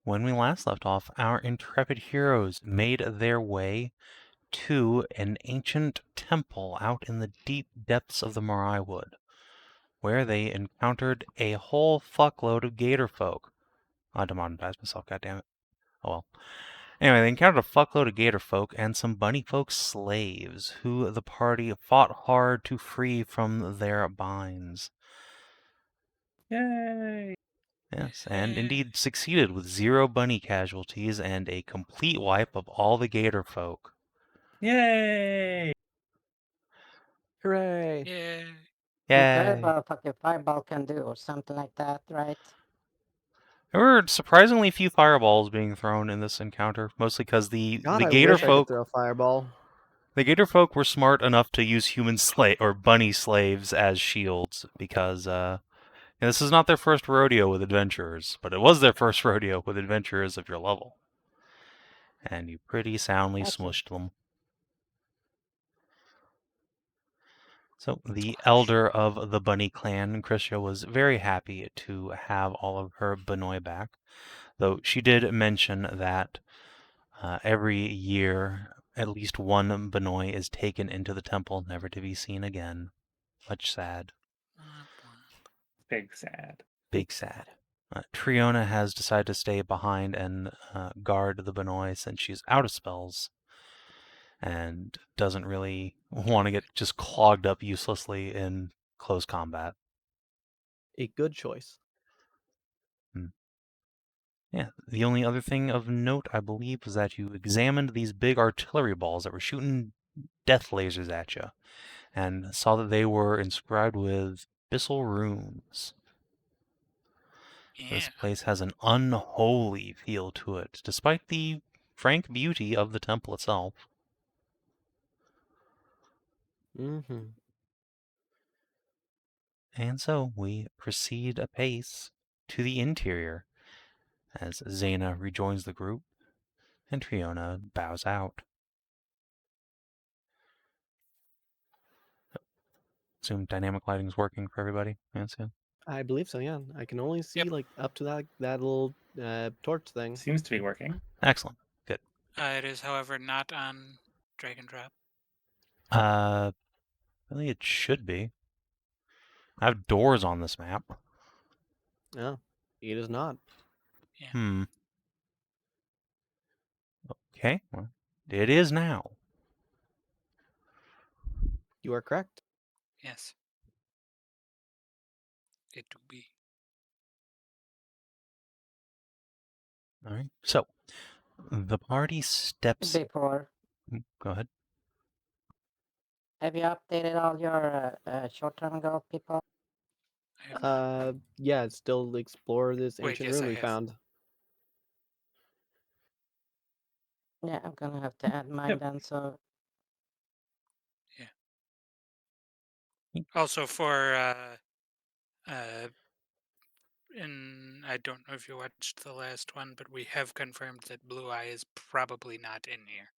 When we last left off, our intrepid heroes made their way to an ancient temple out in the deep depths of the Morai Wood, where they encountered a whole fuckload of Gatorfolk. I demonetized myself, goddammit. Oh well. Anyway, they encountered a fuckload of Gatorfolk and some bunnyfolk slaves, who the party fought hard to free from their binds. Yay! Yes, and indeed succeeded with 0 bunny casualties and a complete wipe of all the Gatorfolk. Yay! Hooray! Yeah. Incredible fucking fireball can do, or something like that, right? There were surprisingly few fireballs being thrown in this encounter, mostly because the God, I wish I could Gatorfolk throw a fireball. the Gatorfolk were smart enough to use human or bunny slaves as shields, because this is not their first rodeo with adventurers, but it was their first rodeo with adventurers of your level. And you pretty soundly smushed them. So the elder of the bunny clan, Krisha, was very happy to have all of her Banoi back, though she did mention that every year at least one Banoi is taken into the temple, never to be seen again. Much sad. Big sad. Big sad. Triona has decided to stay behind and guard the Banoi since she's out of spells and doesn't really want to get just clogged up uselessly in close combat. A good choice. Yeah, the only other thing of note, I believe, was that you examined these big artillery balls that were shooting death lasers at you, and saw that they were inscribed with abyssal runes. Yeah. This place has an unholy feel to it, despite the frank beauty of the temple itself. Mm-hmm. And so we proceed apace to the interior, as Zana rejoins the group, and Triona bows out. Assume dynamic lighting is working for everybody. Yes, yeah. I believe so, yeah. I can only see Yep. like up to that little torch thing. Seems to be working. Excellent. Good. It is, however, not on drag and drop. Really it should be. I have doors on this map. No, it is not. Yeah. Okay, well, it is now. You are correct. Yes. It do be. All right. So, the party steps. Before, Go ahead. have you updated all your short-term goal, people? I have not. Yeah, still explore this Wait, ancient yes, rune I we have. found. Yeah, I'm gonna have to add mine Yep. then, so... Also for and I don't know if you watched the last one, but we have confirmed that Blue Eye is probably not in here.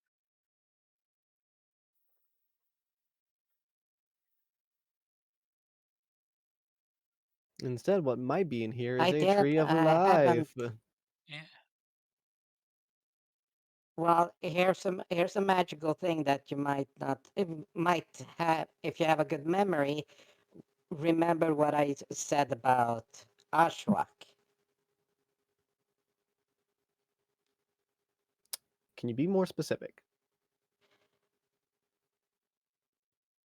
Instead, what might be in here is I a didn't, tree of I haven't... life. Yeah. Well, here's a magical thing that you might not... might have, if you have a good memory, remember what I said about Ashwak. Can you be more specific?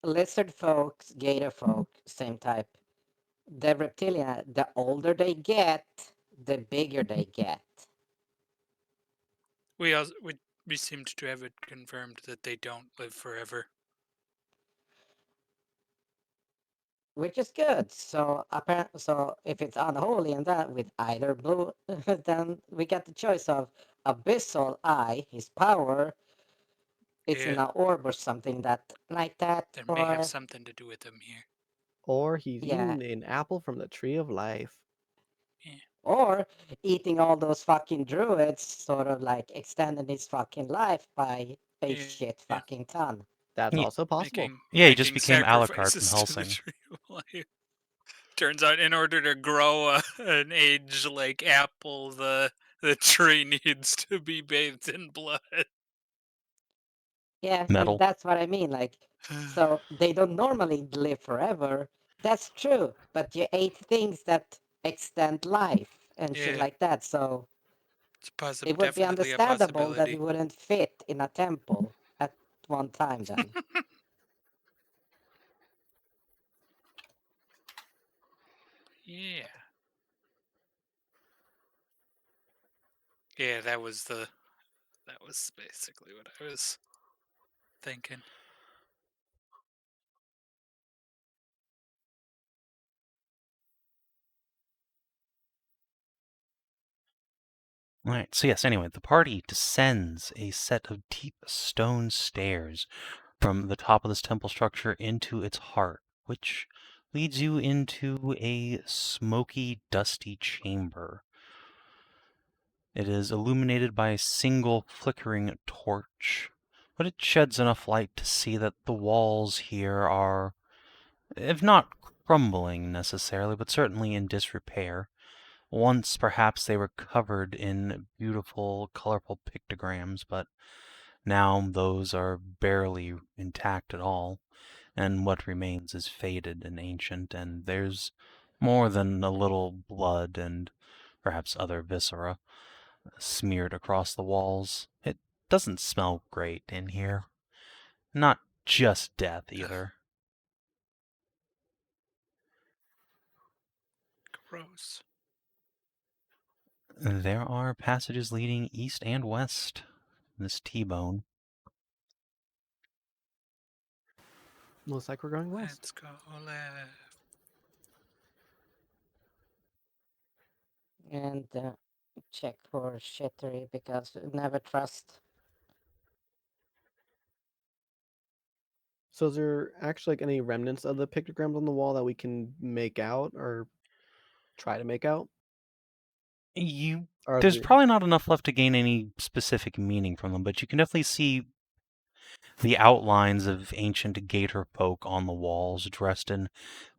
Lizard folks, gator folk, same type. The reptilian, the older they get, the bigger they get. We seemed to have it confirmed that they don't live forever. Which is good. So apparently, so if it's unholy and that with either blue, then we get the choice of abyssal eye, his power. It's in Yeah. an orb or something that like that, That or may have something to do with them here. Or he's Yeah. eating an apple from the tree of life. Yeah. or eating all those fucking druids, sort of like extending his fucking life by a Yeah. shit fucking ton. That's Yeah. also possible. Yeah, he just making became Alucard from sacrifices to the Hellsing. tree of life. Turns out, in order to grow an age like apple, the The tree needs to be bathed in blood. Yeah, Metal. and that's what I mean. Like, so they don't normally live forever. That's true, but you ate things that extend life and shit Yeah. like that. So It's possible, it would be definitely a understandable that possibility. it wouldn't fit in a temple at one time. Then Yeah. Yeah, that was basically what I was thinking. Alright, so yes, anyway, the party descends a set of deep stone stairs from the top of this temple structure into its heart, which leads you into a smoky, dusty chamber. It is illuminated by a single flickering torch, but it sheds enough light to see that the walls here are, if not crumbling necessarily, but certainly in disrepair. Once, perhaps, they were covered in beautiful, colorful pictograms, but now those are barely intact at all, and what remains is faded and ancient, and there's more than a little blood and perhaps other viscera smeared across the walls. It doesn't smell great in here. Not just death, either. Gross. There are passages leading east and west. This T-bone. Looks like we're going west. Let's go left. and check for shittery because never trust. So is there actually like any remnants of the pictograms on the wall that we can make out or try to make out? Or There's probably not enough left to gain any specific meaning from them, but you can definitely see the outlines of ancient Gatorfolk on the walls, dressed in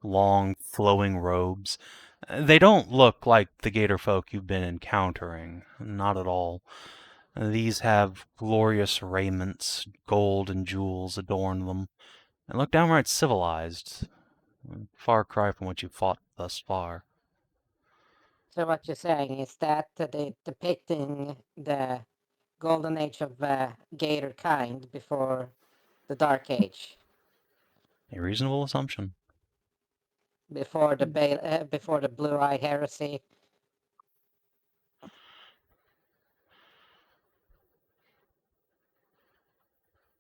long, flowing robes. They don't look like the Gatorfolk you've been encountering, not at all. These have glorious raiments, gold and jewels adorn them, and look downright civilized. Far cry from what you've fought thus far. So what you're saying is that they depicting the golden age of gator kind before the dark age, A reasonable assumption. before the before the blue eye heresy.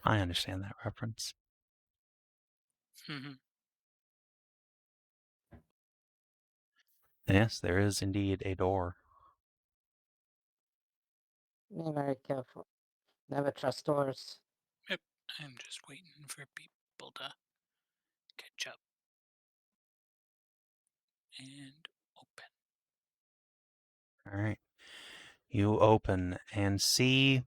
I understand that reference. Mhm. Yes, there is indeed a door. Be very careful. Never trust doors. Yep. I'm just waiting for people to catch up. And open. Alright. You open and see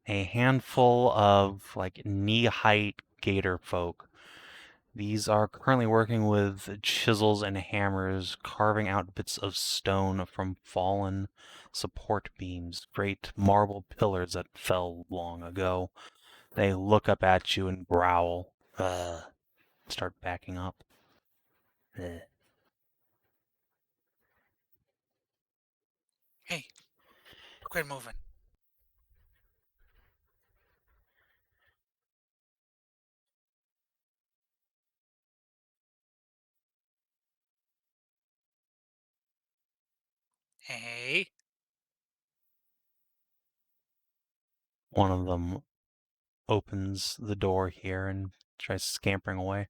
a handful of like knee-height gator folk. These are currently working with chisels and hammers, carving out bits of stone from fallen support beams, great marble pillars that fell long ago. They look up at you and growl. Start backing up. Hey, quit moving. Hey. One of them opens the door here and tries scampering away.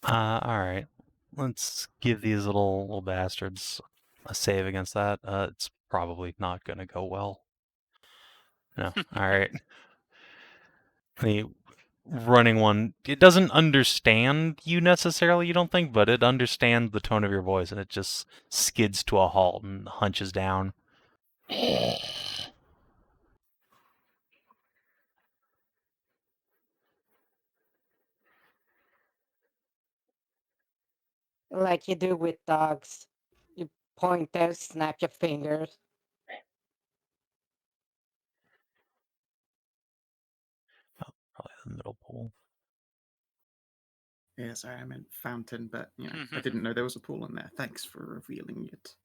Alright. Let's give these little bastards a save against that. It's probably not gonna go well. No. Alright. The running one, it doesn't understand you necessarily, you don't think, but it understands the tone of your voice, and it just skids to a halt and hunches down. Like you do with dogs. You point there, snap your fingers. Probably the middle pool. Yeah, sorry, I meant fountain, but I Mm-hmm. didn't know there was a pool in there. Thanks for revealing it.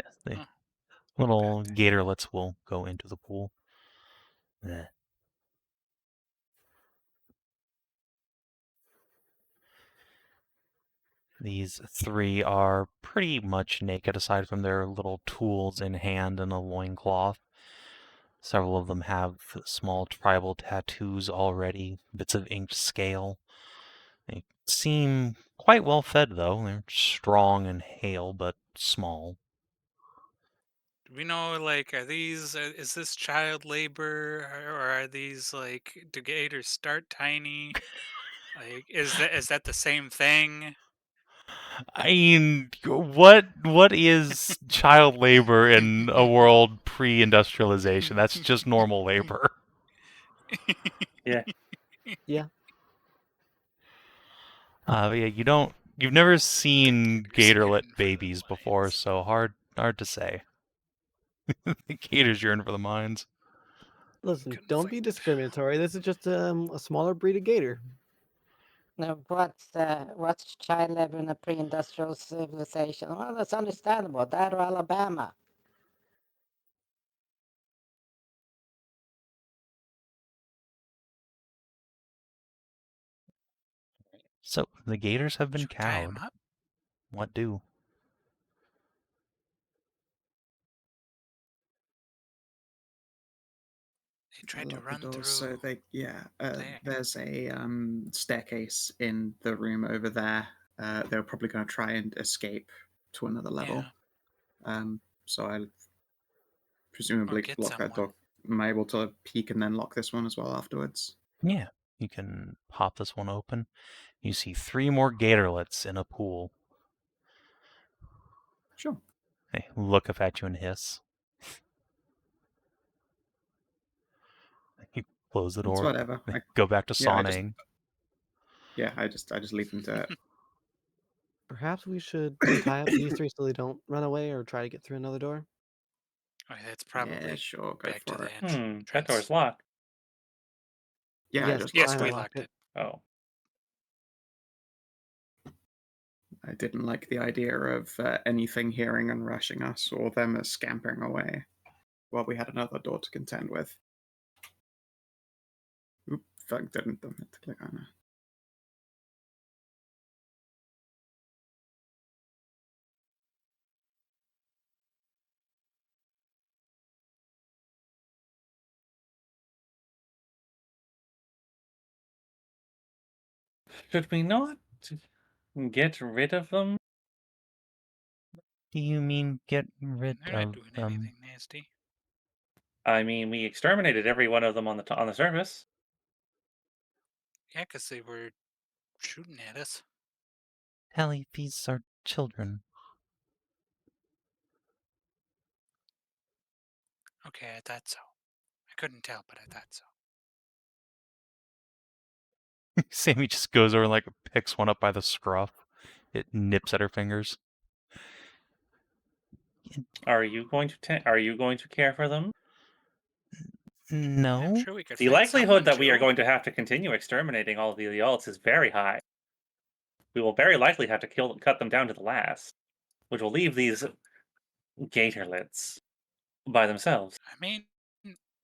Yes, the Oh. little gatorlets will go into the pool. Bleh. These three are pretty much naked aside from their little tools in hand and a loincloth. Several of them have small tribal tattoos already, bits of inked scale. They seem quite well fed, though. They're strong and hale, but small. Do we know, like, is this child labor, or are these, like, do gators start tiny? Like, is that the same thing? I mean, what is child labor in a world pre-industrialization? That's just normal labor. Yeah. Yeah. Yeah, you've never seen Gators yearn gatorlet for the babies before, mines. so hard to say. The gators yearn for the mines. Listen, Couldn't don't be find- discriminatory. This is just a smaller breed of gator. Now, what's child labor in a pre-industrial civilization? Well, that's understandable. That or Alabama. So the gators have been Should we tie 'em cowed. up? What do? They tried to Lock the run doors through so they there. there's a staircase in the room over there. They're probably going to try and escape to another level. Yeah. So I Or presumably get lock that someone. door. Am I able to peek and then lock this one as well afterwards? Yeah, you can pop this one open. You see 3 more gatorlets in a pool. Sure. They look up at you and hiss. You close the It's door. whatever. They go back to Yeah, sauning. I just leave them to it. Perhaps we should tie up these three so they don't run away or try to get through another door. Oh, that's Yeah, probably sure, go back to for the it. entrance. That door's locked. Yeah, Yes, I just Yes, locked we it. locked it. Oh. I didn't like the idea of anything hearing and rushing us, or them scampering away while we had another door to contend with. Oop, fuck, didn't meant to click on it. Should we not get rid of them? Do you mean get rid They're not of doing them? anything nasty. I mean, we exterminated every one of them on the surface. Yeah, 'cause they were shooting at us. Telly, these are children. Okay, I thought so. I couldn't tell, but I thought so. Sammy just goes over and like picks one up by the scruff. It nips at her fingers. Are you going to care for them? I'm No. sure we could The find likelihood someone that we are to. going to have to continue exterminating all of the adults is very high. We will very likely have to cut them down to the last, which will leave these gatorlets by themselves. I mean,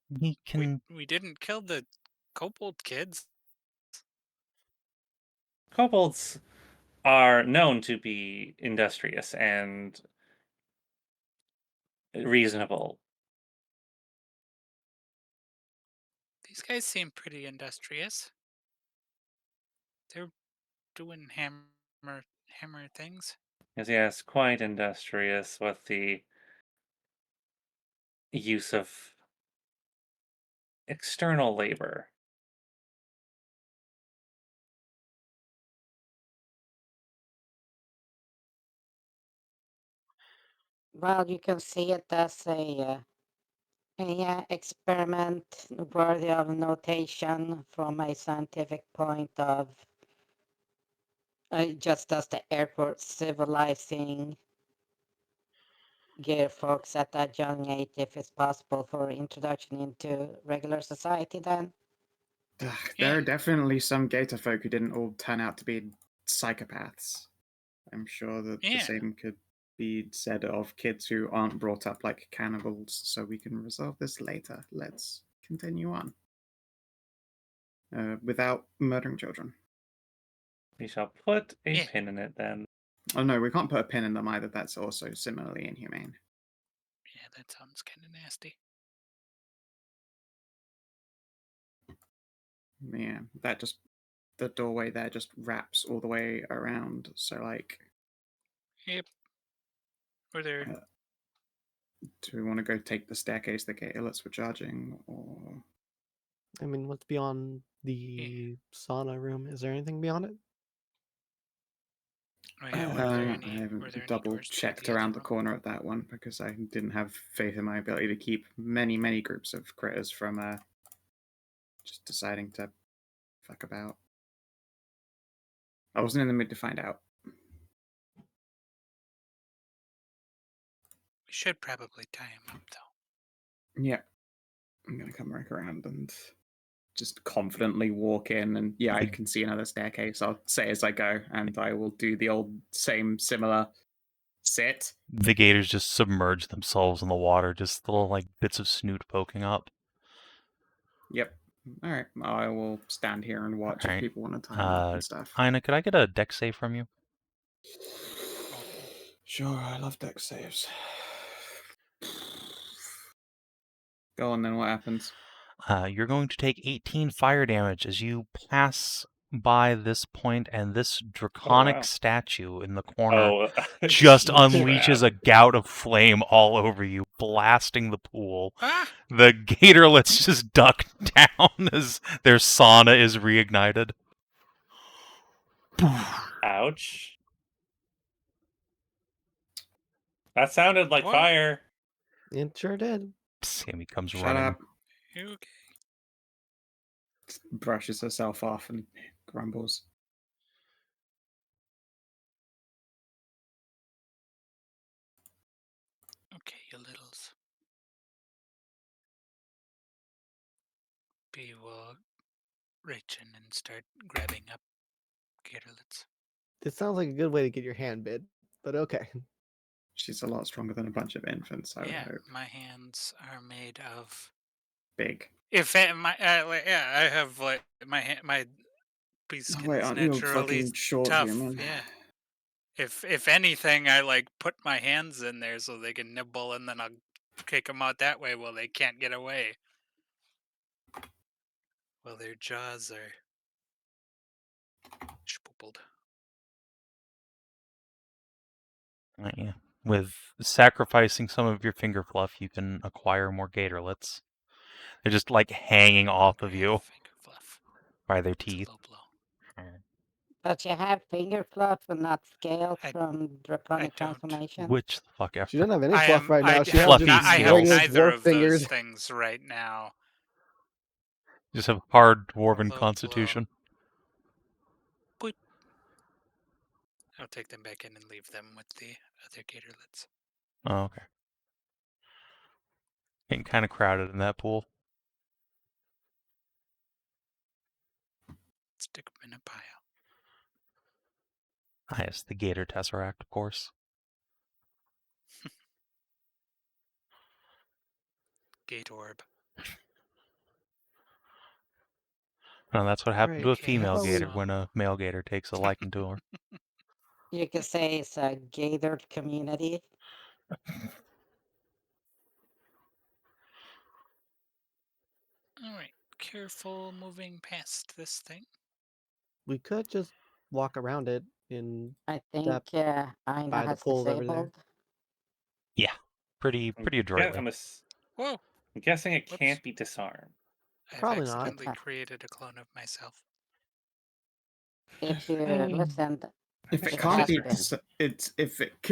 We can. we didn't kill the kobold kids. Kobolds are known to be industrious and reasonable. These guys seem pretty industrious. They're doing hammer things. Yes, quite industrious with the use of external labor. Well, you can see it as a experiment worthy of notation from a scientific point of Just does the airport civilizing Gatorfolks at that young age if it's possible for introduction into regular society then? There Yeah. are definitely some Gatorfolk who didn't all turn out to be psychopaths. I'm sure that the Yeah. same could be said of kids who aren't brought up like cannibals, so we can resolve this later. Let's continue on. Without murdering children. We shall put a Yeah. pin in it then. Oh no, we can't put a pin in them either. That's also similarly inhumane. Yeah, that sounds kind of nasty. Yeah, that just the doorway there just wraps all the way around. So like, Yep. Or there. do we want to go take the staircase that Gatorlets were charging, or I mean, what's beyond the sauna room? Is there anything beyond it? Oh yeah. Were there I any? haven't Were there any double doors to checked the other around the room? corner of that one because I didn't have faith in my ability to keep many groups of critters from just deciding to fuck about. I wasn't in the mood to find out. We should probably tie him up though. Yeah, I'm gonna come right around and just confidently walk in, and yeah, I can see another staircase. I'll say as I go, and I will do the old same similar sit. The gators just submerge themselves in the water, just little like bits of snoot poking up. Yep. All right, I will stand here and watch if Alright. people want to tie them up and stuff. Inah, could I get a dex save from you? Oh. Sure, I love deck saves. Go on then, what happens? You're going to take 18 fire damage as you pass by this point, and this draconic wow. statue in the corner Oh, just heat unleashes trap. a gout of flame all over you, blasting the pool. Ah! The gatorlets just duck down as their sauna is reignited. Ouch. That sounded like What? fire. It sure did. Sammy comes Shut running. up. You okay? Brushes herself off and grumbles. Okay, you littles. B will reach in and start grabbing up Gatorlets. This sounds like a good way to get your hand bit, but okay. She's a lot stronger than a bunch of infants, I would Yeah, hope. my hands are made of. Big. If it, my yeah, I have like my bee Oh, skin wait, is aren't you a naturally fucking short tough. human? Yeah. If anything, I like put my hands in there so they can nibble, and then I'll kick them out that way. Well, they can't get away. Well, their jaws are spoopled. Yeah. With sacrificing some of your finger fluff, you can acquire more gatorlets. They're just like hanging off of you Finger fluff. by their It's a teeth. low blow. But you have finger fluff and not scales I- from draconic don't. transformation? Which the fuck ever? She doesn't have any I fluff am. right now. She has Fluffy just I have scales. regular neither dwarf of fingers. those things right now. Just have hard dwarven Low constitution. blow. Boop. I'll take them back in and leave them with the other gatorlets. Oh, okay. Getting kind of crowded in that pool. Stick them in a pile. Ah, yes, the gator tesseract, of course. Gate orb. No, that's what happened to a Right, female how about we- gator when a male gator takes a liking to her. You could say it's a gathered community. Alright, careful moving past this thing. We could just walk around it in I think That- Inah by the has pools over there. disabled. Yeah, pretty Yeah, adroitly. Whoa! I'm guessing it Whoops. can't be disarmed. I've Probably not. accidentally created a clone of myself. If you mean, listen, If it It can't has be, been.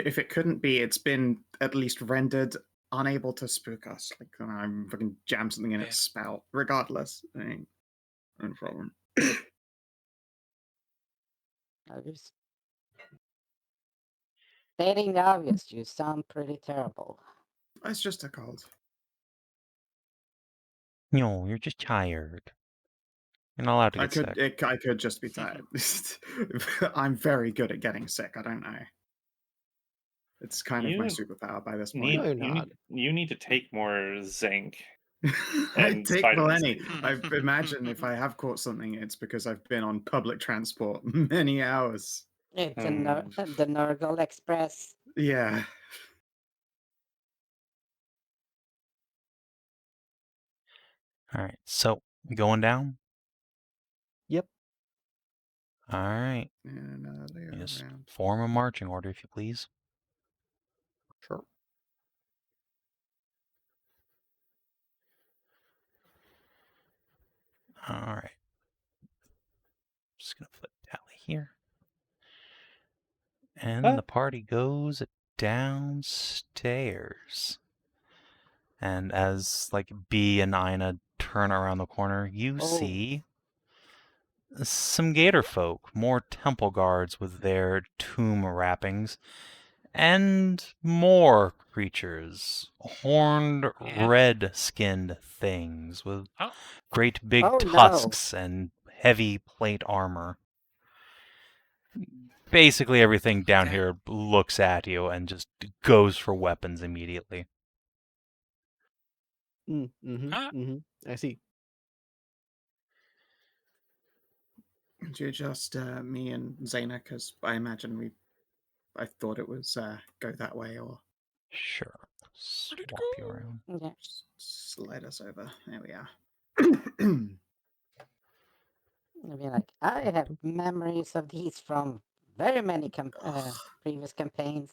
if it couldn't be, it's been at least rendered unable to spook us. Like I'm fucking jam something in Yeah. its spout. Regardless, I mean, no problem. I just Stating the obvious, you sound pretty terrible. It's just a cold. No, you're just tired. You're not allowed to I get sick. I could just be tired. I'm very good at getting sick. I don't know. It's kind of my You superpower by this point. Need, No, you're you, not. you need to take more zinc. I and take vitamin plenty. C. I imagine if I have caught something, it's because I've been on public transport many hours. It's Hmm. the Nurgle Express. Yeah. All right, so going down. Yep. All right, And they're just around. form a marching order, if you please. Sure. All right. Just gonna put Tally here. And the party goes downstairs. And as like B and Inah turn around the corner, you Oh. see some Gatorfolk, more temple guards with their tomb wrappings, and more creatures, horned, Yeah. red-skinned things with Oh. great big Oh, no. tusks and heavy plate armor. Basically everything down Okay. here looks at you and just goes for weapons immediately. I see. Do just me and Zana, because I imagine I thought it was go that way or Sure. Swap you around. Yeah. slide us over. There we are. I mean, like, I have memories of these from very many previous campaigns.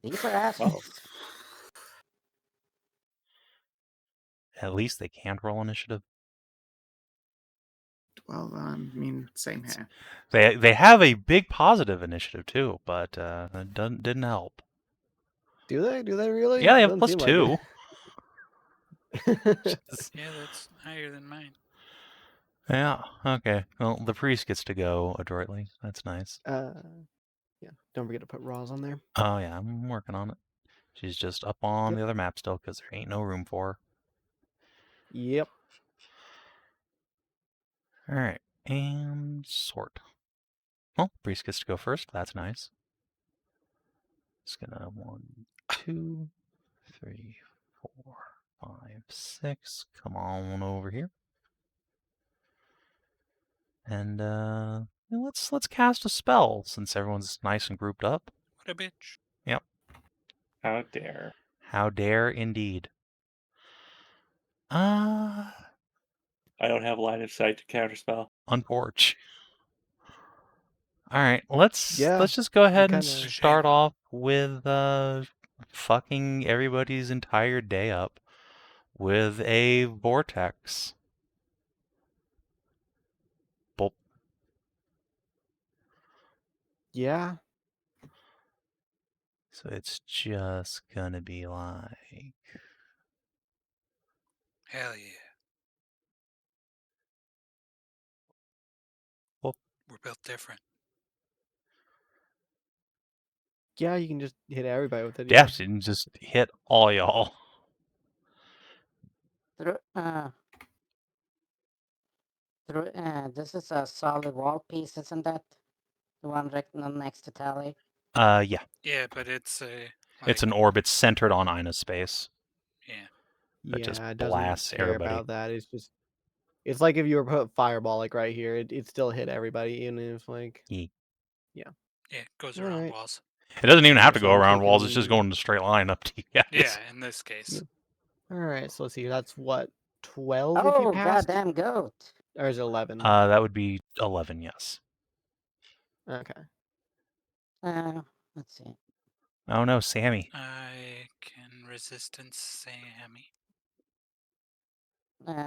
These are assholes. At least they can't roll initiative. Well, I mean, same here. They have a big positive initiative too, but it didn't help. Do they? Do they really? Yeah, they have Doesn't plus seem like 2. it. Yeah, that's higher than mine. Yeah, okay. Well, the priest gets to go adroitly. That's nice. Yeah. Don't forget to put Roz on there. Oh yeah, I'm working on it. She's just up on Yep. the other map still because there ain't no room for Yep. her. All right, and sort. Well, priest gets to go first. That's nice. Just gonna 1, 2, 3, 4, 5, 6. Come on over here. And let's cast a spell since everyone's nice and grouped up. What a bitch. Yep. How dare. How dare indeed. I don't have line of sight to counterspell. Unforge. All right, let's Yeah, just go ahead and kinda- It's a start shame. off with fucking everybody's entire day up with a vortex. Boop. Yeah. So it's just gonna be like Hell yeah. Well- We're built different. Yeah, you can just hit everybody with it. yeah, so you can just hit all y'all. This is a solid wall piece, isn't that? The one written next to Taeleer. Yeah. Yeah, but it's a. It's an orbit centered on Inah's space. Yeah. That Yeah, just it blasts doesn't care everybody. about that. It's like if you were put fireball like right here, it still hit everybody, even if like Yeah, it goes All around right. walls. It doesn't even have to So go I'm around walls. It's just taking- going in a straight line up to you guys. Yeah, in this case. All right, so let's see. That's what 12 if you Oh, passed, goddamn goat! or is it 11? That would be 11, yes. Okay. Let's see. Oh no, Sammy. I can resistance Sammy.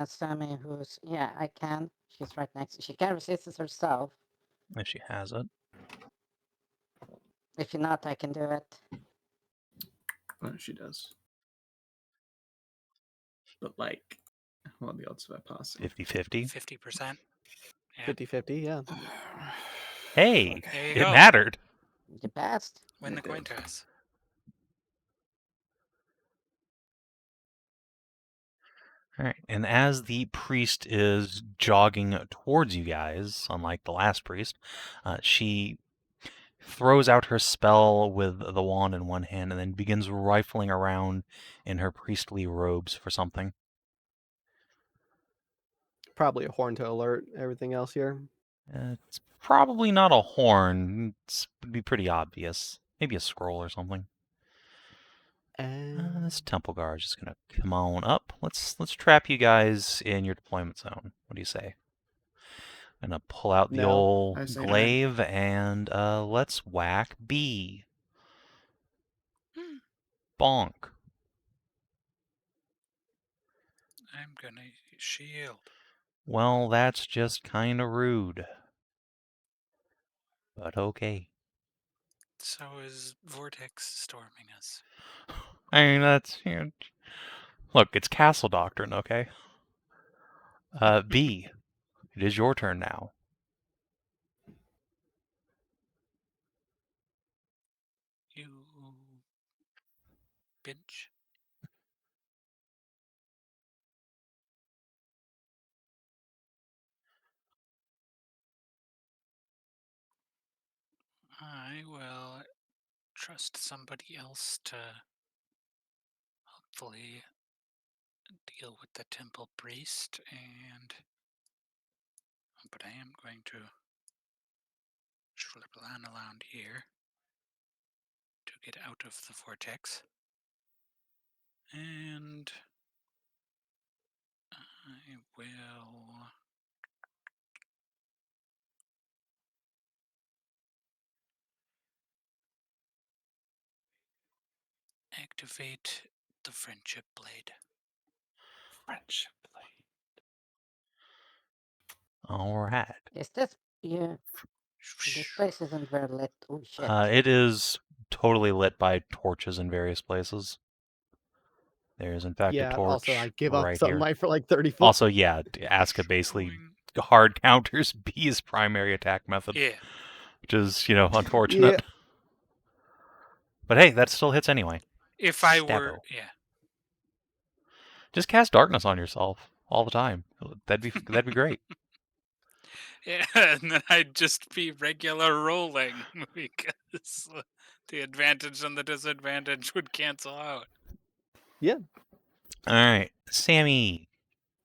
Sammy, I can. She's right next. She can resist it herself. If she has it. If not, I can do it. Well, she does. But like, what are the odds of her passing? 50-50. 50%. Yeah. 50-50, yeah. Hey, There you it go. mattered. You passed. Win It the coin did. toss. All right, and as the priest is jogging towards you guys, unlike the last priest, she throws out her spell with the wand in one hand and then begins rifling around in her priestly robes for something. Probably a horn to alert everything else here. It's probably not a horn. It would be pretty obvious. Maybe a scroll or something. And This temple guard is just gonna come on up. Let's trap you guys in your deployment zone. What do you say? I'm gonna pull out the No, old I say no. glaive and let's whack B. Hmm. Bonk. I'm gonna shield. Well, that's just kind of rude. But okay. So is Vortex storming us. I mean, that's... You know, look, it's castle doctrine, okay? B, it is your turn now. You bitch. I will trust somebody else to hopefully deal with the temple priest, but I am going to slip around here to get out of the vortex, and I will activate the friendship blade. Friendship blade. All right. Is this yeah? This place isn't very lit. Oh shit! It is totally lit by torches in various places. There's, in fact, a yeah, torch also I give up right here. sunlight for like 30 foot. Also, yeah, Aska basically hard counters B's primary attack method. Yeah. Which is, unfortunate. Yeah. But hey, that still hits anyway. If I Stabbo. were, yeah. Just cast darkness on yourself all the time. That'd be great. Yeah, and then I'd just be regular rolling because the advantage and the disadvantage would cancel out. Yeah. All right, Sammy.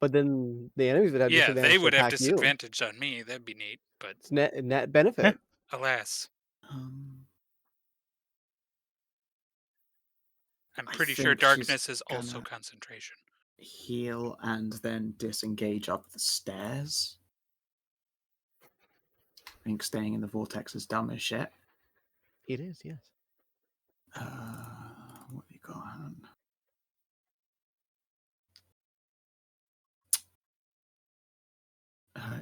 But then the enemies would have Yeah, disadvantage they to would have attack you. disadvantage on me. That'd be neat, but It's net benefit. alas, Um, I'm I pretty sure think she's darkness is also gonna- concentration. heal and then disengage up the stairs. I think staying in the vortex is dumb as shit. It is, yes. What have you got?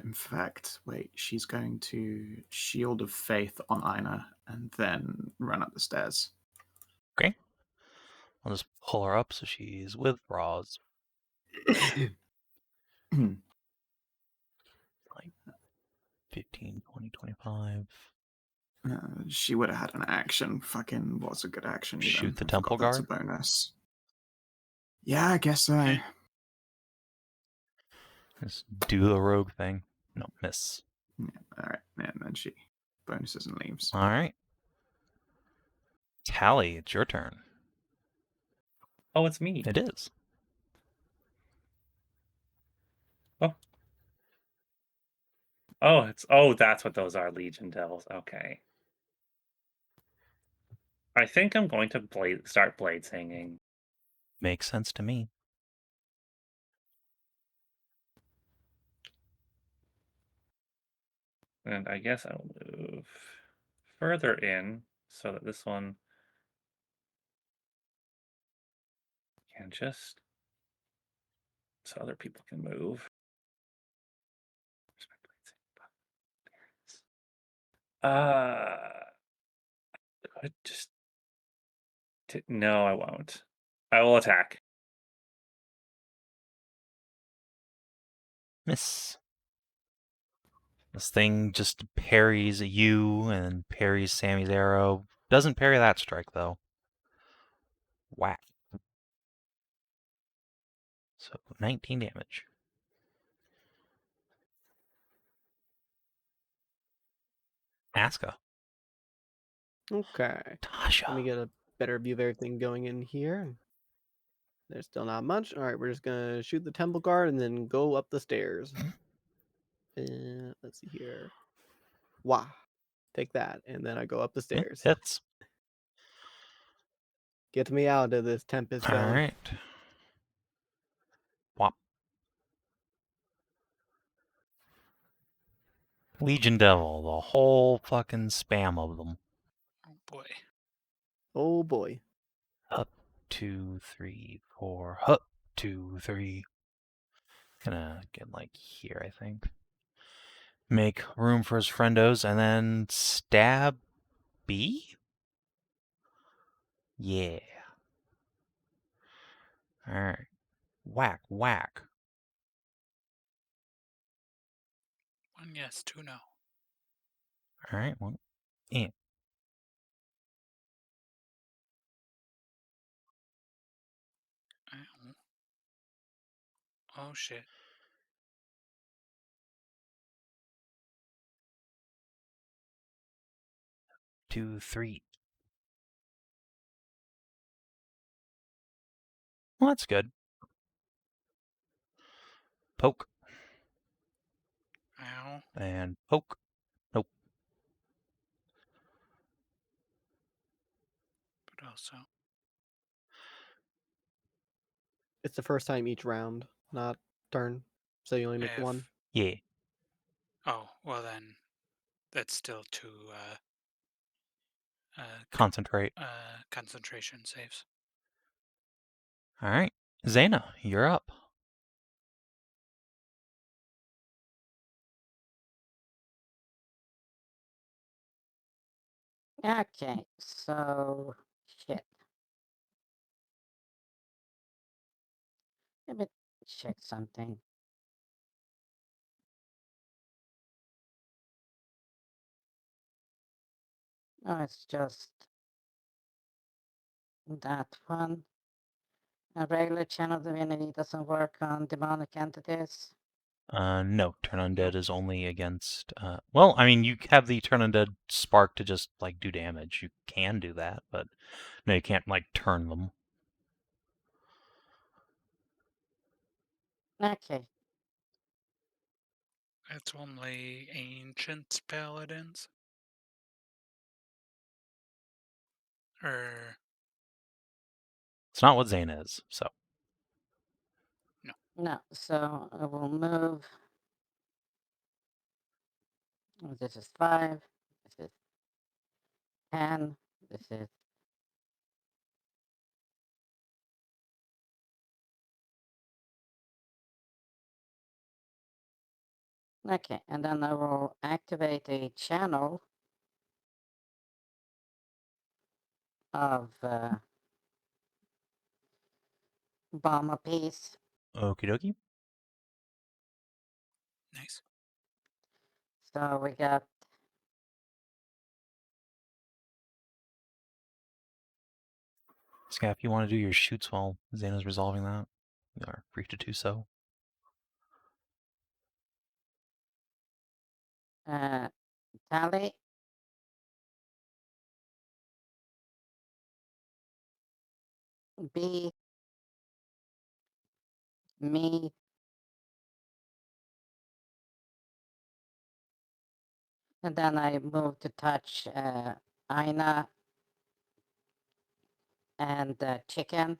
In fact, wait, she's going to Shield of Faith on Inah and then run up the stairs. Okay. I'll just pull her up so she's with Roz. Like 15, 20, 25. She would have had an action. Fucking, what's a good action? Even? Shoot the I temple forgot that's guard? a bonus. Yeah, I guess so. Just do the rogue thing. No, miss. Yeah, alright, and then she bonuses and leaves. All right. Tally, it's your turn. Oh, it's me. It is. Oh, that's what those are, Legion Devils. Okay. I think I'm going to start blade singing. Makes sense to me. And I guess I'll move further in so that this one can just... so other people can move. Just... no, I won't. I will attack. Miss. This thing just parries you and parries Sammy's arrow. Doesn't parry that strike, though. Whack. So 19 damage. Aska. Okay. Tasha. Let me get a better view of everything going in here. There's still not much. All right, we're just gonna shoot the temple guard and then go up the stairs. Let's see here. Wah. Take that, and then I go up the stairs. Hits. Get me out of this tempest zone. All right. Whop. Legion Devil, the whole fucking spam of them. Oh boy. Oh boy. Up, 2, 3, 4. Up, 2, 3. Gonna get like here, I think. Make room for his friendos and then stab B? Yeah. Alright. Whack, whack. 1 yes, 2 no. Alright, well, in. Ow. Oh shit. 2, 3. Well, that's good. Poke. Ow. And poke. Nope. But also. It's the first time each round, not turn. So you only make If- one. Yeah. Oh, well then, that's still 2 Concentrate. concentration saves. Alright. Zana, you're up. Okay, so shit. Let me check something. No, it's just that one. A regular channel divinity doesn't work on demonic entities. No, Turn Undead is only against, well, I mean, you have the Turn Undead spark to just, like, do damage. You can do that, but no, you can't, like, turn them. Okay, It's only ancient paladins. Or It's not what Zana is, so. no, so I will move. This is 5. This is 10. This is okay, and then I will activate a channel of bomb apiece. Okie dokie. nice. So we got Scaff, you want to do your shoots while Zana's resolving that? You are free to do so. Tally. B. Me. And then I move to touch Inah and Chicken.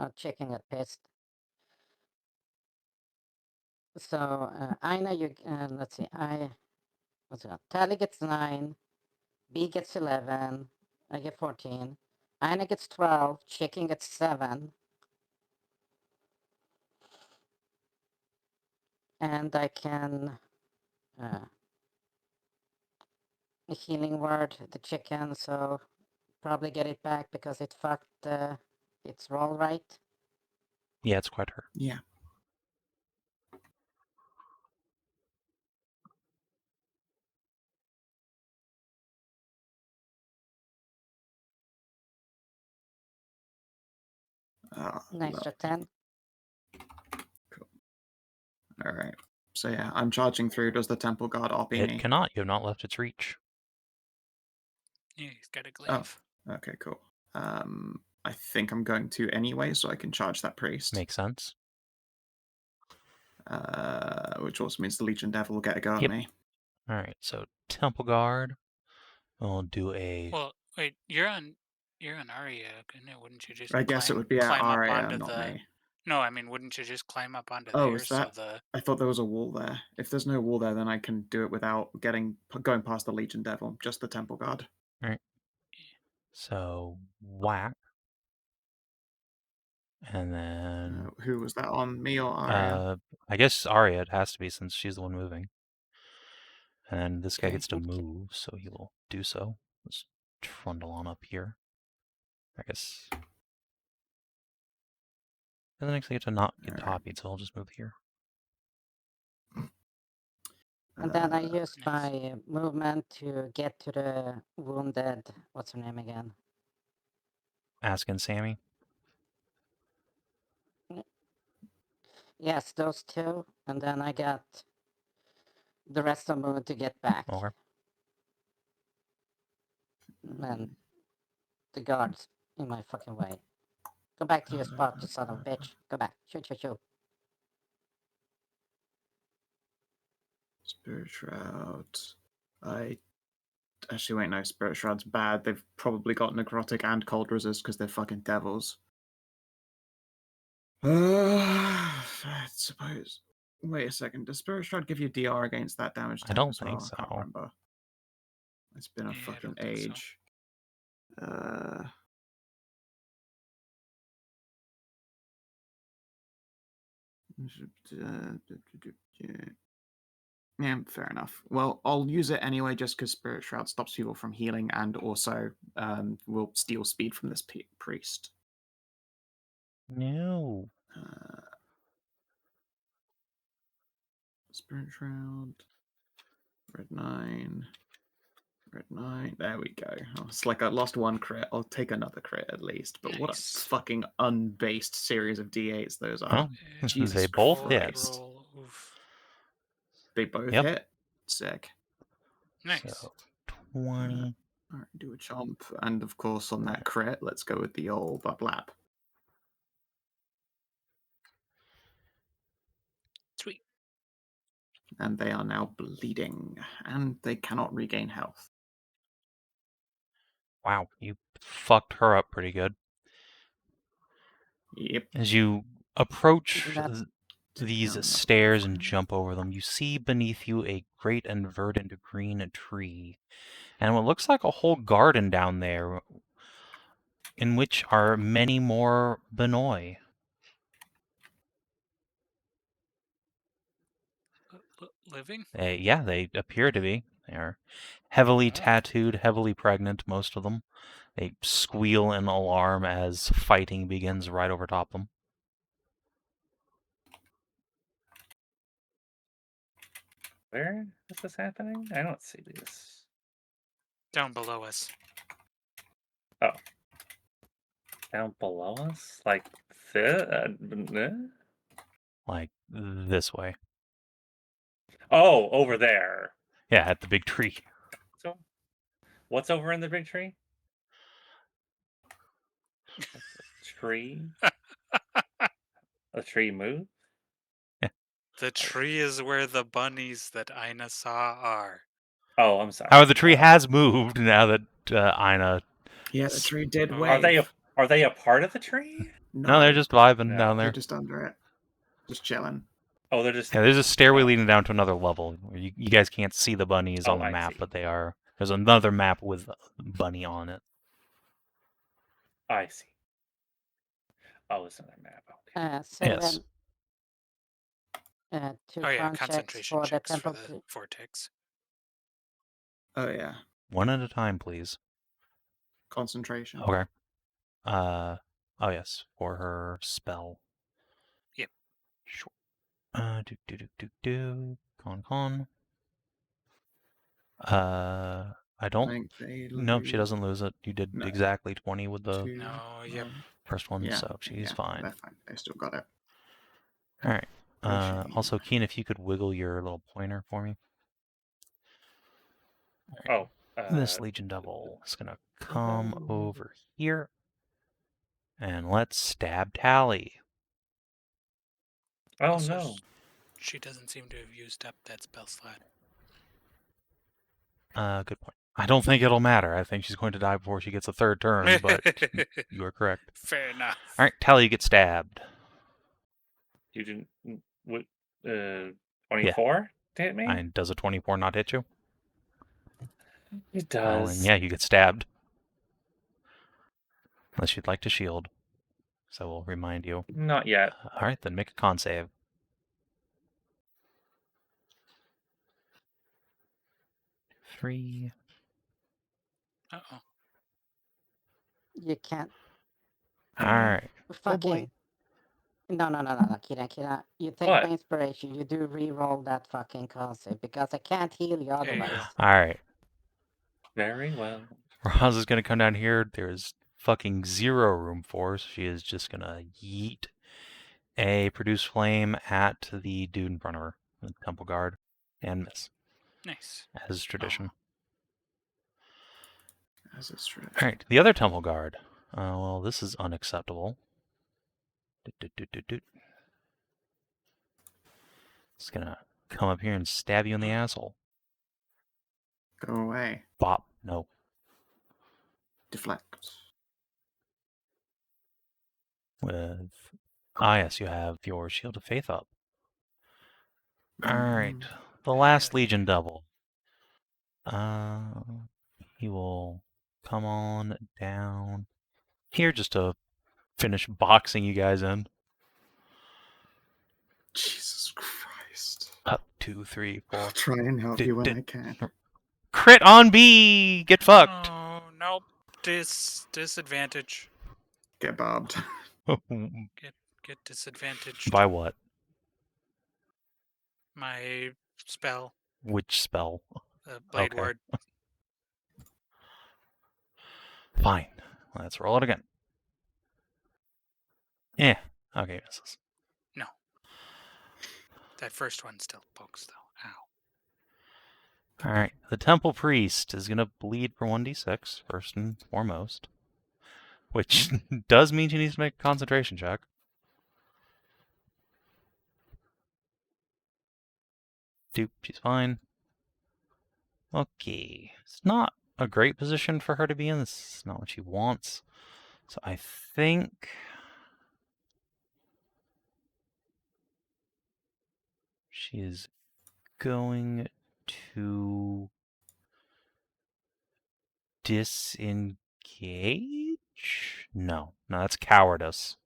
Oh, Chicken got pissed. So Inah, you let's see. What's it? Tally gets 9. B gets 11. I get 14. Inah gets 12. Chicken gets 7. And I can healing word the chicken, so probably get it back because it fucked its roll right. Yeah, it's quite hurt. Yeah. An extra 10. All right. So yeah, I'm charging through. Does the temple guard op It me? cannot. You have not left its reach. Yeah, he's got a glaive. Okay, cool. I think I'm going to anyway, so I can charge that priest. Makes sense. Which also means the Legion Devil will get a go at Yep. me. All right. So temple guard. We'll do a. Well, wait, you're on Arya, wouldn't you just I guess it would be climb up Arya, onto not the? me. No, I mean, wouldn't you just climb up onto Oh, there is so that? the? I thought there was a wall there. If there's no wall there, then I can do it without going past the Legion Devil. Just the temple guard. All right. So whack. And then. Who was that on? Me or Arya? I guess Arya it has to be since she's the one moving. And this guy Okay. gets to move, so he will do so. Let's trundle on up here. I guess. And then next I get to not get Alright. copied, so I'll just move here. And then I Uh, use Nice. my movement to get to the wounded. What's her name again? Aska and Sammy. Yes, those two. And then I got the rest of the movement to get back. Okay. And the guards in my fucking way. Go back to your spot, you son of a bitch. Go back. Shoot, shoot, shoot. Spirit Shroud. Actually, wait, no, Spirit Shroud's bad. They've probably got Necrotic and Cold Resist because they're fucking devils. I suppose. Wait a second. Does Spirit Shroud give you DR against that damage I attack don't as well? think I can't so. remember. It's been a Yeah, I fucking don't think so. age. Yeah, fair enough. Well, I'll use it anyway just because Spirit Shroud stops people from healing and also will steal speed from this priest. No. Spirit Shroud. Red 9. Red 9. There we go. Oh, it's like I lost one crit. I'll take another crit at least. But what a Nice. fucking unbased series of D8s those are. Well, Jesus they both Roll, hit. Christ. roll, oof. They both Yep. hit? Sick. Nice. So 20. Alright, do a chomp. And of course, on that crit, let's go with the old bublap. Sweet. And they are now bleeding. And they cannot regain health. Wow, you fucked her up pretty good. Yep. As you approach That- these Down stairs and level 5. jump over them, you see beneath you a great and verdant green tree, and what looks like a whole garden down there, in which are many more Benoi. Living? Yeah, they appear to be. They are heavily Oh. tattooed, heavily pregnant, most of them. They squeal in alarm as fighting begins right over top of them. Where is this happening? I don't see this. Down below us. Oh. Down below us? Like this? Like, this way. Oh, over there. Yeah, at the big tree. So, what's over in the big tree? Tree? A tree move? The tree is where the bunnies that Inah saw are. Oh, I'm sorry. However, the tree has moved now that Inah... Yeah, the tree did Are wave. Are they a part of the tree? No, they're just vibing No, down They're there. just under it. Just chilling. Oh, they're just. Yeah, there's a stairway Oh. leading down to another level. Where you guys can't see the bunnies Oh, on the I map, see. but they are. There's another map with bunny on it. I see. Oh, it's another map. Okay. Savin, Yes. 2 Oh yeah, con checks concentration for the checks for temple. the vortex. Oh, yeah. One at a time, please. Concentration. Okay. Oh yes, for her spell. Yep. Sure. Con. I I don't. think they Nope, she lose doesn't lose it. You did No. exactly 20 with the 2. No, yep. first one, Yeah, so she's yeah, fine. they're fine. They still got it. All right. Machine. Also, Keen, if you could wiggle your little pointer for me. Oh, This Legion Devil is gonna come over here, and let's stab Tally. oh Also, no. she doesn't seem to have used up that spell slot. Good point. I don't think it'll matter. I think she's going to die before she gets a third turn, but you are correct. Fair enough. All right, Tally, you get stabbed. You didn't. What? 24 to hit me? And does a 24 not hit you? It Well, does. then yeah, you get stabbed. Unless you'd like to shield. So we'll remind you. Not yet. All right, then make a con save. Three. Uh-oh. You can't All right. fucking. No, Kira. You take What? the inspiration. You do re-roll that fucking concept because I can't heal you There you otherwise. go. All right. Very well. Roz is going to come down here. There's fucking zero room for her, so she is just going to yeet a produce flame at the dude in front of her, the temple guard, and miss, Nice. as is tradition. As is true. All right, the other temple guard. Well, this is unacceptable. It's going to come up here and stab you in the asshole. Go away. Bop. No. Deflect. With... Ah, yes, you have your Shield of Faith up. All right, the last Legion Devil. He will come on down here just to finish boxing you guys in. Jesus Christ. Up, 2, 3, 4. I'll try and help you when I can. Crit on B! Get fucked! Oh, nope. Disadvantage. Get barbed. Get disadvantaged. By what? My spell. Which spell? Blade Okay. ward. Fine. Let's roll it again. Yeah. Okay, misses. No. That first one still pokes, though. Ow. Alright, the Temple Priest is going to bleed for 1d6, first and foremost. Which does mean she needs to make a concentration check. Doop, she's fine. Okay. It's not a great position for her to be in. This is not what she wants. So I think... she is going to disengage? No, that's cowardice.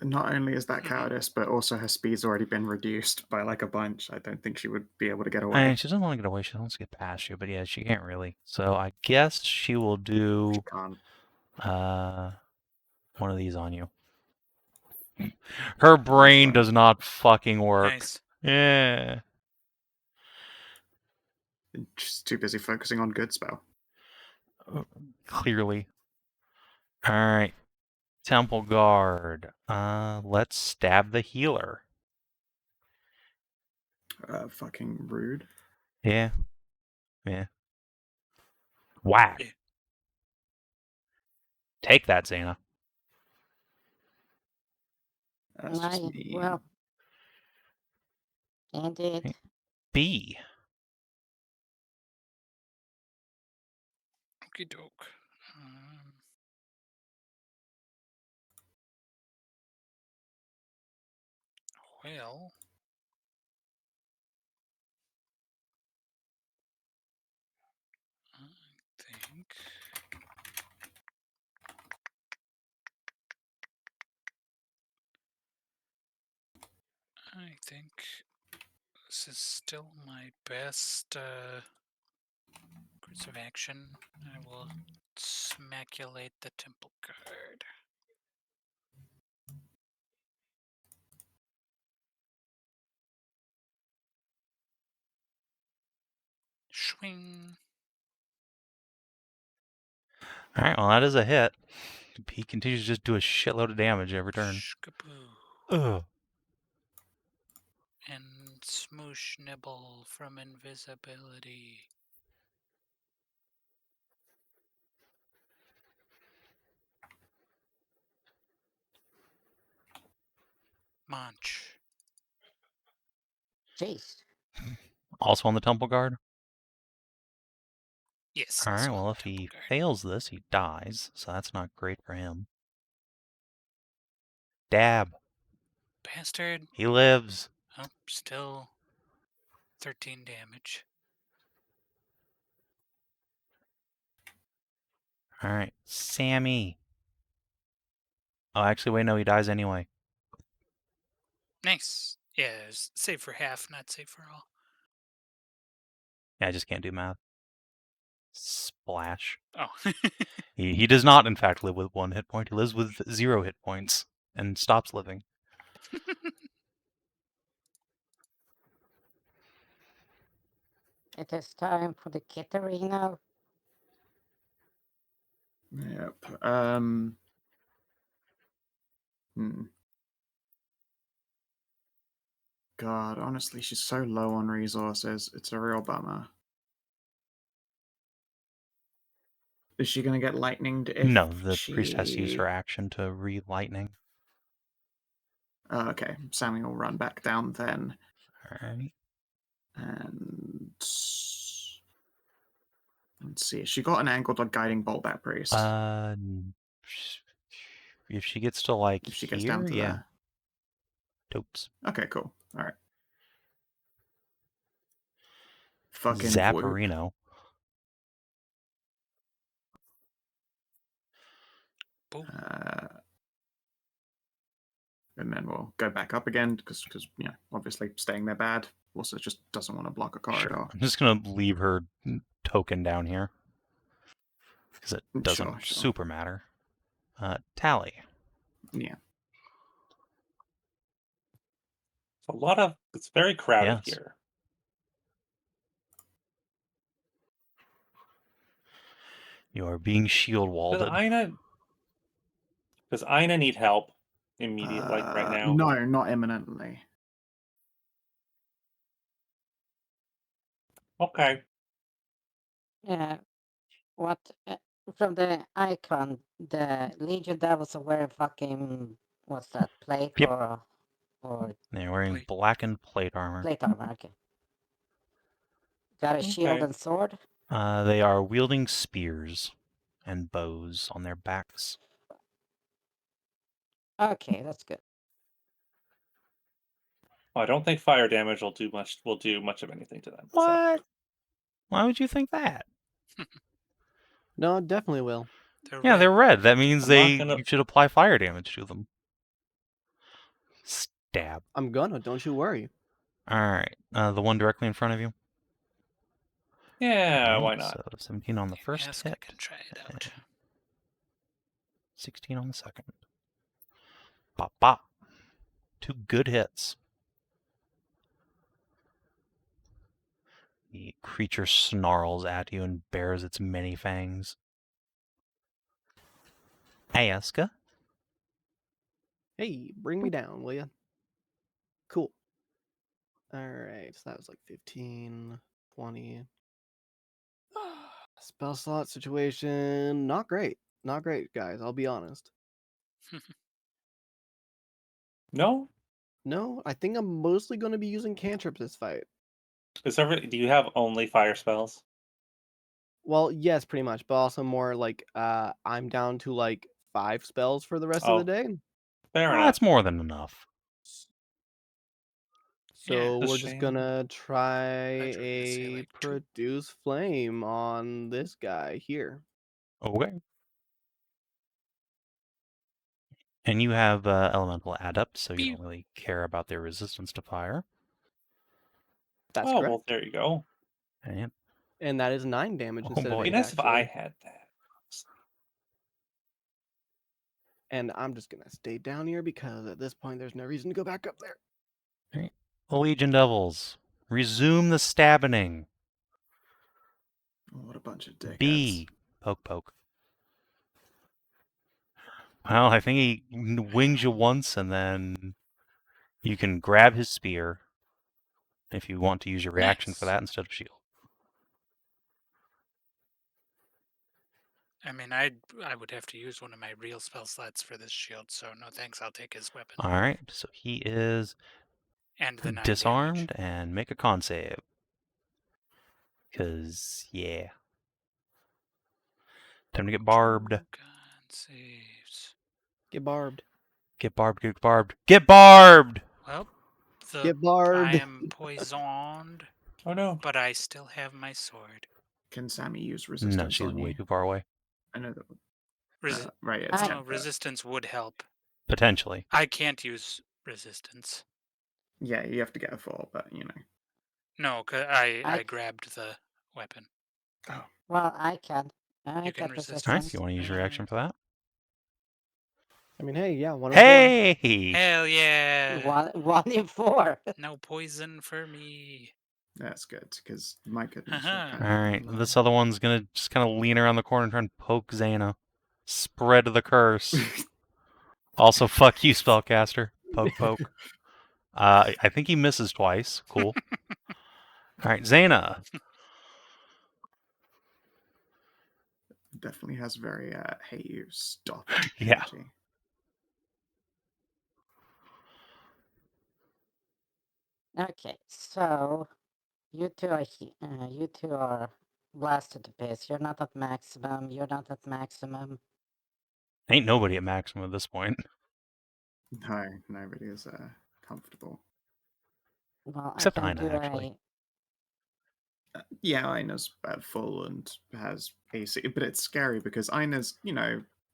Not only is that cowardice, but also her speed's already been reduced by like a bunch. I don't think she would be able to get away. I mean, she doesn't want to get away. She wants to get past you, but yeah, she can't really. So I guess she will do She can't. one of these on you. Her brain one. does not fucking work. Nice. Yeah. She's too busy focusing on good spell. Clearly. All right. Temple Guard. Let's stab the healer. Fucking rude. Yeah. Yeah. Whack. Yeah. Take that, Zana. That's just mean. Well, indeed. B. Okie doke. Well. I think this is still my best course of action. I will smaculate the temple guard. Swing. Alright, well, that is a hit. He continues to just do a shitload of damage every turn. Shkaboo. Ugh. And smoosh nibble from invisibility. Munch. Jeez. Also on the Temple Guard? Yes. Alright, also on well, the if he Temple Guard. fails this, he dies, so that's not great for him. Dab. Bastard. He lives. Oh, still 13 damage. Alright, Sammy. Oh, actually, wait, no, he dies anyway. Nice. Yeah, save for half, not save for all. Yeah, I just can't do math. Splash. Oh. He does not, in fact, live with 1 hit point. He lives with 0 hit points and stops living. It is time for the kittery now. Yep. God, honestly, she's so low on resources. It's a real bummer. Is she going to get lightninged if No, the she... priest has to use her action to re-lightning. Oh, okay, Sammy will run back down then. Alright. And... let's see, she got an angled or guiding bolt, that priest. If she gets to, like, if she here, gets down to yeah. Totes. there. Okay, cool. Alright. Fucking VoIP. Zapparino. And then we'll go back up again, because you know, obviously staying there bad. Also just doesn't want to block a corridor. Sure. I'm just going to leave her token down here. Because it doesn't Sure. super matter. Tally. Yeah. It's very crowded Yes. here. You are being shield walled. Does Inah need help immediately, like right now? No, not imminently. Okay. Yeah. What? From the icon, the Legion Devils are wearing fucking, what's that, plate Yep. or They're wearing Plate. blackened plate armor. plate armor? Okay. Got a shield Okay. and sword? They are wielding spears and bows on their backs. Okay, that's good. I don't think fire damage will do much of anything to them. so. What? Why would you think that? No, it definitely will. Yeah, they're red. That means you should apply fire damage to them. Stab. I'm gonna, don't you worry. Alright. The one directly in front of you? Yeah, Alright, why not? So 17 on the first Aska hit. can try it out. 16 on the second. Bop, bop. 2 good hits. The creature snarls at you and bares its many fangs. Aska. Hey, bring me down, will ya? Cool. Alright, so that was like 15, 20. Spell slot situation, not great. Not great, guys, I'll be honest. No? No, I think I'm mostly going to be using cantrips this fight. Do you have only fire spells? Well, yes, pretty much, but also more like I'm down to like 5 spells for the rest of the day. Fair Well, enough. that's more than enough. So It's a we're just shame. gonna try I was gonna say, a like, 2. produce flame on this guy here. Okay. And you have elemental adept, so you don't really care about their resistance to fire. That's Oh, correct. well, there you go. And that is 9 damage Oh, instead boy. of Be 8, nice if I actually. had that. And I'm just gonna stay down here because at this point there's no reason to go back up there. Right. The Legion Devils. Resume the stabbing. Oh, what a bunch of dickheads. B. Poke, poke. Well, I think he wings you once, and then you can grab his spear if you want to use your reaction for Nice. that instead of shield. I mean, I would have to use one of my real spell slots for this shield, so no thanks. I'll take his weapon All right, so he is and the 9 disarmed damage. and make a con save. Because, yeah. Time to get barbed. Con saves. Get barbed. Get barbed, get barbed. Get barbed! Well, Get barbed. I am poisoned, Oh no. but I still have my sword. Can Sammy use resistance No, she's on way you? too far away. I know that. Resi- Right, it's I- 10 no, foot. resistance would help. Potentially. I can't use resistance. Yeah, you have to get a 4, but you know. No, 'cause I grabbed the weapon. Oh, Well, I can. I You can get resist All right, resistance. you want to use your action for that? I mean, hey, yeah, 1 in 4. Hey! Hell yeah! 1 in 4. No poison for me. that's good, because my goodness, you're Haha. kind All of right, low. this other one's gonna just kind of lean around the corner and try and poke Zana. Spread the curse. Also, fuck you, spellcaster. Poke, poke. I think he misses twice. Cool. All right, Zana. Definitely has very hey you stop Yeah. energy. Okay, so you two are blasted to bits. You're not at maximum. You're not at maximum. Ain't nobody at maximum at this point. No, nobody is comfortable. Well, Except I can Inah, do actually. Yeah, Ina's at full and has AC, but it's scary because Ina's,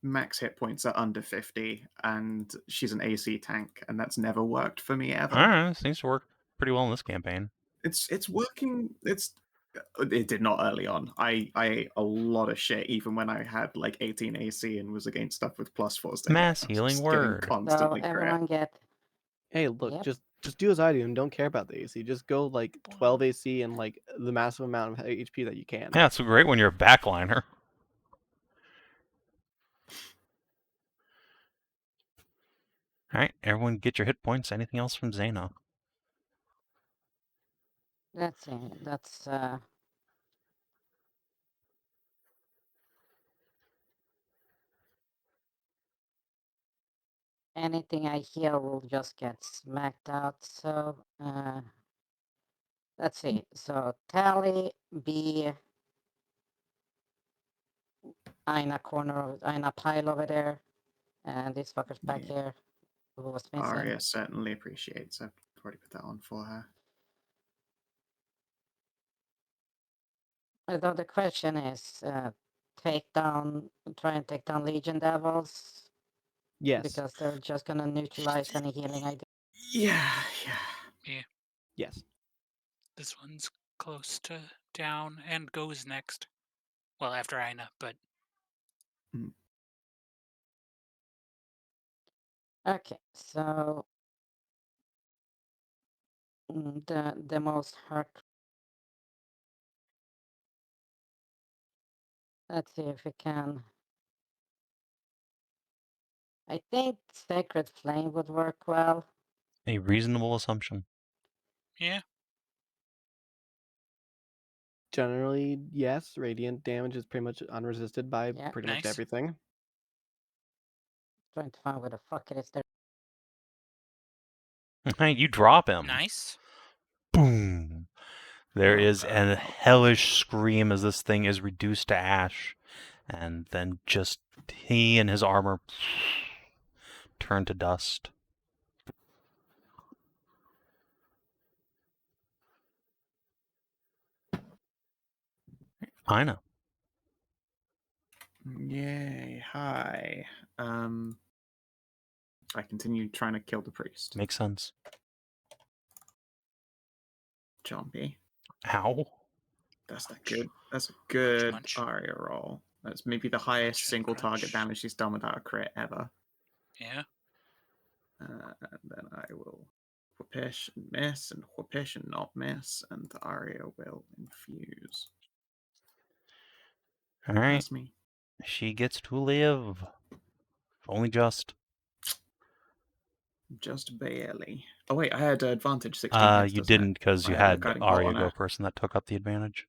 max hit points are under 50, and she's an AC tank, and that's never worked for me ever. All right, seems to work pretty well in this campaign. It's working. It did not early on. I ate a lot of shit even when I had like 18 AC and was against stuff with +4s to hit. Mass I was healing just getting word. So constantly crit. everyone get. Hey, look, Yep. just do as I do and don't care about the AC. Just go like 12 AC and like the massive amount of HP that you can. Yeah, it's great when you're a backliner. All right, everyone get your hit points. Anything else from Zana? Let's see. That's anything I heal will just get smacked out. So let's see. So Tally, B, Inah Inah pile over there, and this fucker's back Yeah. here. Who was missing? Aria certainly appreciates. I've already put that on for her. Although the question is, try and take down Legion Devils, Yes. because they're just gonna neutralize any healing I do. Yeah. Yes. This one's close to down and goes next. Well, after Inah, but Okay, so the most hurt. Let's see if we can. I think Sacred Flame would work well. A reasonable assumption. yeah. Generally, yes. Radiant damage is pretty much unresisted by Yeah, pretty much nice. everything. Trying to find where the fuck it is there. You drop him. Nice. Boom. There Oh, is a hellish scream as this thing is reduced to ash. And then just he and his armor turn to dust. Inah. Yay! Hi. I continue trying to kill the priest. Makes sense. Chompy. Ow. That's a good munch. Aria roll. That's maybe the highest Munch and single target crunch. damage she's done without a crit ever. Yeah. And then I will whoopish and miss, and whoopish and not miss, and Aria will infuse. All right. That's me. She gets to live Only just. Just barely. Oh wait, I had advantage 16 hits. You doesn't it? didn't because I you had a had guiding bolt Arya on go her. first, and that took up the advantage.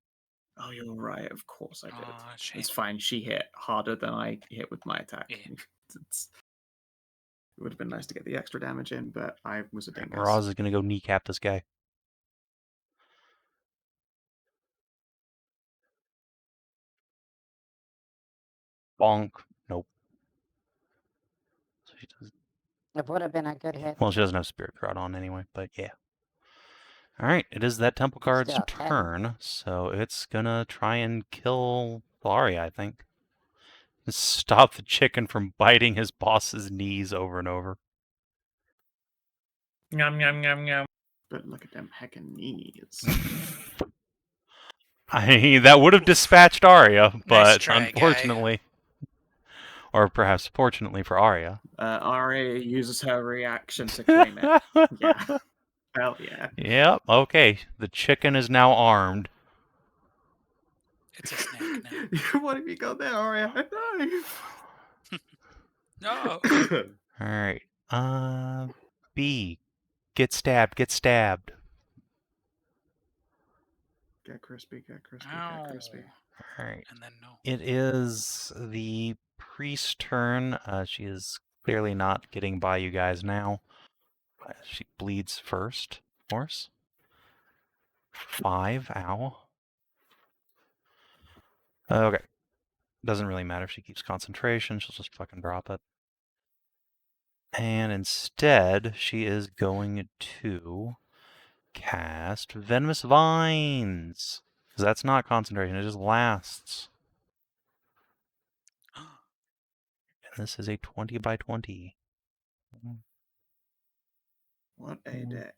Oh, you're right. Of course I did. Aw, shame. It's fine. She hit harder than I hit with my attack. Yeah. It would have been nice to get the extra damage in, but I was a dingus. Roz is gonna go kneecap this guy. Bonk. Nope. So she does, It would have been a good hit. well, she doesn't have Spirit Crowd on anyway, but yeah. Alright, it is that Temple Guard's Still, 10. turn, so it's gonna try and kill Arya, I think. Stop the chicken from biting his boss's knees over and over. Yum yum yum yum. But look at them heckin' knees. I mean, that would have dispatched Arya, Nice but try, guy. unfortunately, or perhaps fortunately for Arya. Arya uses her reaction to claim it. Yeah. Hell yeah. Yep, okay. The chicken is now armed. It's a snack now. What have you got there, Arya? A knife. No. Alright. B. Get stabbed, get stabbed. Get crispy, get crispy, Ow. get crispy. Alright. And then no. It is the priest's turn. She is clearly not getting by you guys now. She bleeds first, of course. 5, ow. Okay. Doesn't really matter if she keeps concentration, she'll just fucking drop it. And instead, she is going to cast Venomous Vines. Because that's not concentration, it just lasts. And this is a 20 by 20. What a deck.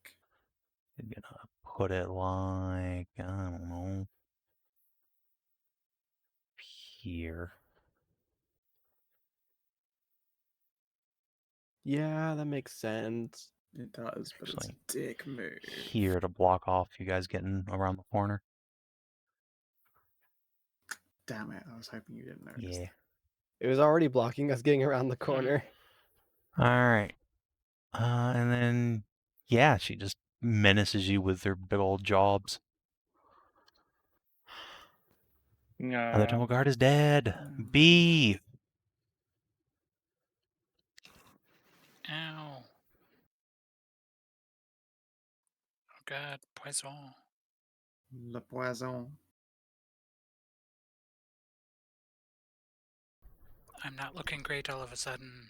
I'm gonna put it like, I don't know, here. Yeah, that makes sense. It does, but Actually, it's a dick move. Here to block off you guys getting around the corner. Damn it, I was hoping you didn't notice. Yeah. It was already blocking us getting around the corner. Alright. And then, yeah, she just menaces you with her big old jobs. The Temple Guard is dead. B. Ow. Oh god, poison. Le poison. I'm not looking great all of a sudden.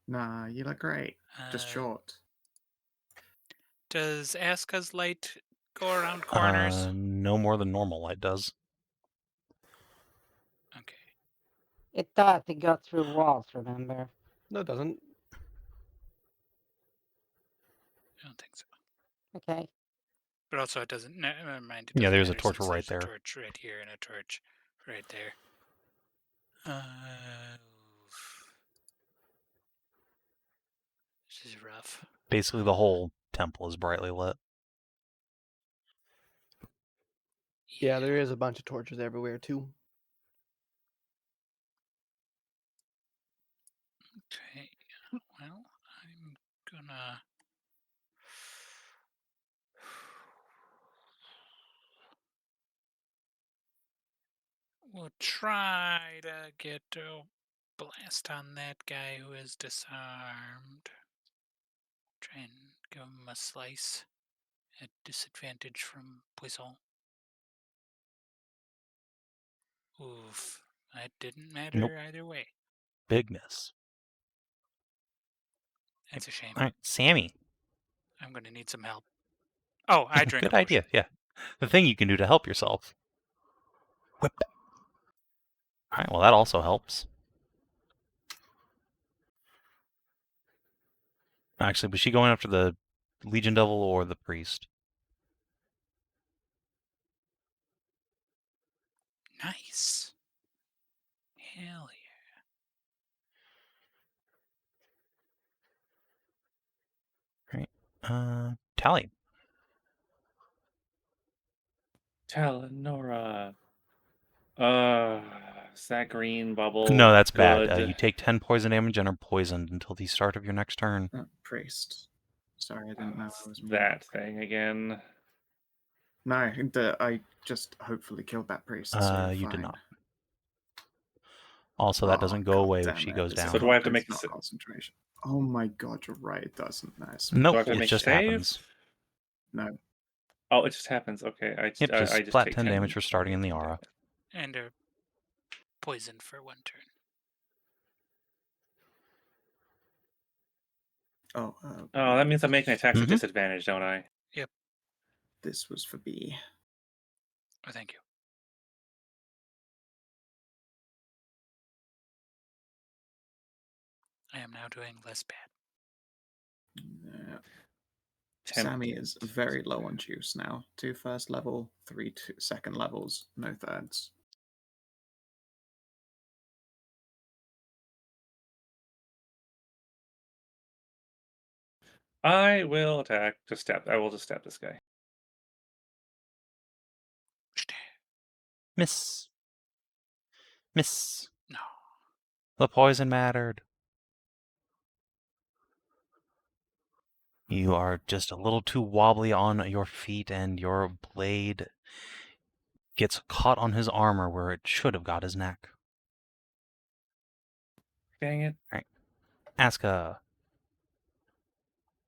Nah, you look great. Just short. Does Aska's light go around corners? No more than normal light does. Okay. It thought to go through walls, remember? No, it doesn't. I don't think so. Okay. But also, it doesn't. Never mind. It Yeah, doesn't there's a matter torch since right there's there. A torch right here and a torch right there. This is rough. Basically, the whole temple is brightly lit. Yeah, there is a bunch of torches everywhere too. Okay. Well, I'm gonna. We'll try to get a blast on that guy who is disarmed. Try and give him a slice at disadvantage from poison. Oof. That didn't matter Nope. either way. Big miss. That's a shame. Alright, Sammy. I'm gonna need some help. Oh, I drink Good a potion. idea, yeah. The thing you can do to help yourself. Whip. Alright, well that also helps. Actually, was she going after the Legion Devil or the Priest? Nice. Hell Right. Tally. Talonora. Is that green bubble? No, that's good? bad. You take 10 poison damage and are poisoned until the start of your next turn. Priest. Sorry, I didn't know I was that thing again. No, I just hopefully killed that priest. So You fine. did not. Also, that doesn't go God away if damn she it. goes Is it down. So do I have to con- make it's not a concentration? Oh my god, you're right. It doesn't. Nice. Nope, Do I have to it make just a save? happens. No. Oh, it just happens. Okay, Yep, I just just flat take 10 damage for starting in the aura. And are poisoned for 1 turn. Oh. Oh, that means I'm making attacks at Mhm. disadvantage, don't I? This was for B. Oh, thank you. I am now doing less bad. Yeah. Temp- Sammy is very low on juice now. 2 first level, 3 second levels, no thirds. I will attack. I will just stab this guy. Miss. Miss. No. The poison mattered. You are just a little too wobbly on your feet, and your blade gets caught on his armor where it should have got his neck. Dang it. Aska.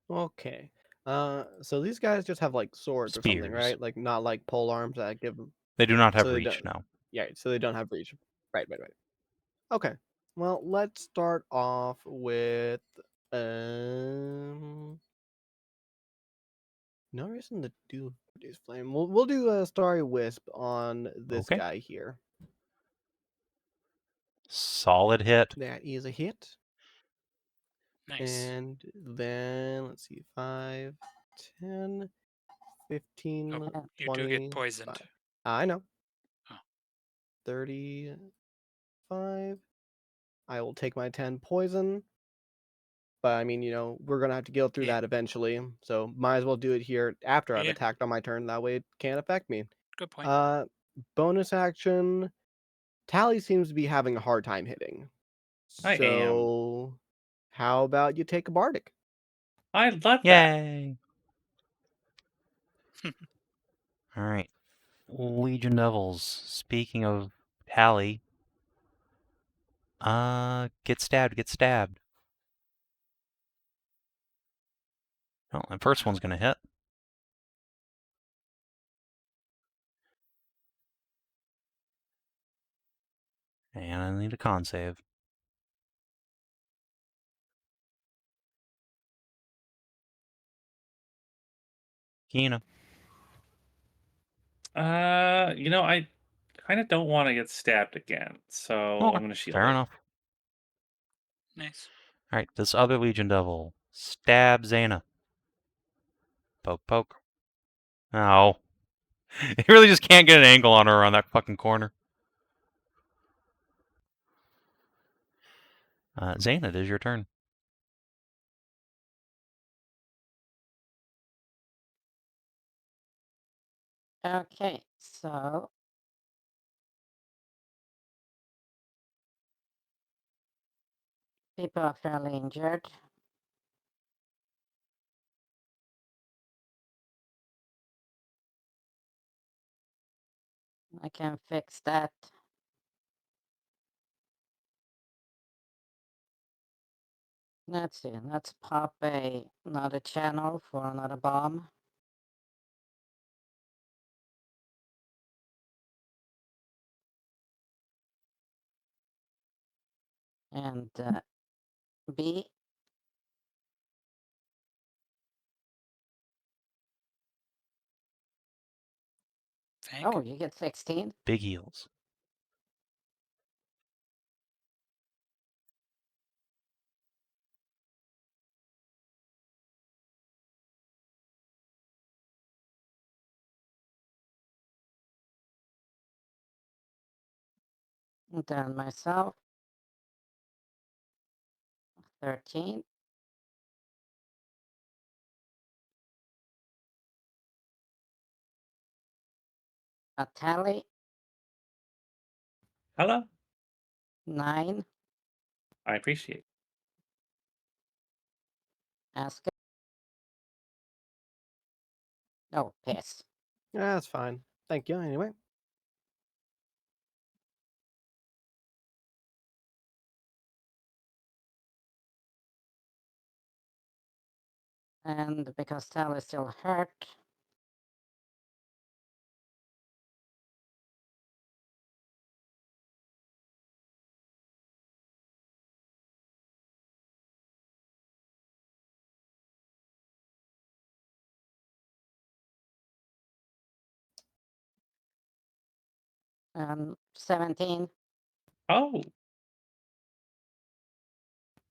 Okay. So these guys just have like swords or something, Spears. right? Like not like pole arms that give them. They do not have So they reach, don't- no. Yeah, so they don't have reach. Right. Okay. Well, let's start off with no reason to do reduce flame. We'll do a starry wisp on this Okay. guy here. Solid hit. That is a hit. Nice. And then let's see, 5, 10, 15, Oh, you 20. do get poisoned. I know. Oh. 35. I will take my 10 poison. But I mean, we're gonna have to go through Yeah. that eventually. So might as well do it here after I've Yeah. attacked on my turn. That way it can't affect me. Good point. Bonus action. Tally seems to be having a hard time hitting. I So how about you take a bardic? I love that. Yay! Alright. Legion Devils. Speaking of Tally. Get stabbed. Oh, the first one's gonna hit. And I need a con save. Kina. I kind of don't want to get stabbed again, so Okay, I'm going to shield fair it. enough. Nice. Alright, this other Legion Devil. Stab Zana. Poke. Oh. You really just can't get an angle on her around that fucking corner. Zana, it is your turn. Okay, so people are fairly injured. I can fix that. Let's see. Let's pop another channel for another bomb. And B. Thank Oh, you get 16. Big heals. And then myself. 13. A tally. Hello? 9. I appreciate it. Aska. Oh, piss. That's fine. Thank you. Anyway. And because Taeleer is still hurt, and 17. Oh!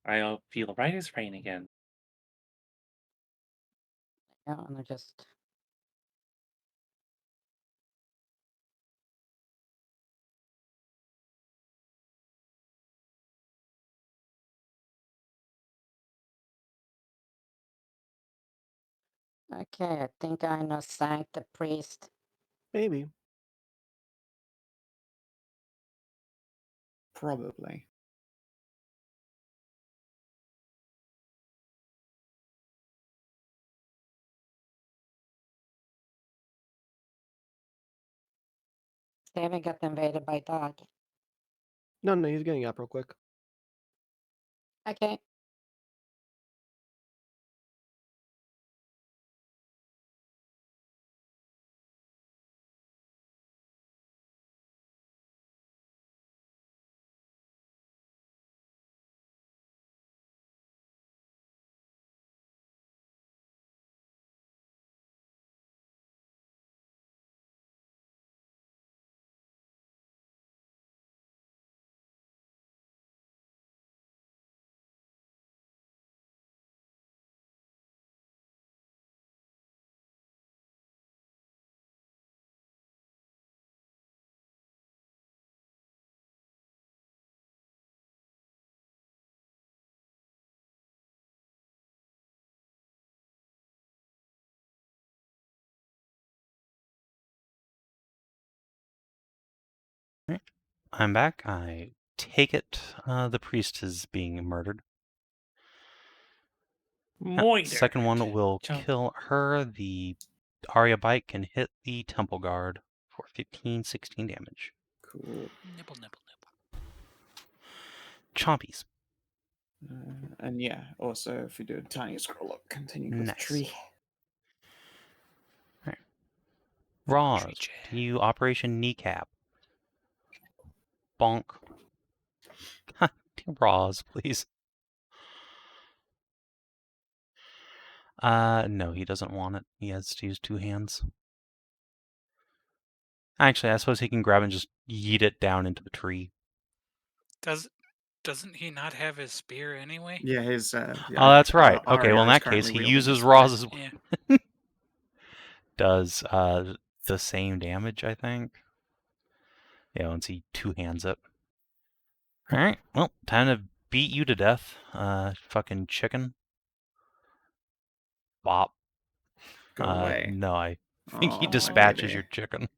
I feel right as rain again. Yeah, and I just. Okay, I think I know sank the priest. Maybe. Probably. Savin got invaded by dog. No, he's getting up real quick. Okay. I'm back. I take it the priest is being murdered. Second one will kill her. The Arya bite can hit the temple guard for 15, 16 damage. Cool. Nibble, nibble, nibble. Chompies. And yeah, also if we do a tiny scroll up, continuing with Nice. the tree. Roz, can you Operation Kneecap? Bonk. Roz, please. No, he doesn't want it. He has to use 2 hands. Actually, I suppose he can grab and just yeet it down into the tree. Doesn't he not have his spear anyway? Yeah, his. Oh, that's right. Okay, well in Arya is that case, currently he wielding uses his Roz's. Yeah. Does the same damage, I think. Yeah, once he 2 hands it. All right, well, time to beat you to death, fucking chicken. Bop. Go away. No, I think he Aw, dispatches baby. your chicken.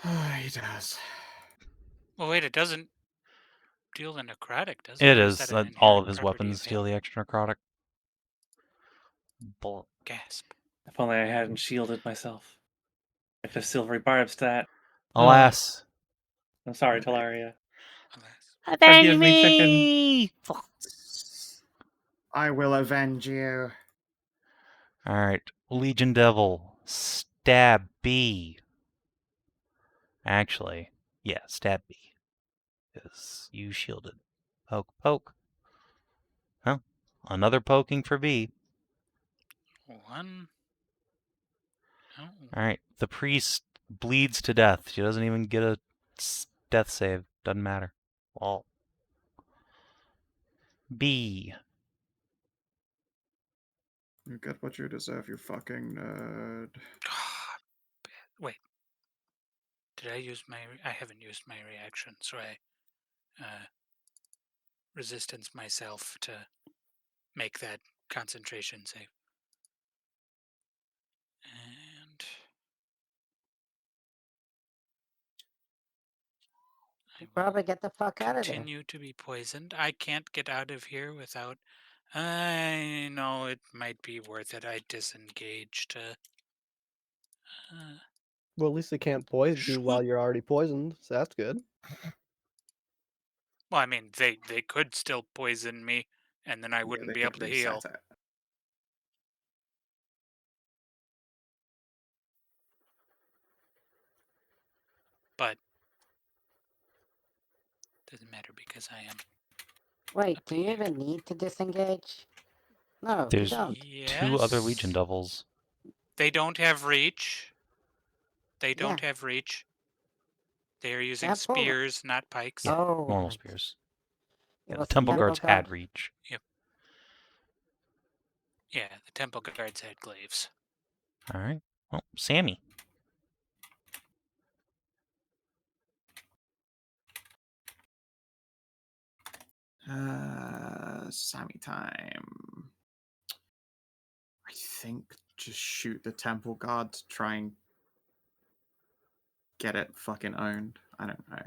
He does. Well, wait, it doesn't deal the necrotic, does It Or is. that an All inherent of his property weapons of deal the him? extra necrotic. Bull. Gasp. If only I hadn't shielded myself. If the silvery barbs that. Alas. I'm sorry, Taeleer. Alas. Forgive me, chicken. I will avenge you. Alright, Legion Devil. Stab B. Actually, yeah, stab B. Because you shielded. Poke, poke. Well, another poking for B. 1. No. Alright, the priest bleeds to death. She doesn't even get a death save. Doesn't matter. Well. B. You get what you deserve, you fucking nerd. Wait. Did I use my... I haven't used my reaction, so I resistance myself to make that concentration save. And should probably get the fuck out of there. Continue to be poisoned. I can't get out of here without. I know it might be worth it. I disengage to. Well, at least they can't poison you while Shoot. you're already poisoned, so that's good. Well, I mean, they could still poison me, and then I wouldn't they be could able to heal. reset it. But doesn't matter because I am. Wait, up do you here. even need to disengage? No, There's you don't. 2 other Legion Yes. Devils. They don't have reach. They don't Yeah. have reach. They are using Have full- spears, not pikes. Yeah, Oh, normal right. spears. It Yeah, the was Temple Temple Guards Guard. had reach. Yeah, the temple guards had glaives. All right. Well, Sammy. Sammy time. I think just shoot the temple guard to try and get it fucking owned. I don't know.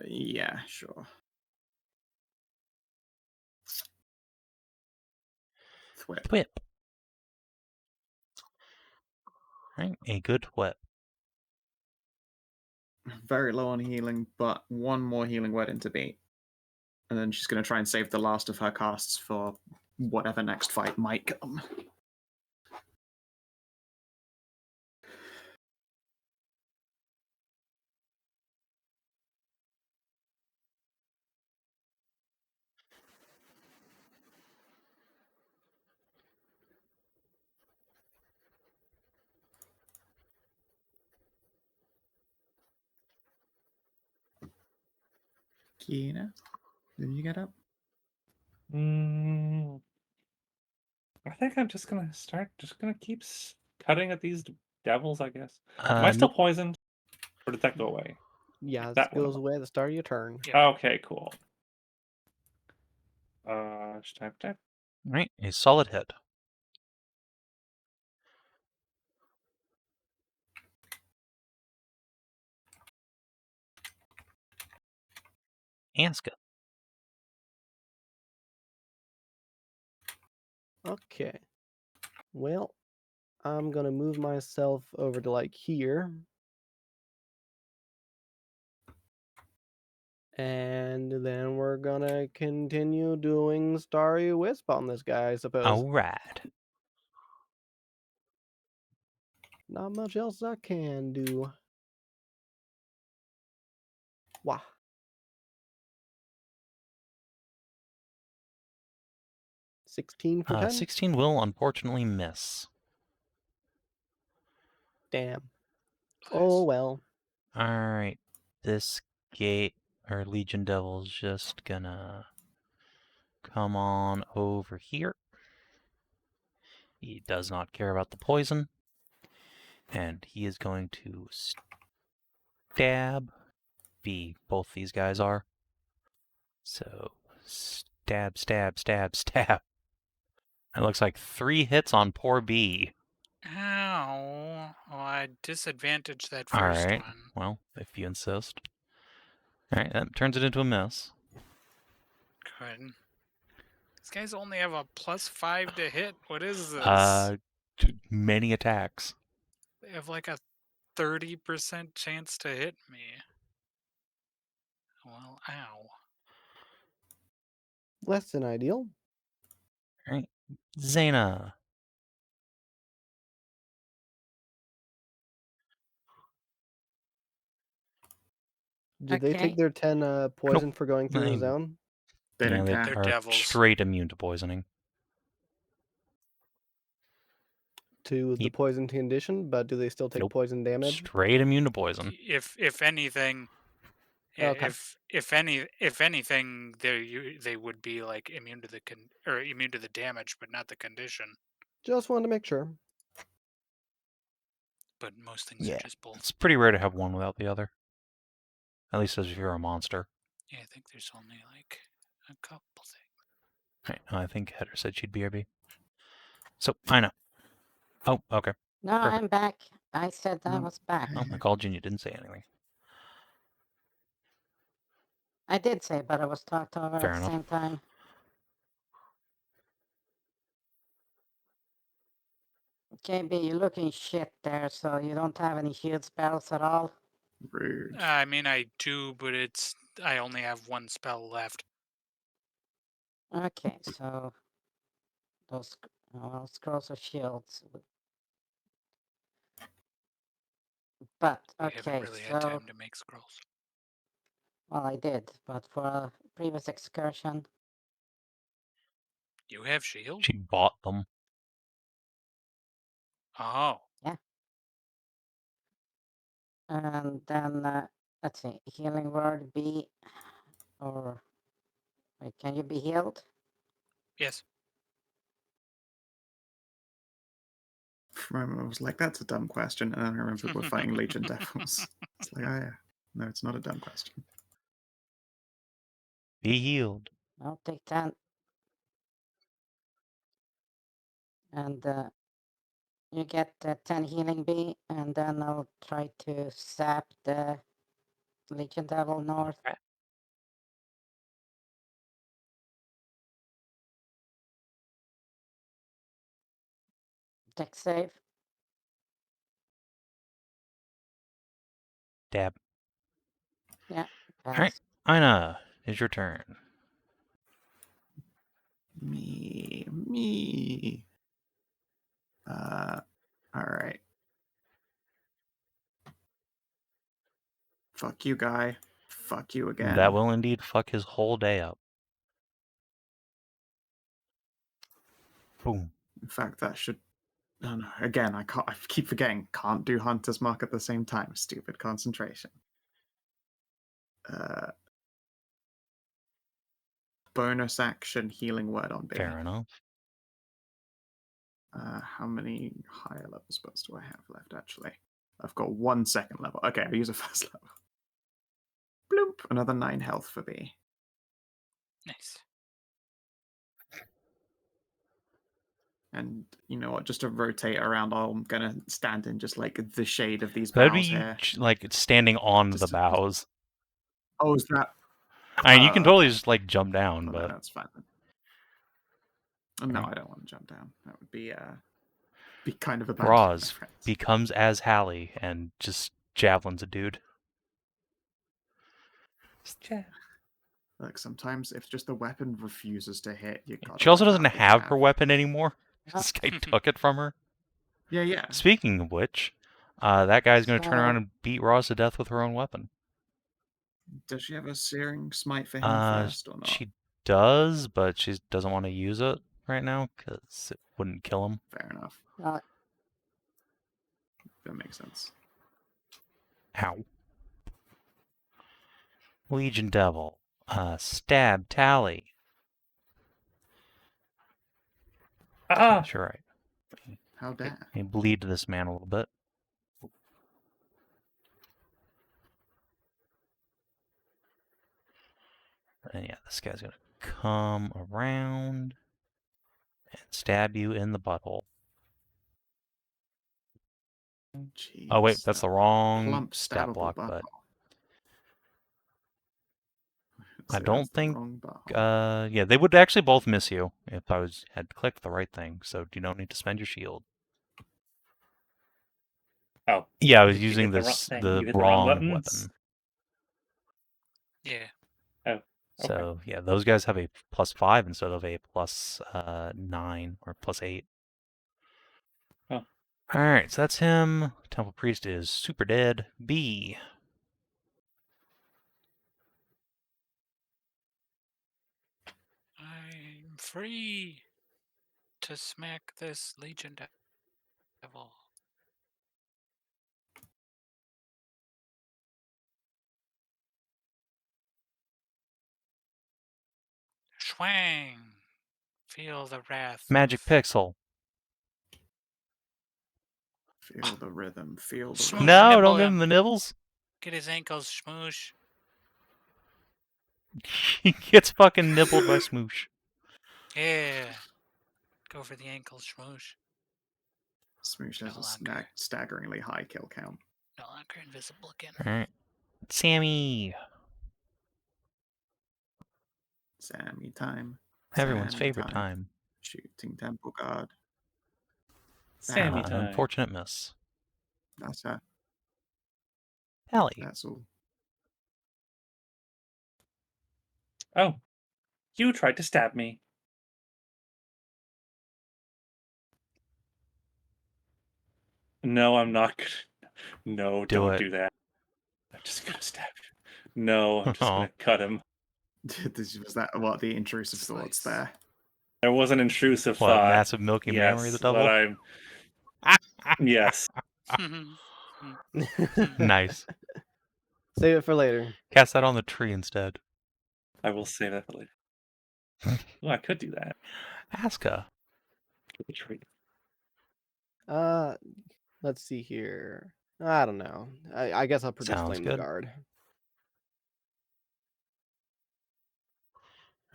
Yeah, sure. Thwip. Whip. Right, a good whip. Very low on healing, but one more healing word into beat. And then she's going to try and save the last of her casts for whatever next fight might come. Kina, did you get up? I think I'm just gonna keep cutting at these devils, I guess. Am I still Nope. poisoned? Or did that go away? Yeah, this That one goes away at the start of your turn. Yeah. Okay, cool. Type. Right, a solid hit. Aska. Okay. Well, I'm gonna move myself over to like here. And then we're gonna continue doing Starry Wisp on this guy, I suppose. All right. Not much else I can do. Wah. $16 for 10? 16 will unfortunately miss. Damn. Oh well. All right. This Legion Devil's just gonna come on over here. He does not care about the poison. And he is going to stab. Both these guys are. So, stab, stab, stab, stab. It looks like 3 hits on poor B. Ow. Well, I disadvantaged that All first right. one. Well, if you insist. All right, that turns it into a miss. Good. These guys only have a +5 to hit. What is this? Many attacks. They have like a 30% chance to hit me. Well, ow. Less than ideal. All right, Zana. Did they Okay. take their 10 poison for going through the Nine. zone? They Yeah, didn't they care. They're are devils. straight immune to poisoning. To the Yep. poison condition, but do they still take Nope. poison damage? Straight immune to poison. If anything, Okay. if anything, they would be like immune to the immune to the damage, but not the condition. Just wanted to make sure. But most things Yeah. are just both. It's pretty rare to have one without the other. At least if you're a monster. Yeah, I think there's only like a couple things. Right, I think Hedrah said she'd BRB. So, I know. Oh, okay. No, Perfect. I'm back. I said I No. was back. Oh, I called you and you didn't say anything. I did say, but I was talked over Fair at the enough. same time. KB, you're looking shit there, so you don't have any shield spells at all? Rude. I mean, I do, but I only have one spell left. Okay, so those scrolls of shields. But We haven't okay, really had so time to make scrolls. well, I did, but for a previous excursion, You have shield? She bought them. Oh, and then let's see, healing word be, or wait, can you be healed? yes. For a moment, I was like, that's a dumb question. And then I remembered we're fighting Legion Devils. It's like, oh yeah. No, it's not a dumb question. Be healed. I'll take 10. And you get 10 healing bee, and then I'll try to sap the Legion Devil North. Okay. Deck save. Dab. Yeah, All right, pass. Inah, it's your turn. Me. Alright. Fuck you, guy. Fuck you again. That will indeed fuck his whole day up. Boom. In fact, that should. No, no. Again, I can't. I keep forgetting. Can't do Hunter's Mark at the same time. Stupid concentration. Bonus action healing word on B. Fair enough. How many higher level spells do I have left? Actually, I've got 1 second level. Okay, I'll use a first level. Bloop. Another 9 health for B. Nice. And you know what? Just to rotate around, I'm gonna stand in just like the shade of these That'd boughs be here. like standing on Just the to- bows. Oh, is that? I mean, you can Oh, totally okay. just like jump down, Well, no, but that's fine then. Oh, no, Right. I don't want to jump down. That would be kind of a bad Braz friends. becomes as Hallie and just javelins a dude. Look, sometimes if just the weapon refuses to hit, you gotta. She also let doesn't out the have her jab. weapon anymore. Oh. This guy took it from her. Yeah, yeah. Speaking of which, that guy's going to turn So- around and beat Roz to death with her own weapon. Does she have a searing smite for him first or not? She does, but she doesn't want to use it right now because it wouldn't kill him. Fair enough. That makes sense. Ow. Legion Devil. Stab Tally. Ah! That's right. How dare? You bleed this man a little bit. And yeah, this guy's gonna come around and stab you in the butthole. Jeez, Oh wait, that's the wrong plump stat stabbable block, butthole. but So I don't that's the think. wrong butthole. Yeah, they would actually both miss you if I had clicked the right thing. So you don't need to spend your shield. Oh. Yeah, I was You using hit the wrong this thing. the You hit the wrong wrong buttons. weapon. Yeah. So yeah, those guys have a +5 instead of a +9 or +8. Oh. All right, so that's him. Temple Priest is super dead. B. I'm free to smack this Legion Devil. Schwang! Feel the wrath. Magic Pixel. Feel the rhythm. Feel the Smoosh rhythm. No, nibble don't give him. him the nibbles. Get his ankles smoosh. He gets fucking nibbled by Smoosh. Yeah. Go for the ankles smoosh. Smoosh has No a longer. staggeringly high kill count. No longer invisible again. Alright. Sammy! Sammy time. Everyone's Sammy favorite time. Shooting temple guard. Sammy An time. unfortunate miss. That's Ellie. That's all. Oh, you tried to stab me. No, I'm not gonna. No, Do don't it. do that. I'm just gonna stab you. No, I'm just Oh. gonna cut him. Was that what the intrusive thoughts Slice. there? There was an intrusive What, thought. massive milky memory, the Yes, double? but I'm. Yes. Nice. Save it for later. Cast that on the tree instead. I will save that for later. Oh, I could do that. Aska. Get the tree. Let's see here. I don't know. I guess I'll produce Sounds Flame the good. Guard.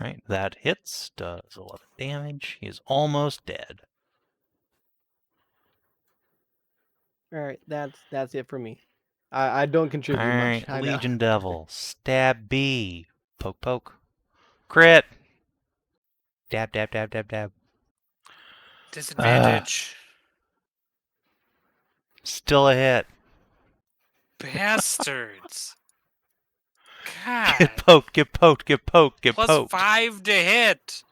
Right, that hits, does a lot of damage. He is almost dead. Alright, that's it for me. I don't contribute much. Alright, I know. Legion Devil. Stab B. Poke, poke. Crit! Dab, dab, dab, dab, dab. Disadvantage. Still a hit. Bastards. Get God. poked, get poked, get poked, get Plus poked. 5 to hit.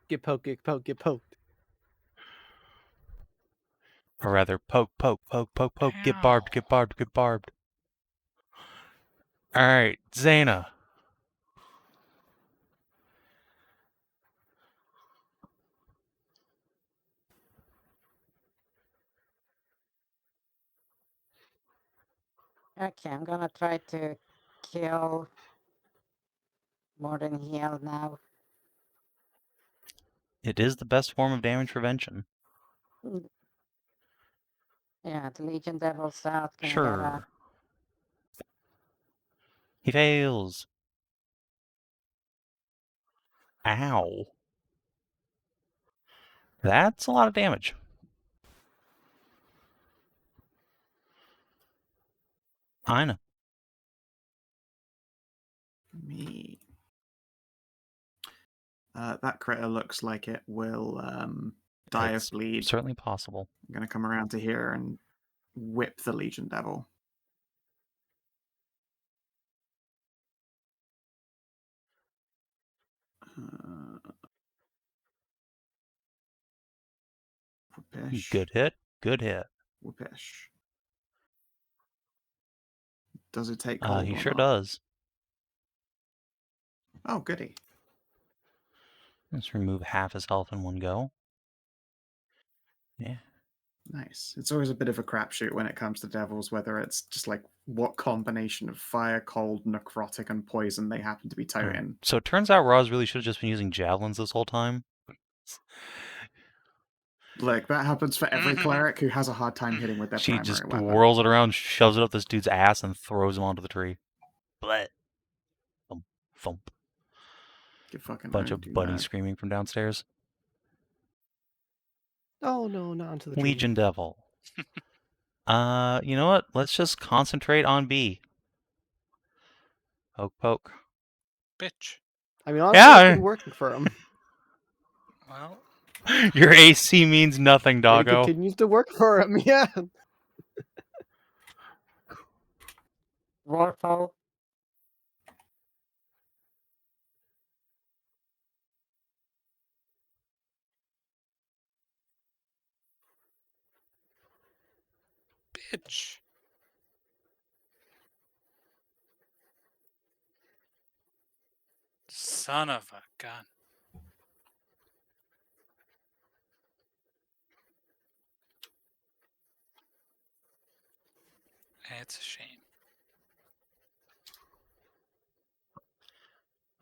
Get poked, get poked, get poked. Or rather, poke, poke, poke, poke, poke. Get barbed, get barbed, get barbed. Alright, Zana. Okay, I'm gonna try to kill more than heal now. It is the best form of damage prevention. Yeah, the Legion Devil's out. Can I get a Sure. He fails. Ow. That's a lot of damage. Inah. Me. That critter looks like it will die It's of bleed. certainly possible. I'm going to come around to here and whip the Legion Devil. Whoopish. Good hit. Good hit. Whoopish. Does it take cold He or sure not? does. Oh, goody. Let's remove half his health in one go. Yeah. Nice. It's always a bit of a crapshoot when it comes to devils, whether it's just like what combination of fire, cold, necrotic, and poison they happen to be toting. So it turns out Roz really should have just been using javelins this whole time. Like, that happens for every cleric who has a hard time hitting with their She primary just weapon. whirls it around, shoves it up this dude's ass, and throws him onto the tree. Blet. Thump, thump. You fucking Bunch don't of do bunnies that. screaming from downstairs. Oh no, not onto the tree. Legion Devil. You know what? Let's just concentrate on B. Poke, poke. Bitch. I mean, honestly, it's been working for him. Well, Your AC means nothing, And it doggo. continues to work for him, yeah. Warfall. bitch. Son of a gun. It's a shame.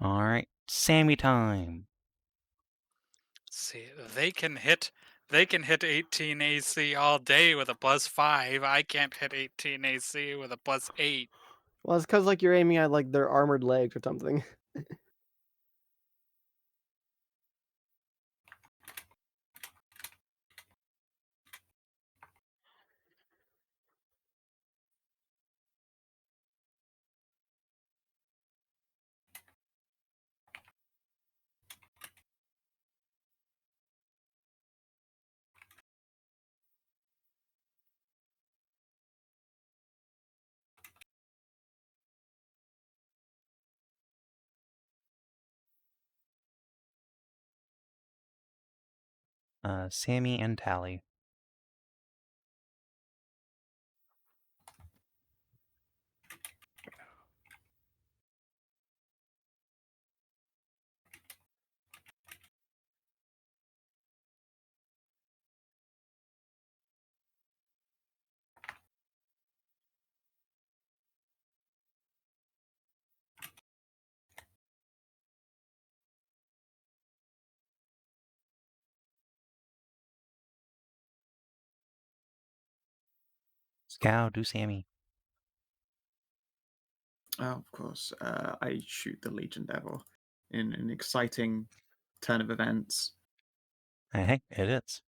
All right, Sammy time. See, they can hit 18 AC all day with a +5. I can't hit 18 AC with a +8. Well, it's because like you're aiming at like their armored legs or something. Sammy and Tally. Scow, do Sammy. Oh, of course. I shoot the Legion Devil in an exciting turn of events. Hey, it is.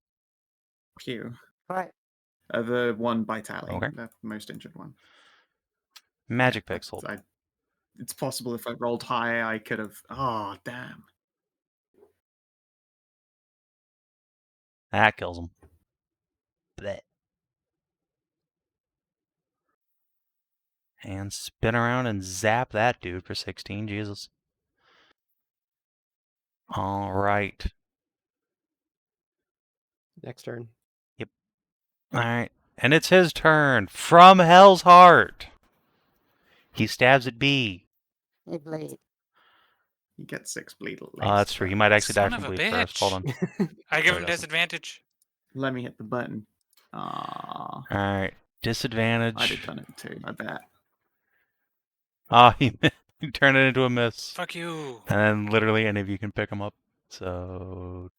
Pew. Right. The one by Tally, Okay. the most injured one. Magic Yeah, pixel. it's possible if I rolled higher, I could have. Oh, damn. That kills him. Blech. And spin around and zap that dude for 16. Jesus. All right. Next turn. All right. And it's his turn. From Hell's Heart. He stabs at B. He bleed. You get 6 bleed at least. Oh, that's true. He might actually die Son from of a bleed first. Hold on. I give No, him he doesn't. disadvantage. Let me hit the button. Ah, All right. Disadvantage. I'd have done it too, I bet. Oh, he turned it into a miss. Fuck you. And then literally any of you can pick him up. So...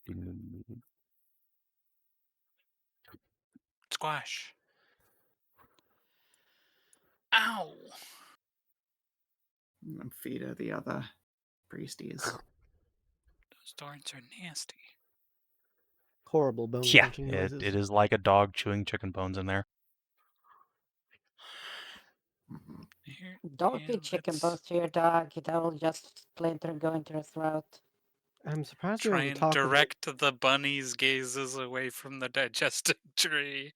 Squash. Ow. And feed her the other priesties. Those thorns are nasty. Horrible bone Yeah, crunching noises. it is like a dog chewing chicken bones in there. Mhm. Here, Don't be and chicken let's bones to your dog. That will just splinter and go into your throat. I'm surprised we were try able to and talk without, direct the bunny's gazes away from the digestive tree.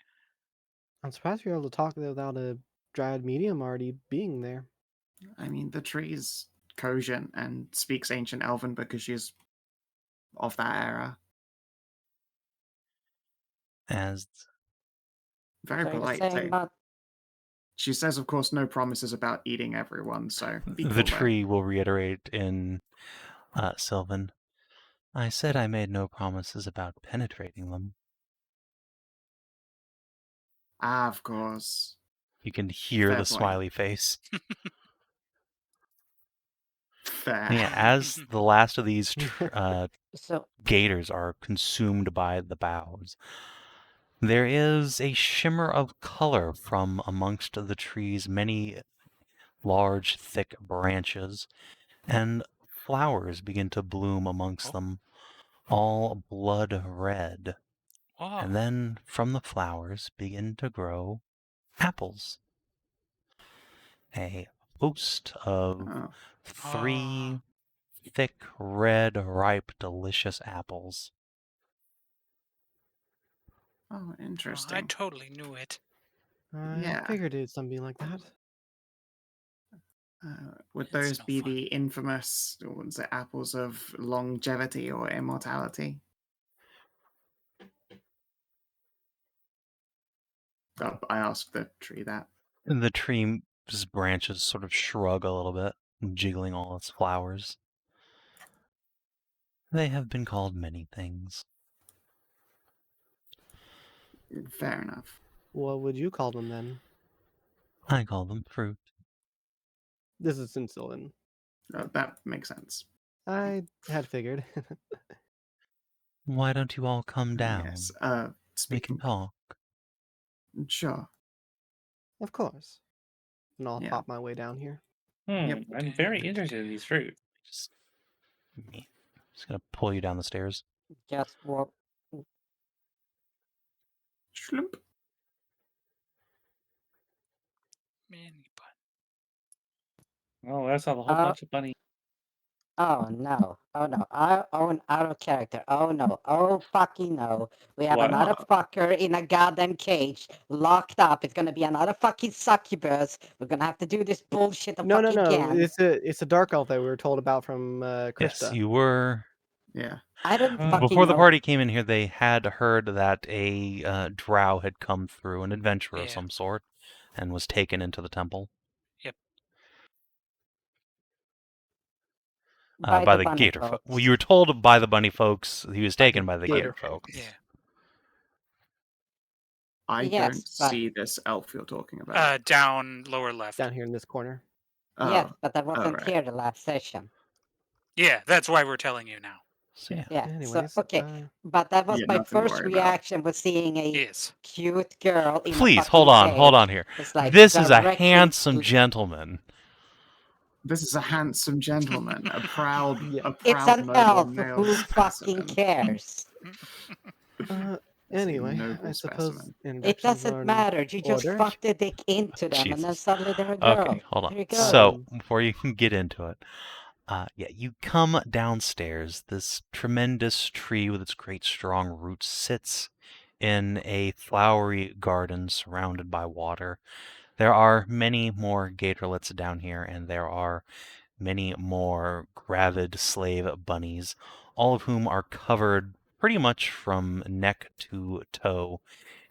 I'm surprised we were able to talk without a dryad medium already being there. I mean, the tree's cogent and speaks ancient Elven because she's of that era. As Very So you're polite, saying too. about She says, of course, no promises about eating everyone, so be the cool there. tree will reiterate in Sylvan. I said I made no promises about penetrating them. Ah, of course. You can hear Fair the point. smiley face. Fair. Yeah, as the last of these so gators are consumed by the boughs, there is a shimmer of color from amongst the tree's many large, thick branches, and flowers begin to bloom amongst them, all blood red. Whoa. And then from the flowers begin to grow apples. A host of Oh, 3 thick, red, ripe, delicious apples. oh, I interesting. totally knew it. I Yeah. figured it's something like that. Would It's those no be fun. the infamous was it apples of longevity or immortality? Oh, I asked the tree that. And the tree's branches sort of shrug a little bit, jiggling all its flowers. They have been called many things. Fair enough. What would you call them then? I call them fruit. This is in Sylvan. That makes sense. I had figured. Why don't you all come down? Yes. We can Speaking. talk. Sure. Of course. And I'll Yeah. pop my way down here. Yep. I'm very interested in these fruit. Just gonna pull you down the stairs. just walk. Schlump. Mini bun. Oh, that's a whole bunch of bunny. Oh no! Oh no! I own out of character. Oh no! Oh fucking no! We have What? another fucker in a goddamn cage, locked up. It's gonna be another fucking succubus. We're gonna have to do this bullshit No. again. It's a dark elf that we were told about from Yes, Krista. you were. Yeah. I don't Uh, fucking Before the know. party came in here, they had heard that a drow had come through, an adventurer of Yeah. some sort, and was taken into the temple by the bunny Gatorfolk. Well, folks. you were told by the bunny folks he was By the taken by the Gator Gatorfolk. Yeah. I Yes, don't but- see this elf you're talking about. Down lower left. down here in this corner. Yes, Oh, but I wasn't right. here the last session. Yeah, that's why we're telling you now. So yeah. Yeah. Anyways, so okay, but that was Yeah, my nothing to first worry about. reaction was seeing a Yes. cute girl in a Please fucking hold on cage. here. It's like This is a directly handsome gentleman. This is a handsome gentleman, a proud, Yeah. It's proud an noble elf male who fucking specimen. cares. It's a Anyway, noble I suppose specimen. It introductions are doesn't in matter. You just order. fuck the dick into them, and then Jesus. suddenly they're a girl. Okay, hold on. There you go. So before you can get into it, yeah, you come downstairs. This tremendous tree with its great strong roots sits in a flowery garden surrounded by water. There are many more gatorlets down here, and there are many more gravid slave bunnies, all of whom are covered pretty much from neck to toe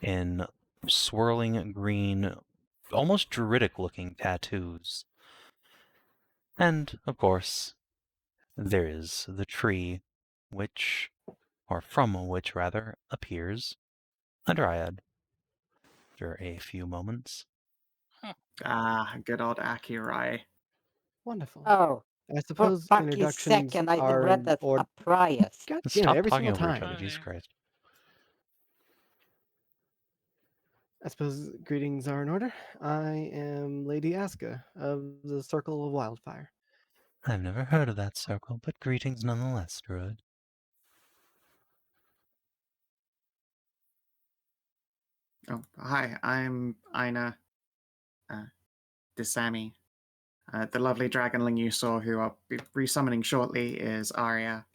in swirling green, almost druidic looking tattoos. And, of course, there is the tree, which, or from which rather, appears a dryad. After a few moments. Ah, good old Akirai. Wonderful. Oh, I for suppose fucking introductions second, I are read in that order. a Prius. God damn it, Stop every talking single over each time. other, Oh, Jesus yeah. Christ. I suppose greetings are in order. I am Lady Aska of the Circle of Wildfire. I've never heard of that circle, but greetings nonetheless, Druid. Oh, hi, I'm Inah Disami. The lovely dragonling you saw, who I'll be resummoning shortly, is Arya.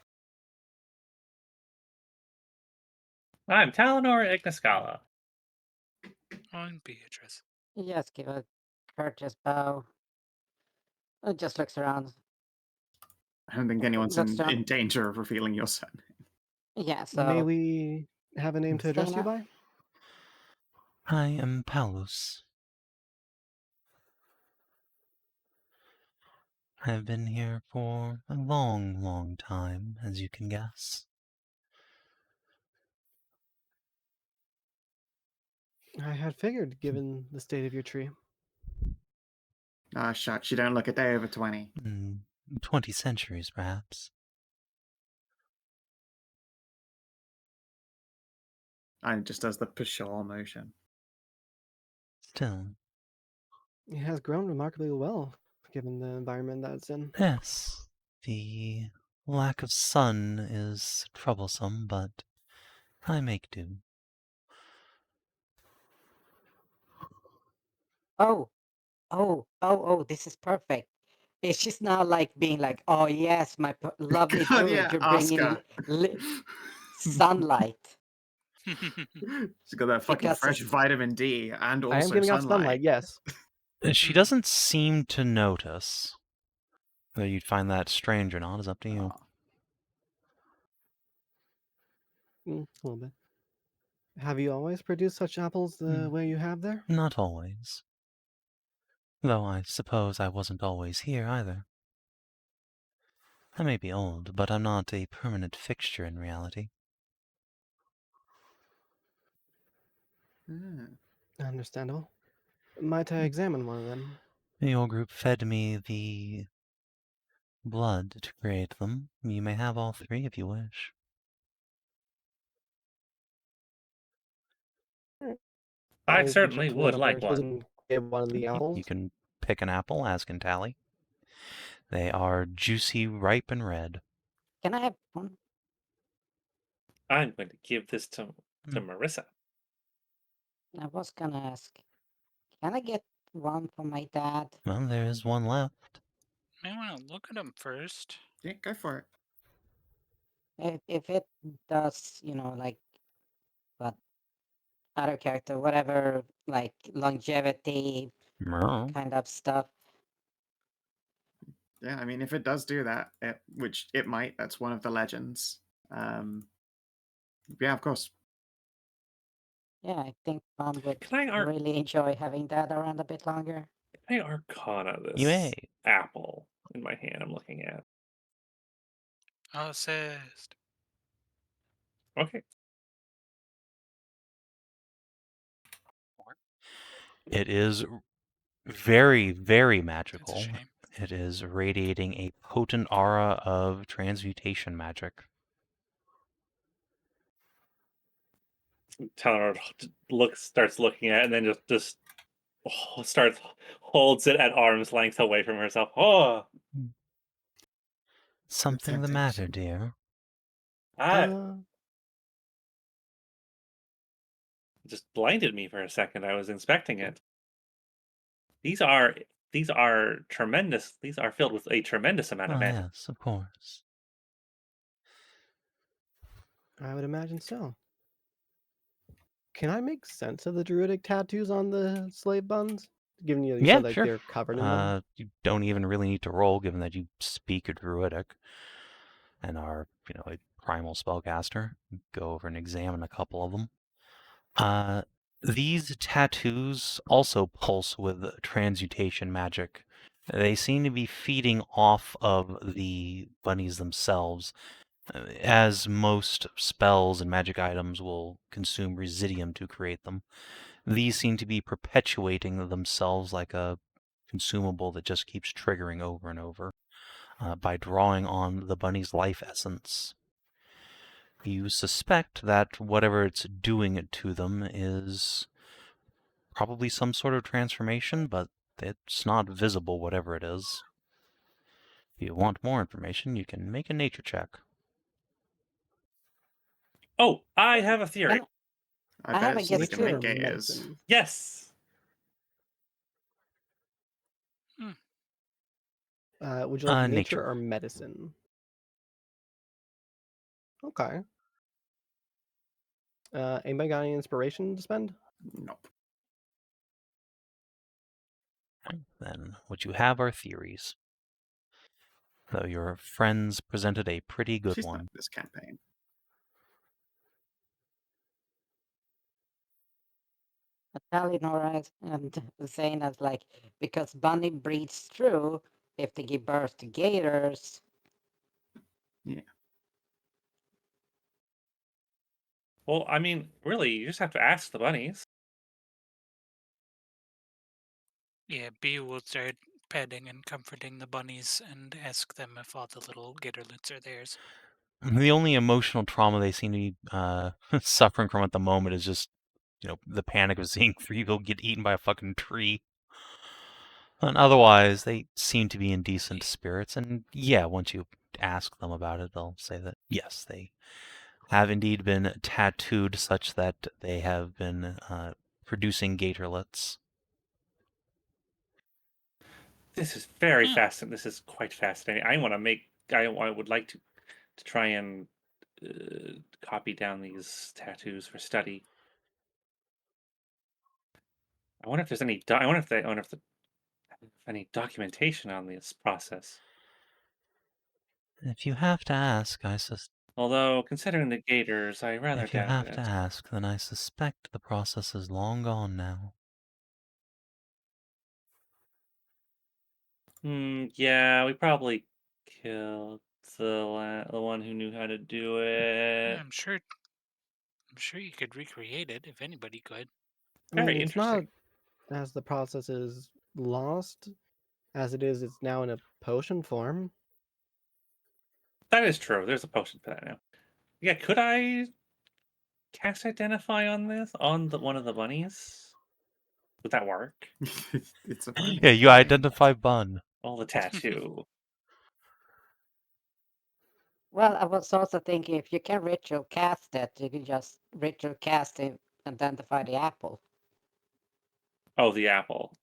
I'm Talenor Igniscala. On Beatrice. Yes, give a courteous bow. Just looks around. I don't think anyone's Looks in around. danger of revealing your surname. Yeah, so. May we have a name to address you Zana? by? I am Palus. I have been here for a long, long time, as you can guess. I had figured, given the state of your tree. Ah, shucks, you don't look a day over 20. 20 centuries, perhaps. I just does the pshaw motion. Still, It has grown remarkably well, given the environment that it's in. yes, the lack of sun is troublesome, but I make do. Oh, this is perfect. It's just now like being like, oh yes, my lovely God, druid, yeah, you're bringing Aska. sunlight. She's got that fucking Because fresh vitamin D and also I am giving off sunlight, yes. She doesn't seem to notice. Whether you'd find that strange or not is up to you. Aw. A little bit. Have you always produced such apples the way you have there? Not always. Though I suppose I wasn't always here either. I may be old, but I'm not a permanent fixture in reality. Ah. Understandable. Might I examine one of them? Your group fed me the blood to create them. You may have all three if you wish. I I'll reach certainly up to would of like their one. and give one of the You apples. can pick an apple, as can Tally. They are juicy, ripe, and red. Can I have one? I'm going to give this to Marissa. I was gonna ask. Can I get one for my dad? Well, there is one left. May want to look at them first. Yeah, go for it. If it does, like what other character, whatever, like longevity Merle. kind of stuff. Yeah, I mean, if it does do that, which it might, that's one of the legends. Yeah, of course. Yeah, I think Faun would Can I really enjoy having that around a bit longer. Arcana You may. this apple in my hand I'm looking at? Assist. Okay. It is very, very That's a magical. shame. It is radiating a potent aura of transmutation magic. Taeleer starts looking at it and then just holds it at arm's length away from herself. Oh, Something the matter, temptation. dear? I Uh, just blinded me for a second. I was inspecting it. These are tremendous. These are filled with a tremendous amount of Oh, magic. yes, of course. I would imagine so. Can I make sense of the druidic tattoos on the slave buns? Given you Yeah, said like sure. they're covered in them. You don't even really need to roll, given that you speak a druidic and are, a primal spellcaster. Go over and examine a couple of them. These tattoos also pulse with transmutation magic. They seem to be feeding off of the bunnies themselves, as most spells and magic items will consume residium to create them. These seem to be perpetuating themselves like a consumable that just keeps triggering over and over by drawing on the bunny's life essence. You suspect that whatever it's doing to them is probably some sort of transformation, but it's not visible, whatever it is. If you want more information, you can make a nature check. Oh, I have a theory. Can I I bet have a it's guess like a Nature or too. make is. medicine? Yes. Would you like nature Nature. or medicine? Okay. Anybody got any inspiration to spend? Nope. Okay, then what you have are theories. Though your friends presented a pretty good She's not one. this campaign. Talinora and saying as like because bunny breeds through if they give birth to gators. Well, I mean, really, you just have to ask the bunnies. Yeah, B will start petting and comforting the bunnies and ask them if all the little Gatorlets are theirs. The only emotional trauma they seem to be suffering from at the moment is just, the panic of seeing three people get eaten by a fucking tree. And otherwise, they seem to be in decent spirits. And yeah, once you ask them about it, they'll say that yes, they have indeed been tattooed such that they have been producing gatorlets. This is very Hmm. fascinating. This is quite fascinating. I would like to try and copy down these tattoos for study. I wonder if there's any. I wonder if any documentation on this process. If you have to ask, Although, considering the gators, I rather if you doubt have to it. ask, then I suspect the process is long gone now. Yeah, we probably killed the one who knew how to do Yeah, it. I'm sure you could recreate it if anybody could. I mean, Very it's not interesting. as the process is lost as it is. It's now in a potion form. That is true. There's a potion for that now. Yeah, could I cast identify on this on the one of the bunnies? Would that work? It's a bunny. Yeah, you identify Bun. Oh, the tattoo. Well, I was also thinking if you can ritual cast it, you can just ritual cast it, identify the apple. Oh, the apple.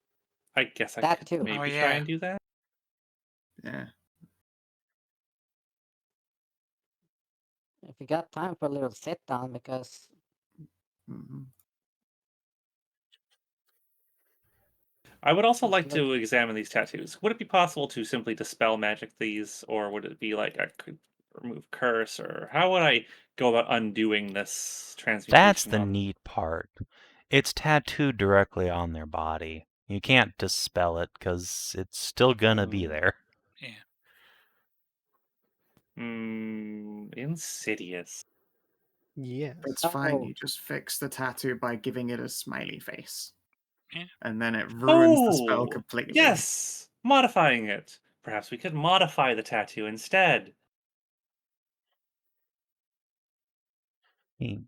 I guess I That could too. Oh maybe try yeah. and do that. Yeah. If you got time for a little sit down, because Mhm. I would also Let's like look. to examine these tattoos. Would it be possible to simply dispel magic these, or would it be like I could remove curse, or how would I go about undoing this transmutation? That's the on- neat part. It's tattooed directly on their body. You can't dispel it because it's still gonna be Mm. there. Yeah. Insidious. Yes. It's fine. Oh. You just fix the tattoo by giving it a smiley face. Yeah. And then it ruins the spell Oh, completely. yes! Modifying it. Perhaps we could modify the tattoo instead. The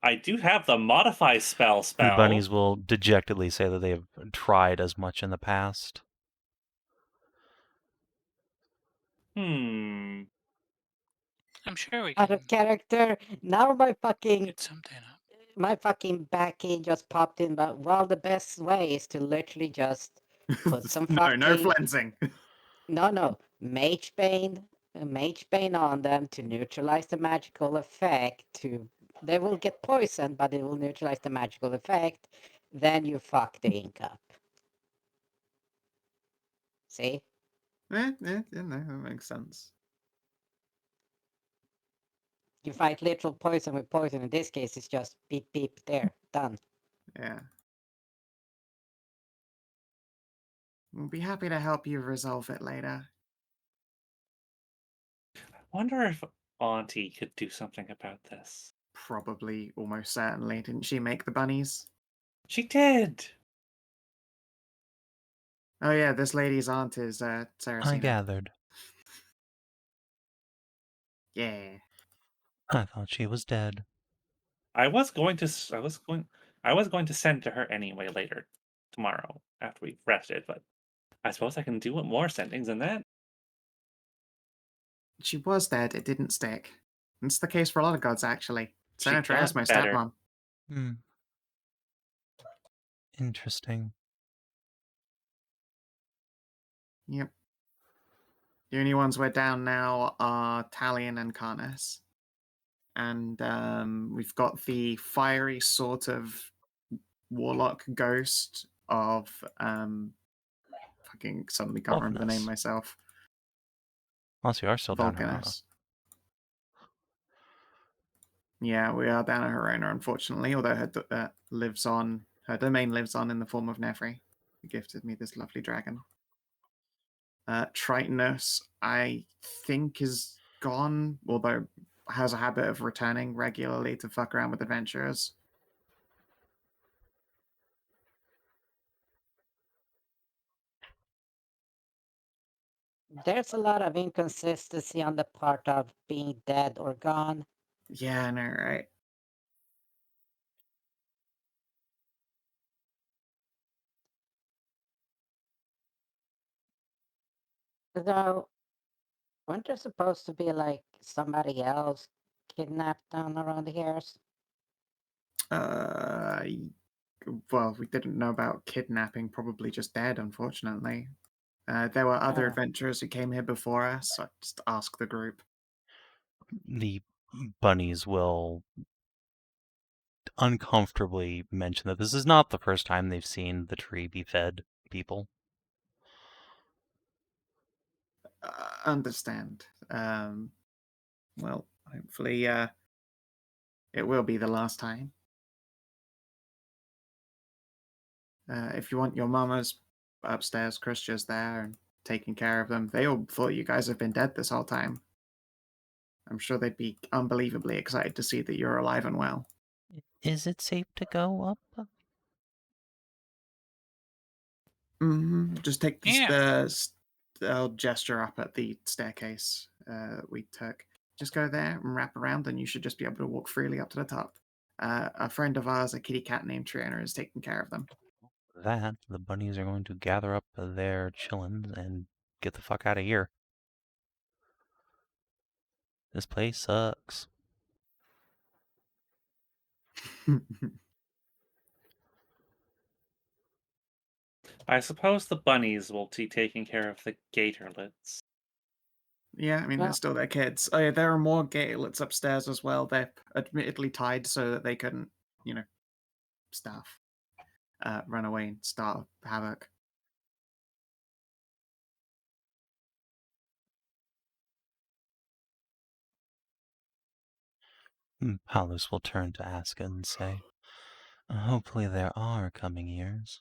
I do have the modify spell. bunnies will dejectedly say that they have tried as much in the past. Hmm. I'm sure we Out can of character. Now my fucking get something up. backing just popped in, but well, the best way is to literally just put some no fucking flensing. no mage bane on them to neutralize the magical effect. They will get poisoned, but it will neutralize the magical effect. Then you fuck the ink up. See? No, that makes sense. You fight literal poison with poison. In this case, it's just beep beep. There, done. Yeah. We'll be happy to help you resolve it later. I wonder if Auntie could do something about this. Probably, almost certainly. Didn't she make the bunnies? She did. Oh yeah, this lady's aunt is I Saracena. gathered. Yeah. I thought she was dead. I was going to send to her anyway later tomorrow after we've rested, but I suppose I can do more sendings than that. She was dead, it didn't stick. It's the case for a lot of gods, actually. She Senator is got my better. stepmom. Hmm. Interesting. Yep. The only ones we're down now are Taeleer and Kinathis. And we've got the fiery sort of warlock ghost of fucking suddenly can't remember the name Vulcanus. myself. Unless you are still down Herona. Vulcanus. Yeah, we are down at Herona, unfortunately, although her domain lives on in the form of Nefri, who gifted me this lovely dragon. Tritonus, I think, is gone, although has a habit of returning regularly to fuck around with adventurers. There's a lot of inconsistency on the part of being dead or gone. Yeah, I know, right? Though, weren't there supposed to be like somebody else kidnapped down around here? Well, we didn't know about kidnapping, probably just dead, unfortunately. There were other Ah. adventurers who came here before us, so I just ask the group. The bunnies will uncomfortably mention that this is not the first time they've seen the tree be fed people. Understand. Well, hopefully it will be the last time. If you want your mamas upstairs, Christia's there and taking care of them. They all thought you guys have been dead this whole time. I'm sure they'd be unbelievably excited to see that you're alive and well. Is it safe to go up? Just take Yeah. I'll gesture up at the staircase we took. Just go there and wrap around, and you should just be able to walk freely up to the top. A friend of ours, a kitty cat named Triana, is taking care of them. That the bunnies are going to gather up their chillins and get the fuck out of here. This place sucks. I suppose the bunnies will be taking care of the gatorlets. Yeah, I mean, they're still their kids. Oh, yeah, there are more gatorlets upstairs as well. They're admittedly tied so that they couldn't, stuff. run away and start havoc. Palus will turn to Aska and say, hopefully there are coming years.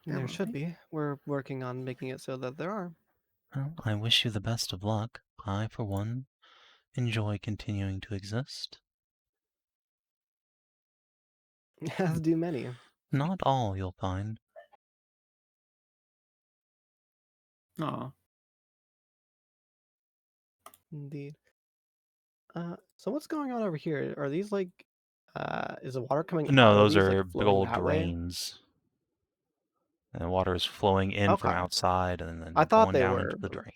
There will should be. be. We're working on making it so that there are. Well, I wish you the best of luck. I, for one, enjoy continuing to exist. As do many. Not all, you'll find. Aw. Indeed. So what's going on over here? Are these like, is the water coming No, out? Are those these are like big flowing old that way? drains. And water is flowing in from Okay. outside and then I thought going they down were. into the drain.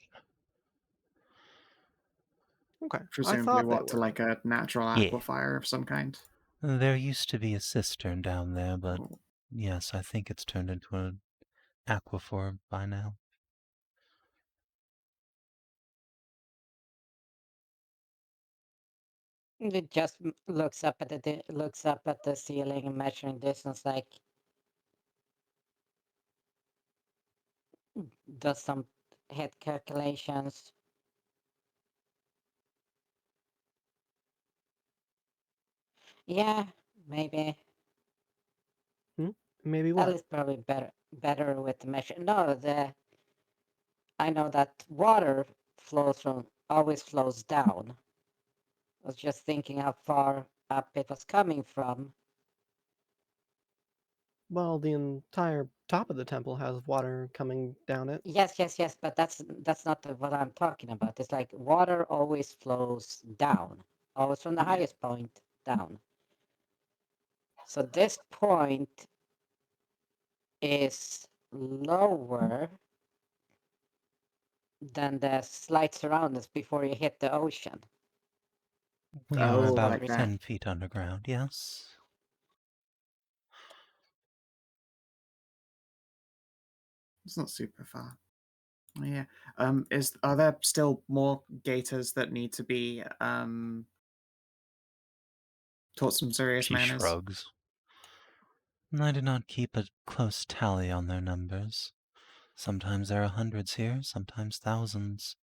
Okay. I Presumably thought they what, to were. like a natural Yeah. aquifer of some kind? There used to be a cistern down there, but Oh. yes, I think it's turned into an aquifer by now. It just looks up at the ceiling and measuring distance, like does some head calculations. Yeah, maybe. Maybe That what? is probably better with the measure. No, I know that water always flows down. I was just thinking how far up it was coming from. Well, the entire top of the temple has water coming down it. Yes, but that's not what I'm talking about. It's like water always flows down, always from the Yeah. highest point down. So this point is lower than the slight surroundings before you hit the ocean. We Oh, are about like that. 10 feet underground, yes? It's not super far. Yeah. Are there still more gators that need to be taught some serious She manners? shrugs. I do not keep a close tally on their numbers. Sometimes there are hundreds here, sometimes thousands,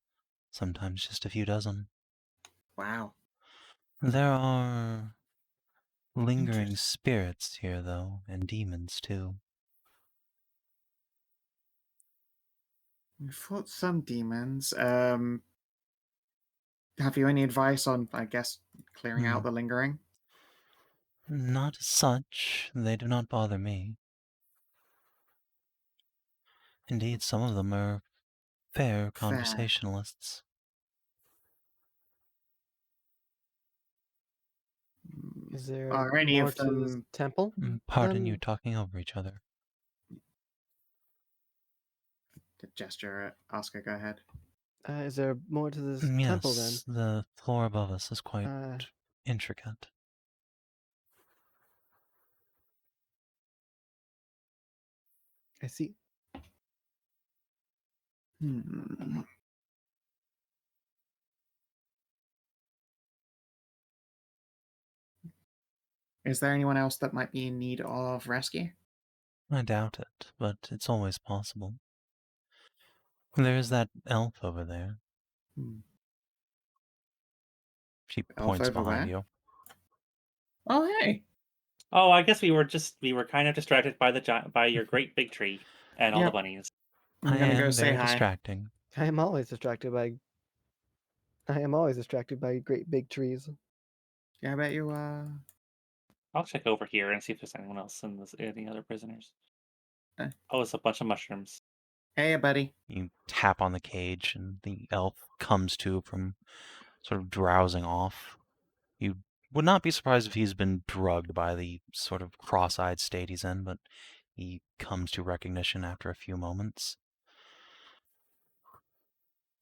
sometimes just a few dozen. Wow. There are lingering Interesting. spirits here, though, and demons, too. We fought some demons. Have you any advice on, I guess, clearing out the lingering? Not as such. They do not bother me. Indeed, some of them are fair conversationalists. Is there Are any more of to this them? temple? Pardon you talking over each other. Gesture at Aska. Go ahead. Is there more to this temple then? Yes, the floor above us is quite intricate. I see. Is there anyone else that might be in need of rescue? I doubt it, but it's always possible. There's that elf over there. She points over behind where? you. Oh, hey. Oh, I guess we were kind of distracted by your great big tree and all the Yep. bunnies. I'm I gonna go am say very hi. distracting. I am always distracted by great big trees. Yeah, I bet you. I'll check over here and see if there's anyone else any other prisoners. Eh. Oh, it's a bunch of mushrooms. Hey, buddy. You tap on the cage, and the elf comes to from sort of drowsing off. You would not be surprised if he's been drugged by the sort of cross-eyed state he's in, but he comes to recognition after a few moments.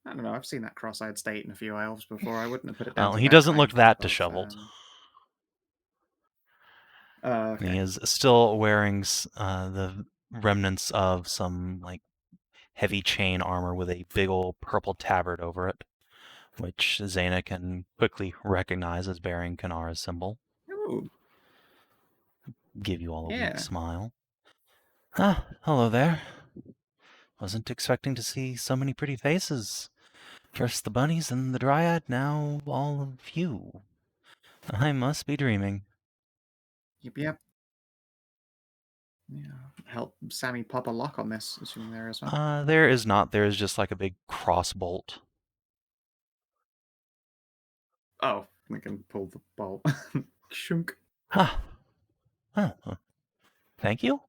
I don't know. I've seen that cross-eyed state in a few elves before. I wouldn't have put it down Well, to he that doesn't kind look that of, disheveled. Okay. He is still wearing the remnants of some like heavy chain armor with a big old purple tabard over it, which Zana can quickly recognize as bearing Kanara's symbol. Ooh. give you all a Yeah. weak smile. Ah, hello there. Wasn't expecting to see so many pretty faces. First the bunnies and the dryad, now all of you. I must be dreaming. Yep. Yeah. Help Sammy pop a lock on this, assuming there is one. There is not. There is just like a big cross bolt. Oh, we can pull the bolt. Shunk. Ah. Thank you?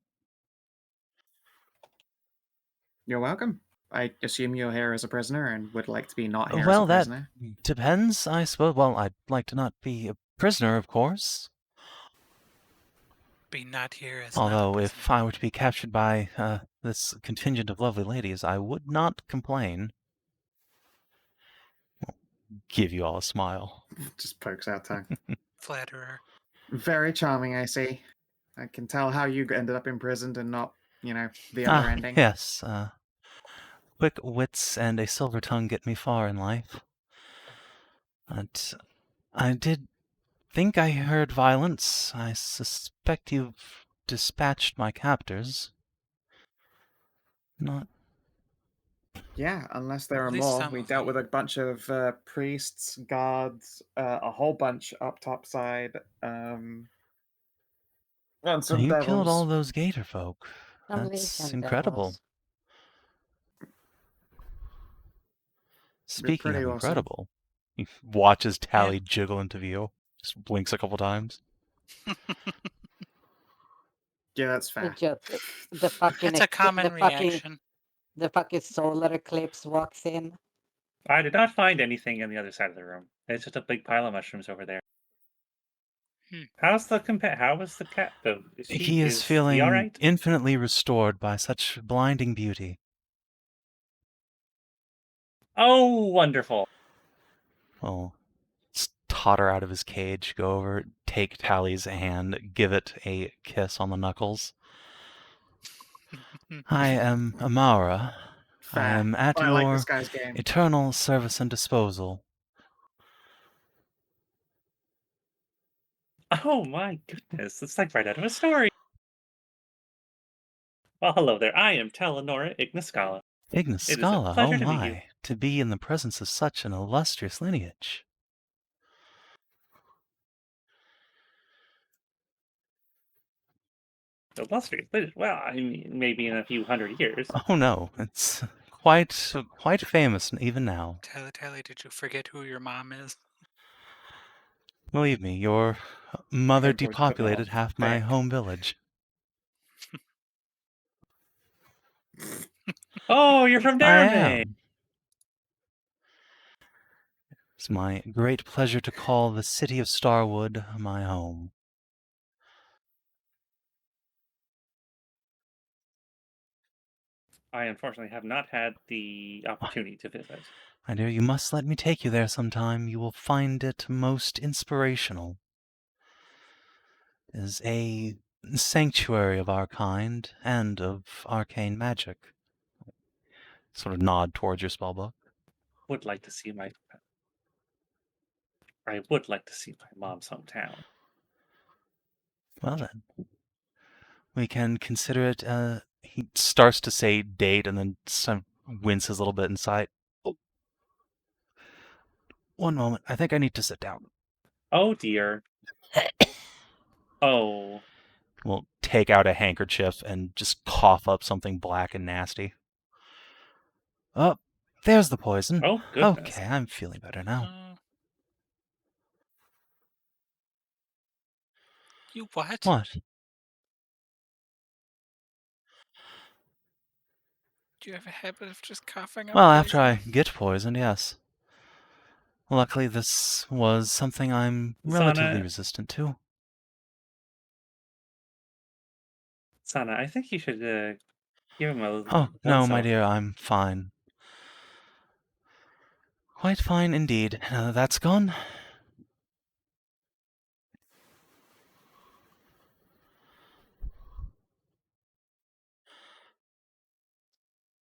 You're welcome. I assume you're here as a prisoner and would like to be not here as a Well, that prisoner. depends, I suppose. Well, I'd like to not be a prisoner, of course. Be not here as Although, not a if I were to be captured by this contingent of lovely ladies, I would not complain. Give you all a smile. Just pokes out tongue. flatterer. Very charming, I see. I can tell how you ended up imprisoned and not, the other ending. Yes, quick wits and a silver tongue get me far in life. But I did think I heard violence. I suspect you've dispatched my captors. Not. Yeah, unless there At are least more. some We of dealt them. with a bunch of priests, guards, a whole bunch up top side, and some You devils. killed all those Gatorfolk. Zombies That's and incredible. devils. Speaking pretty of awesome. incredible, he watches Tally Yeah. jiggle into view. Just blinks a couple times. Yeah, that's fair. It just the fucking It's a common reaction. the fucking solar eclipse walks in. I did not find anything in the other side of the room. It's just a big pile of mushrooms over there. How's the How is the cat though? He is he feeling all right? infinitely restored by such blinding beauty. Oh, wonderful! Well, totter out of his cage, go over, take Tally's hand, give it a kiss on the knuckles. I am Amara. Fair. I am at I like your this guy's game. eternal service and disposal. Oh my goodness, it's like right out of a story. Well, hello there. I am Taeleer Igniscala. Ignis It is a Scala, pleasure oh to meet you. my, to be in the presence of such an illustrious lineage. Illustrious. Well, I mean, maybe in a few hundred years. Oh no, it's quite famous even now. Tally, did you forget who your mom is? Believe me, your mother Head towards the bit depopulated off. half my Thick. home village. Oh, you're from I Derme! am. It's my great pleasure to call the city of Starwood my home. I unfortunately have not had the opportunity to visit. My dear, you must let me take you there sometime. You will find it most inspirational. It is a sanctuary of our kind and of arcane magic. Sort of nod towards your spellbook. Would like to see my. I would like to see my mom's hometown. Well then, we can consider it. He starts to say date and then sort of winces a little bit inside. Oh. One moment, I think I need to sit down. Oh dear. Oh. We'll take out a handkerchief and just cough up something black and nasty. Oh, there's the poison. Oh goodness. Okay, I'm feeling better now. You what? What? Do you have a habit of just coughing up Well, poison? after I get poisoned, yes. Luckily, this was something I'm relatively Zana, resistant to. Zana, I think you should give him a Oh, one no, my cell. dear, I'm fine. Quite fine indeed. That's gone?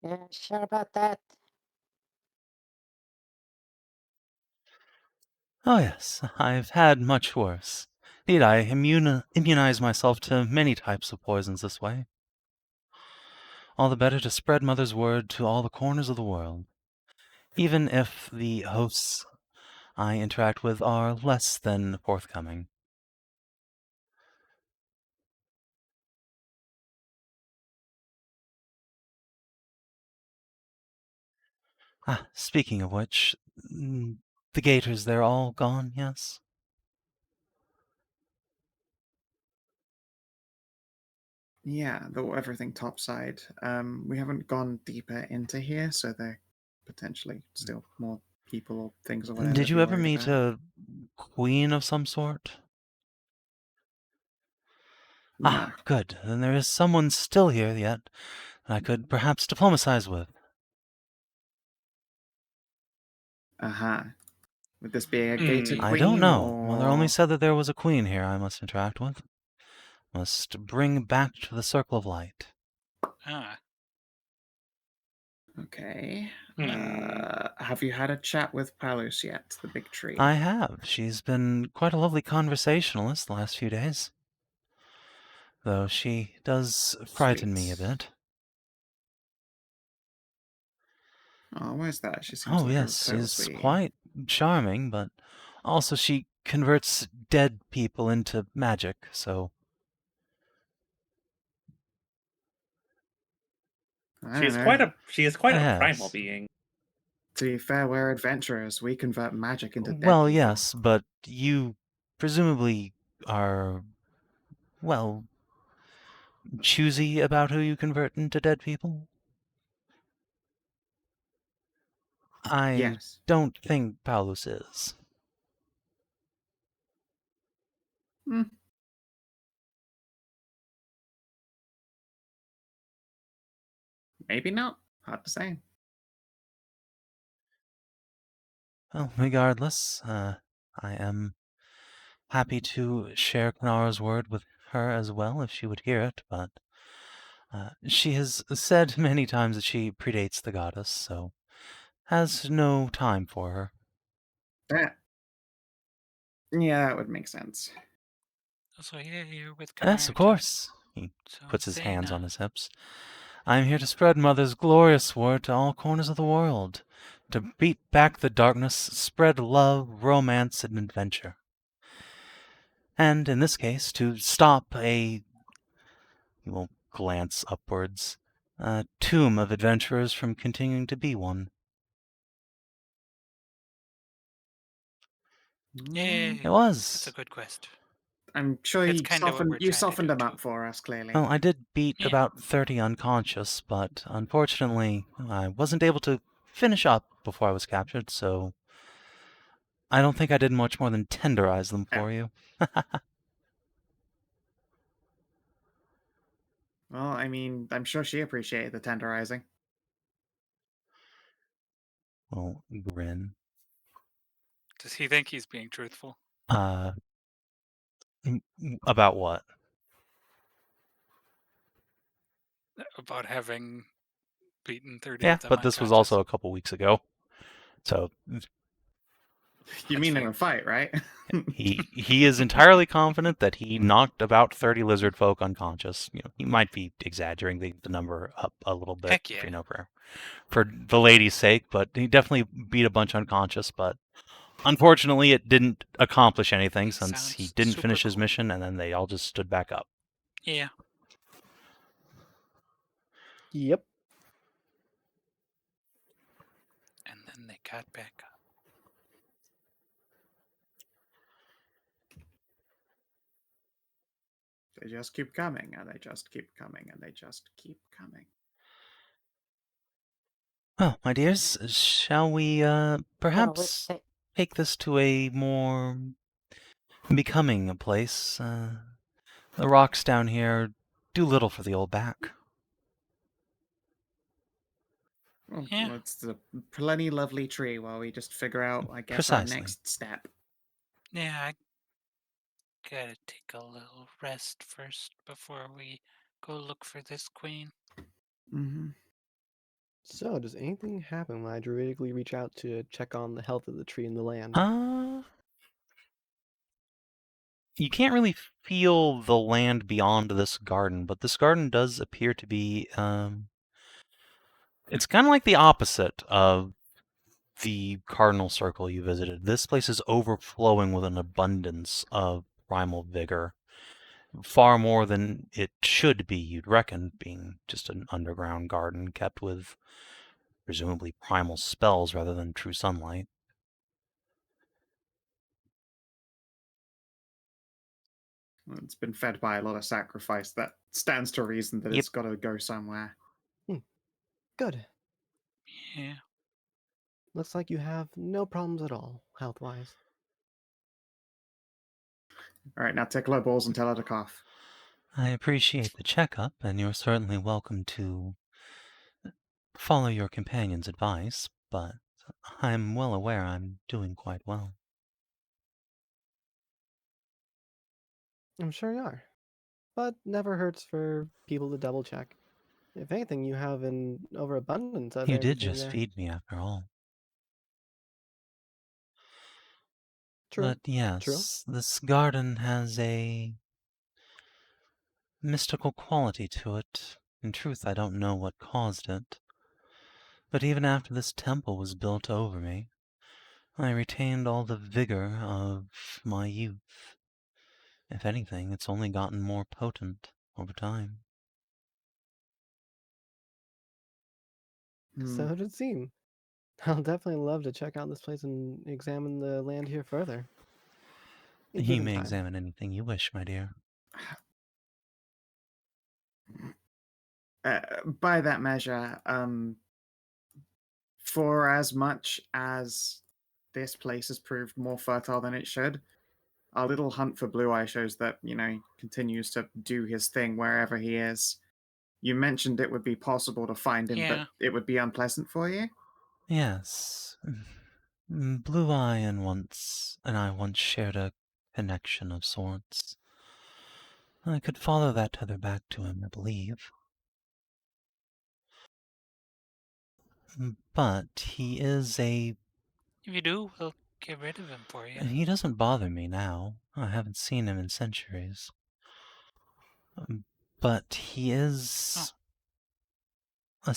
Yeah, sure about that. Oh, yes, I've had much worse. Indeed, I immunize myself to many types of poisons this way. All the better to spread Mother's word to all the corners of the world, even if the hosts I interact with are less than forthcoming. Speaking of which, the gators, they're all gone, yes? Yeah, everything topside. We haven't gone deeper into here, so there potentially still more people or things or whatever. Did to you be ever worried meet about. a queen of some sort? No. Good. Then there is someone still here yet that I could perhaps diplomatize with. Uh-huh. Would this be a gator Hmm. queen? I don't know. Or... Mother only said that there was a queen here I must interact with. Must bring back to the circle of light. Ah, Okay. Hmm. Have you had a chat with Palus yet, the big tree? I have. She's been quite a lovely conversationalist the last few days. Though she does frighten me a Sweet. bit. Oh, where's that? She seems Oh, like a yes, total she's sweetie. quite charming, but also she converts dead people into magic, so... I She don't is know. quite a primal Yes. being. To be fair, we're adventurers. We convert magic into dead Well, people. yes, but you presumably are, well, choosy about who you convert into dead people? I Yes. don't think Paulus is. Hmm. Maybe not. Hard to say. Well, regardless, I am happy to share Kanara's word with her as well, if she would hear it, but she has said many times that she predates the goddess, so has no time for her. Yeah, that would make sense. so yeah, you're with Yes, of Kanara. course. He So puts his hands on Zana. his hips. I am here to spread Mother's glorious word to all corners of the world, to beat back the darkness, spread love, romance, and adventure. And, in this case, to stop a... He will glance upwards. A tomb of adventurers from continuing to be one. Yay! It was. That's a good quest. I'm sure It's you kind of what we're trying to softened do, them up too. for us, clearly. Well, I did beat Yeah. about 30 unconscious, but unfortunately, I wasn't able to finish up before I was captured, so I don't think I did much more than tenderize them for you. Well, I mean, I'm sure she appreciated the tenderizing. Well, grin. Does he think he's being truthful? About what? About having beaten 30 Yeah, of them but this was unconscious? also a couple weeks ago, so You That's mean in fair. a fight, right? he is entirely confident that he knocked about 30 lizard folk unconscious. You know, he might be exaggerating the number up a little bit, Heck yeah. for the lady's sake, but he definitely beat a bunch unconscious, but unfortunately it didn't accomplish anything since he Sounds didn't super finish his cool. mission and then they all just stood back up. Yeah. Yep. And then they got back up. They just keep coming, and they just keep coming, and they just keep coming. Well, my dears, shall we perhaps Hey, take this to a more becoming place? The rocks down here do little for the old back. Well, Yeah. it's a plenty lovely tree while we just figure out, I guess, our Precisely. next step. Yeah, I gotta take a little rest first before we go look for this queen. Mm-hmm. So, does anything happen when I druidically reach out to check on the health of the tree and the land? You can't really feel the land beyond this garden, but this garden does appear to be, it's kind of like the opposite of the cardinal circle you visited. This place is overflowing with an abundance of primal vigor. Far more than it should be, you'd reckon, being just an underground garden kept with presumably primal spells rather than true sunlight. Well, it's been fed by a lot of sacrifice. That stands to reason that Yep. it's got to go somewhere. Good. Yeah. Looks like you have no problems at all, health-wise. All right, now tickle her balls and tell her to cough. I appreciate the checkup, and you're certainly welcome to follow your companion's advice, but I'm well aware I'm doing quite well. I'm sure you are. But never hurts for people to double check. If anything, you have an overabundance of You did everything just there. feed me, after all. True. But yes, this garden has a mystical quality to it. In truth, I don't know what caused it. But even after this temple was built over me, I retained all the vigor of my youth. If anything, it's only gotten more potent over time. Hmm. So it would seem. I'll definitely love to check out this place and examine the land here further. You Given may time. examine anything you wish, my dear. By that measure, for as much as this place has proved more fertile than it should, our little hunt for Blue Eye shows that, he continues to do his thing wherever he is. You mentioned it would be possible to find him, Yeah. but it would be unpleasant for you? Yes. Blue Eye and I once shared a connection of sorts. I could follow that tether back to him, I believe. But he is If you do, we'll get rid of him for you. He doesn't bother me now. I haven't seen him in centuries. But he is a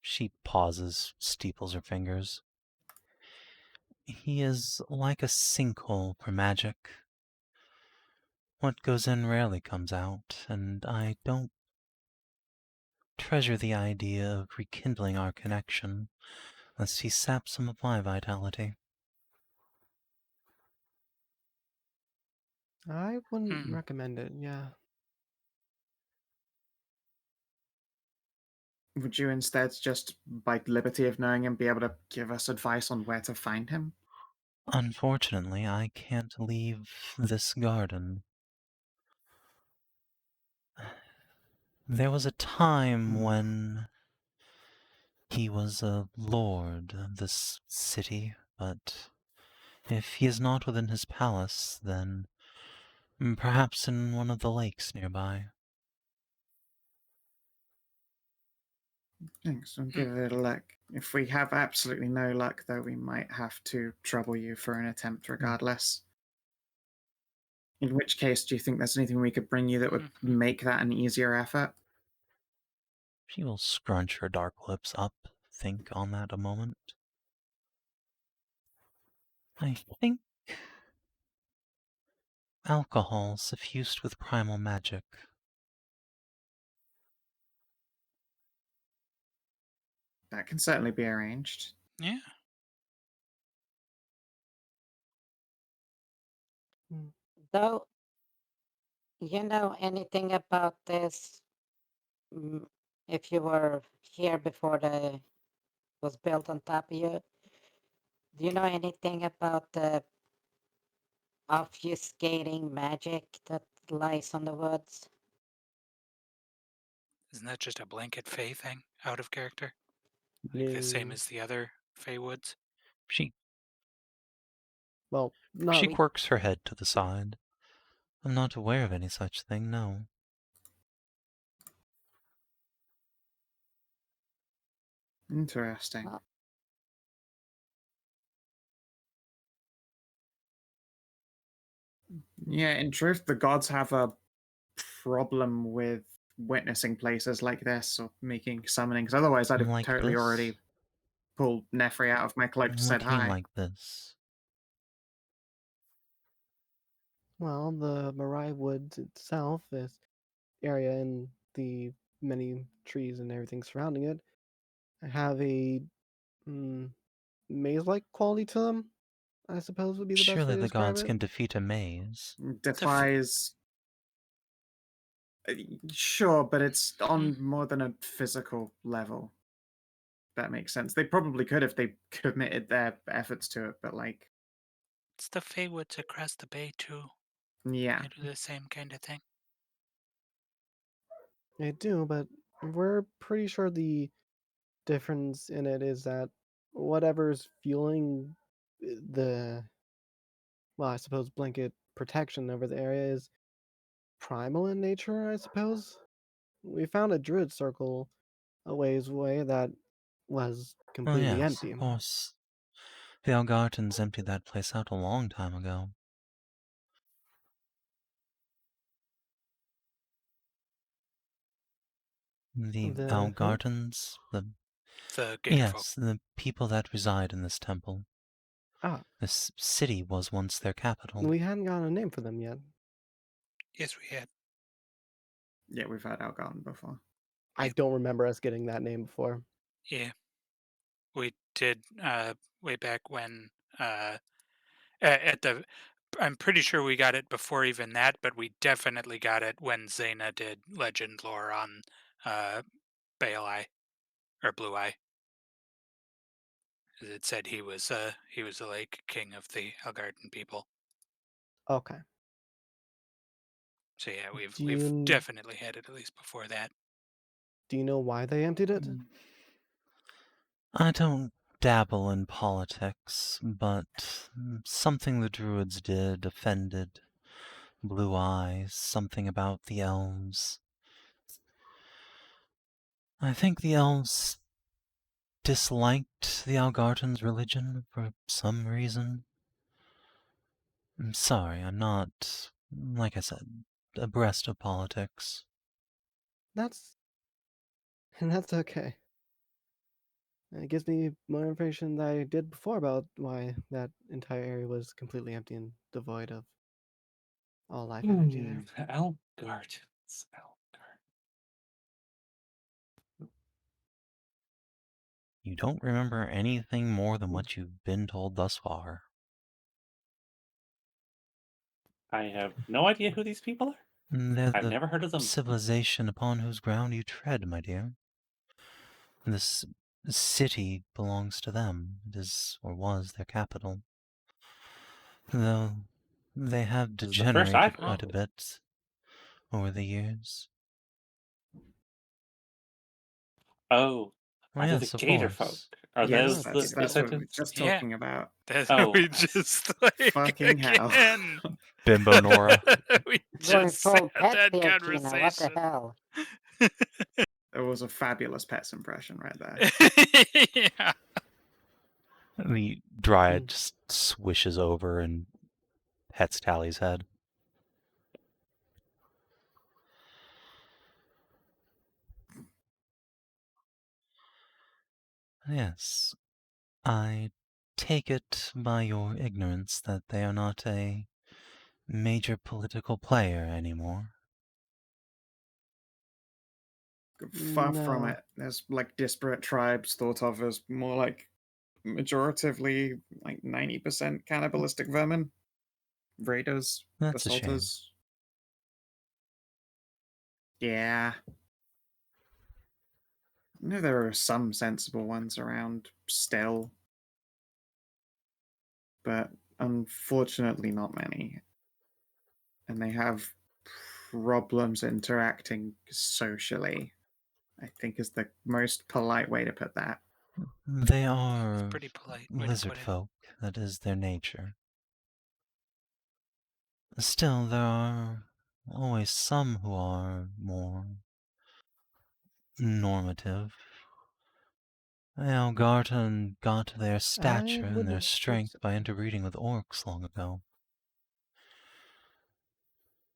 She pauses, steeples her fingers. He is like a sinkhole for magic. What goes in rarely comes out, and I don't treasure the idea of rekindling our connection, lest he sap some of my vitality. I wouldn't Hmm. recommend it, yeah. Would you instead, just by liberty of knowing him, be able to give us advice on where to find him? Unfortunately, I can't leave this garden. There was a time when he was a lord of this city, but if he is not within his palace, then perhaps in one of the lakes nearby. Thanks, we'll give it a look. If we have absolutely no luck, though, we might have to trouble you for an attempt regardless. In which case, do you think there's anything we could bring you that would make that an easier effort? She will scrunch her dark lips up, think on that a moment. I think alcohol suffused with primal magic. That can certainly be arranged. Yeah. Though, you know anything about this? If you were here before the was built on top of you, do you know anything about the obfuscating magic that lies on the woods? Isn't that just a blanket Fey thing? Out of character? No. Like the same as the other Fey woods? Well, not She quirks her head to the side. I'm not aware of any such thing, no. Interesting. Well, Yeah, in truth, the gods have a problem with witnessing places like this or making summonings. Otherwise, I'd have Like totally this? already pulled Nefri out of my cloak to What said do you mean hi. like this? Well, the Marai Woods itself, this area and the many trees and everything surrounding it, have a maze-like quality to them, I suppose would be the best way Surely to the describe gods it. can defeat a maze. Defies. Sure, but it's on Hmm. more than a physical level. That makes sense. They probably could if they committed their efforts to it, but like, It's the Feywoods across the bay too. yeah. They do the same kind of thing. They do, but we're pretty sure the difference in it is that whatever's fueling the, well, I suppose blanket protection over the area is primal in nature, I suppose. We found a druid circle a ways away that was Oh completely yes, empty. of course. The Algartans emptied that place out a long time ago. The The who? Algartans, the The Gatorfolk. yes, the people that reside in this temple. Ah, This city was once their capital. we hadn't gotten a name for them yet. Yes, we had. Yeah, we've had Algarden before. I Yep. don't remember us getting that name before. Yeah, we did way back when at the. I'm pretty sure we got it before even that, but we definitely got it when Zana did Legend lore on Bale Eye or Blue Eye. It said he was the like king of the Algarden people. Okay. So yeah, we've Do we've you definitely had it at least before that. do you know why they emptied it? I don't dabble in politics, but something the druids did offended Blue Eyes, something about the elves. I think the elves disliked the Algartans' religion for some reason. I'm sorry, I'm not, like I said, abreast of politics. That's that's okay. It gives me more information than I did before about why that entire area was completely empty and devoid of all life energy there. Algardens. You don't remember anything more than what you've been told thus far. I have no idea who these people are. They're I've the never heard of them. civilization upon whose ground you tread, my dear. This city belongs to them. It is, or was, their capital. Though they have This is the first I've degenerated heard quite a of it. bit over the years. Oh, Oh are they the yes, of Gatorfolk? course. Are Yes, those I the think that's so. what we were descendants? just Yeah. talking about. That's Oh, we I see. just like Fucking hell. again. Bimbo Nora. We Going just full had pet that here, Kina. What the conversation. hell? It was a fabulous Pets impression right there. Yeah. The dryad just swishes over and pets Tally's head. Yes, I take it by your ignorance that they are not a major political player anymore. Far from No. it. There's like disparate tribes thought of as more like majoritively like 90% cannibalistic vermin. Raiders, That's a shame. assaulters. Yeah. I know there are some sensible ones around still, but unfortunately not many. And they have problems interacting socially, I think is the most polite way to put that. They are Pretty polite way to lizard put it. folk. That is their nature. Still, there are always some who are more normative. Algarton got their I stature and their wouldn't think strength so. by interbreeding with orcs long ago.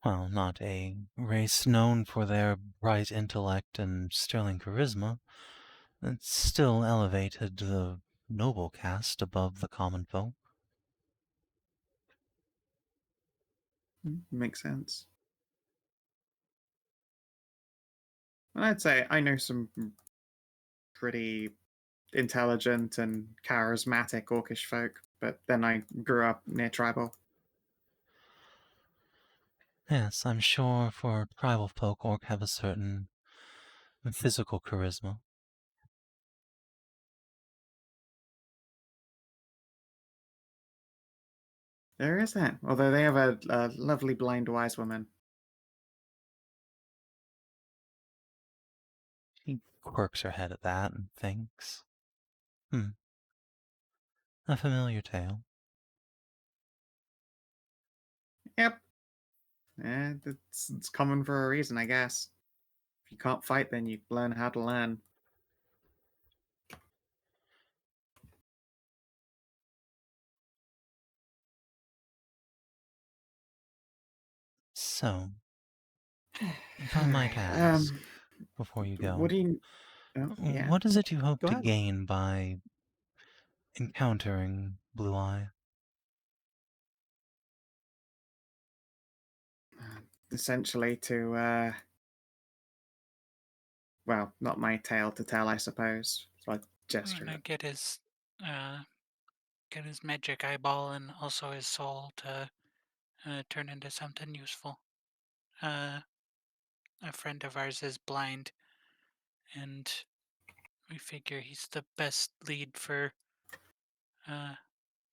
Well, not a race known for their bright intellect and sterling charisma. It still elevated the noble caste above the common folk. Makes sense. I'd say I know some pretty intelligent and charismatic orcish folk, but then I grew up near tribal. Yes, I'm sure for tribal folk, orc have a certain physical charisma. There is that, although they have a lovely blind wise woman. She quirks her head at that and thinks, a familiar tale. Yep. It's common for a reason, I guess. If you can't fight, then you learn how to learn. So, if I might ask, before you go, What do you? Oh, yeah. what is it you hope Go to ahead. gain by encountering Blue Eye? Essentially, to well, not my tale to tell, I suppose. So I I'm gesture. gonna get his magic eyeball and also his soul to turn into something useful. A friend of ours is blind, and we figure he's the best lead for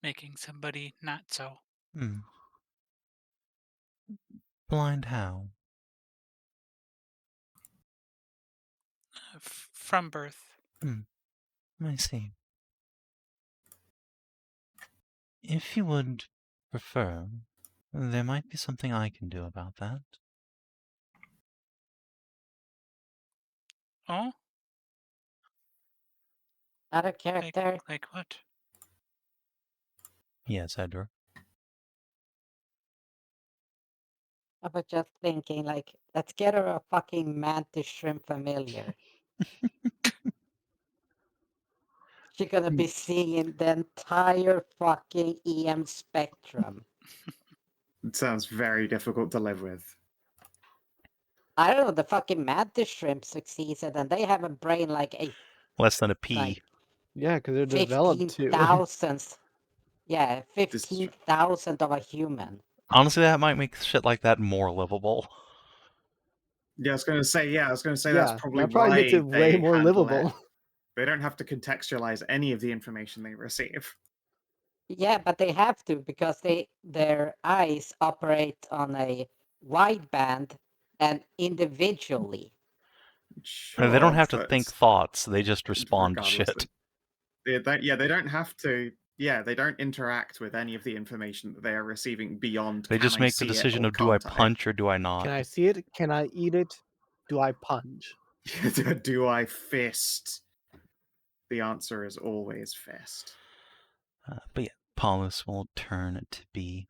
making somebody not so. Blind how? From birth. I see. If you would prefer, there might be something I can do about that. Oh? Out of character. Like what? Yes, Hedrah. I was just thinking, like, let's get her a fucking mantis shrimp familiar. She's gonna be seeing the entire fucking EM spectrum. It sounds very difficult to live with. I don't know, the fucking mantis shrimp succeeds and they have a brain like a Less than a pea. like Yeah, because they're developed too. 15,000. Yeah, 15,000 of a human. Honestly, that might make shit like that more livable. Yeah, I was going to say. Yeah, I was going to say Yeah, that's probably that probably why makes it way they more handle it. livable. They don't have to contextualize any of the information they receive. Yeah, but they have to because their eyes operate on a wideband and individually. Sure, They don't have to but think thoughts, they just respond to regardless, shit. they don't have to. Yeah, they don't interact with any of the information that they are receiving beyond. They just "Can I make the see it decision or of do I can't punch or do I not? Can I see it? Can I eat it? Do I punch? Do I fist? The answer is always fist. But yeah, Paulus will turn it to be.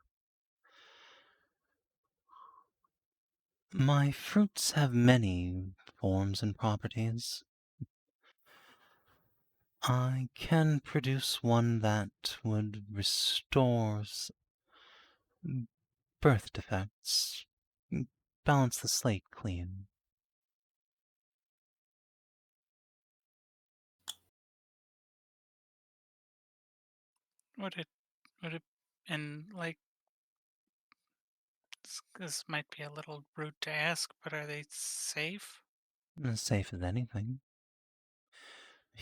My fruits have many forms and properties. I can produce one that would restore birth defects, balance the slate clean. Would it, and like, this might be a little rude to ask, but are they safe? As safe as anything.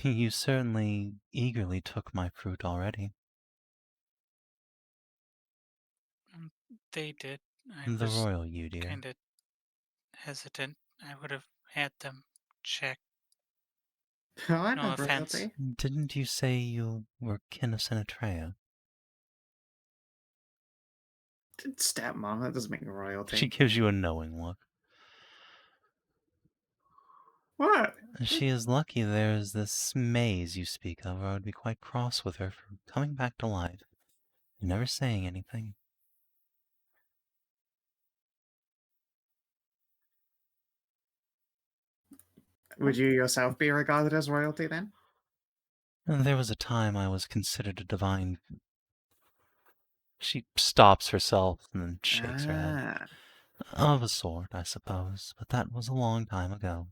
You certainly eagerly took my fruit already. They did. I The was royal you, dear. kind of hesitant. I would have had them check. I No love offense. royalty. Didn't you say you were kin of Sinatrea? Stepmom, that doesn't make me royalty. She gives you a knowing look. What? She is lucky there's this maze you speak of, or I would be quite cross with her for coming back to life and never saying anything. Would you yourself be regarded as royalty then? And there was a time I was considered a divine. She stops herself and then shakes her head. Of a sort, I suppose, but that was a long time ago.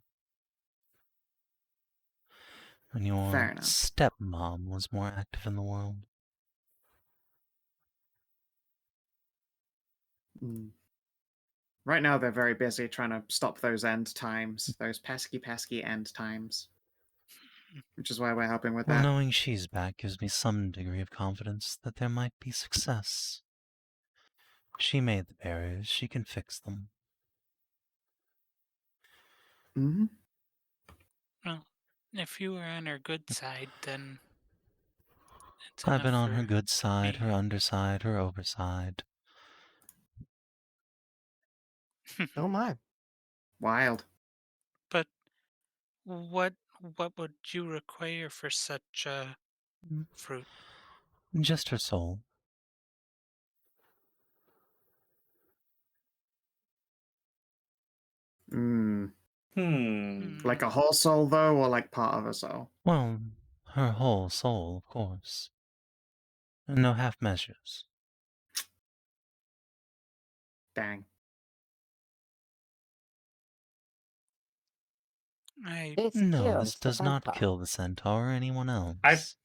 When your Fair enough. stepmom was more active in the world. Mm. Right now, they're very busy trying to stop those end times, those pesky end times. Which is why we're helping with Well, that. knowing she's back gives me some degree of confidence that there might be success. She made the barriers, she can fix them. Mm-hmm. Well, if you were on her good side, then it's I've enough been on her for good side, me. her underside, her overside. Oh my. Wild. But what would you require for such a fruit? Just her soul. Mm. Hmm. Like a whole soul, though, or like part of a soul? Well, her whole soul, of course. No half measures. Dang. I This No, kills this the does not centaur. kill the centaur or anyone I've else.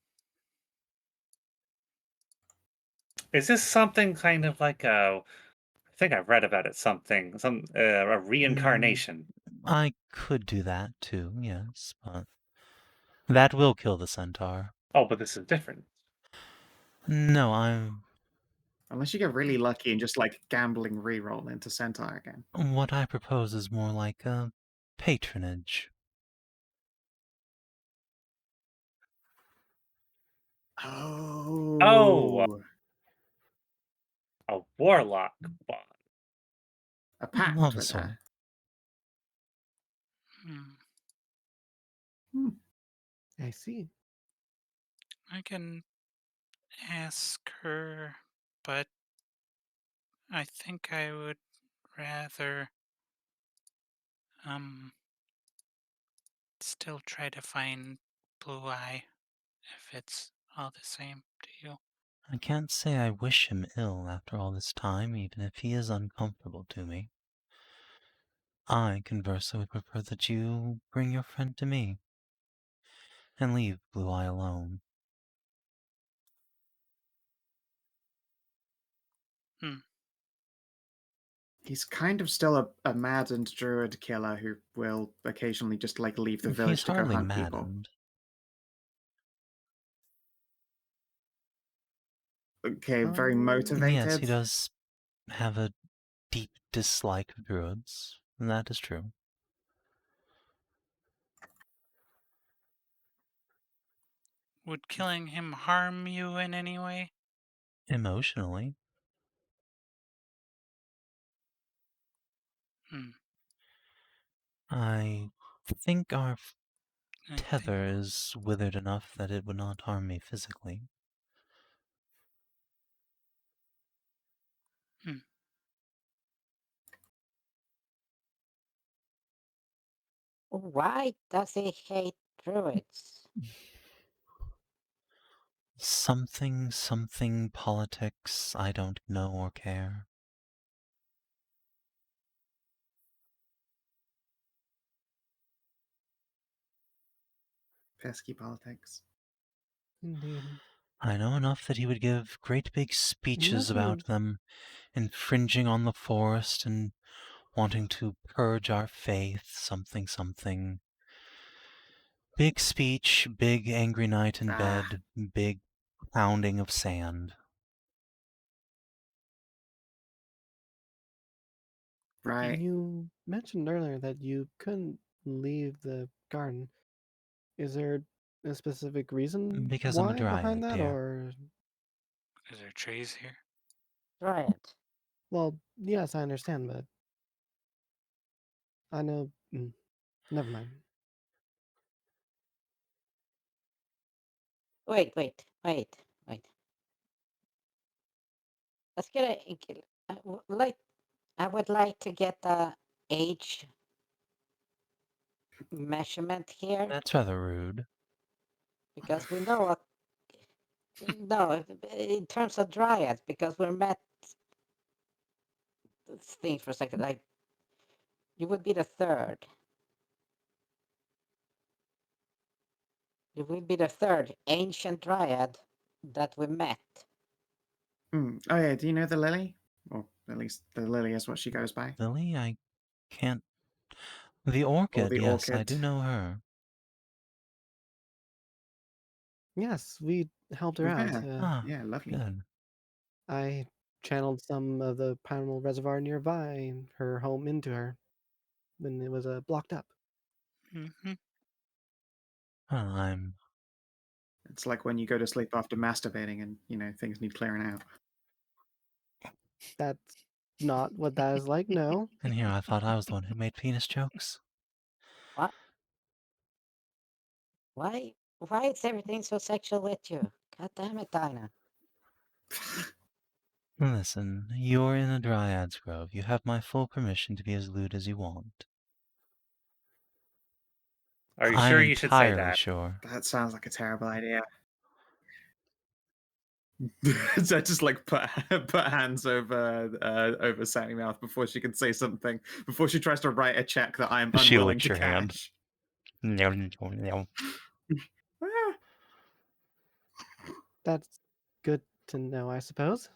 Is this something kind of like a? I think I've read about it. Something, a reincarnation. I could do that too, yes, but that will kill the centaur. Oh, but this is different. No, I'm. Unless you get really lucky and just like gambling reroll into Centaur again. What I propose is more like a patronage. Oh, Oh. a warlock bond. A pact Of a with sort. her. hmm, Hmm. I see. I can ask her, but I think I would rather still try to find Blue Eye if it's all the same to you. I can't say I wish him ill after all this time, even if he is uncomfortable to me. I, conversely, would prefer that you bring your friend to me and leave Blue Eye alone. Hmm. He's kind of still a maddened druid killer who will occasionally just like leave the He's village to go hardly hunt people. maddened. Okay, very Um, Yes, motivated. he does have a deep dislike of druids. That is true. Would killing him harm you in any way? Emotionally. Hmm. I think our I think. tether is withered enough that it would not harm me physically. Hmm. Why does he hate druids? Something politics I don't know or care. Pesky politics. indeed. I know enough that he would give great big speeches Nothing about of them infringing on the forest and wanting to purge our faith, something. Big speech, big angry night in Ah, bed, big pounding of sand. right. You mentioned earlier that you couldn't leave the garden. Is there a specific reason Because I'm a why behind dryad, that, dear. or Is there trees here? Try it. well, yes, I understand, but I know. Never mind. Wait. Let's get I would like to get the age measurement here? That's rather rude. Because we know what. No, in terms of dryads, because we're met. Let's think for a second. Like, you would be the third. You would be the third ancient dryad that we met. Oh yeah, do you know the Lily? Or at least the Lily is what she goes by. Lily, I can't. The Or orchid, the yes, I orchid. do know her. Yes, we helped her With out. her. Ah, Yeah, lovely. good. I channeled some of the primal reservoir nearby, her home, into her when it was blocked up. Mm-hmm. Well, I'm. It's like when you go to sleep after masturbating and, things need clearing out. That's not what that is like, no. And here I thought I was the one who made penis jokes. What? Why is everything so sexual with you? God damn it, Dinah. Listen, you're in a Dryad's Grove. You have my full permission to be as lewd as you want. Are you I'm sure you should say entirely that? sure. That sounds like a terrible idea. So just like put hands over Sammy Mouth before she can say something, before she tries to write a check that I'm She unwilling licks to your hand. cash. Ah, That's good to know, I suppose.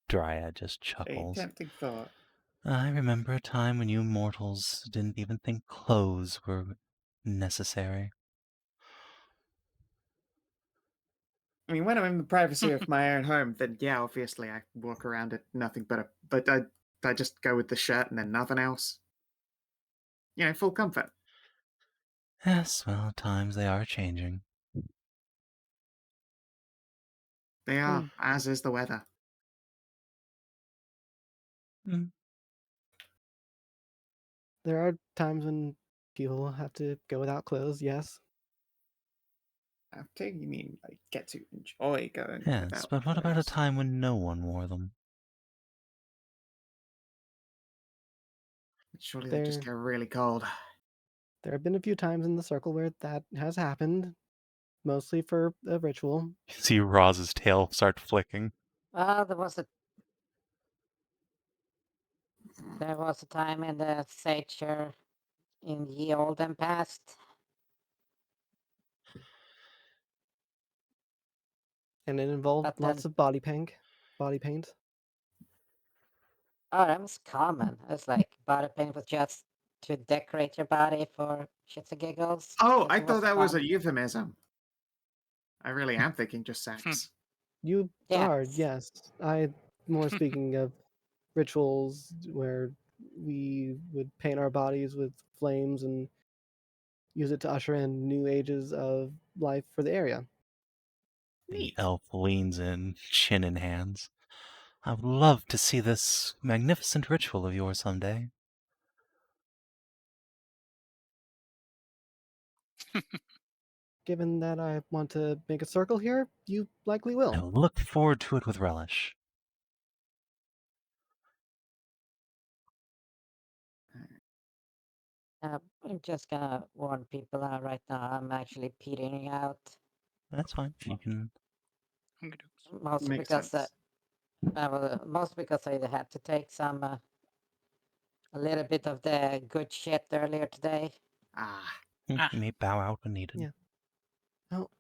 Dryad just a chuckles. tempting thought. I remember a time when you mortals didn't even think clothes were necessary. I mean, when I'm in the privacy of my own home, then yeah, obviously I walk around in nothing but I just go with the shirt and then nothing else. Full comfort. Yes, well, times they are changing. They are, as is the weather. Mm. There are times when people have to go without clothes, yes. After you mean I get to enjoy going Yes, without but what about a clothes. time when no one wore them? Surely they just There get really cold. there have been a few times in the circle where that has happened, mostly for a ritual. You see Roz's tail start flicking. Well, there was a time in the Sature in ye olden past. And it involved But lots then, of body paint. Body paint. oh, that was common. It's like body paint was just to decorate your body for shits and giggles. Oh, 'cause I it was thought that was fun. a euphemism. I really am thinking just sex. You are, Yes. yes. I more speaking of rituals where we would paint our bodies with flames and use it to usher in new ages of life for the area. The Neat. elf leans in, chin in hands. I would love to see this magnificent ritual of yours someday. Given that I want to make a circle here, you likely I will. will look forward to it with relish. I'm just gonna warn people out right now. I'm actually petering out. That's fine. You can. Mostly Makes because sense. I had to take some a little bit of the good shit earlier today. Ah, You Ah. may bow out when needed. Yeah. Oh,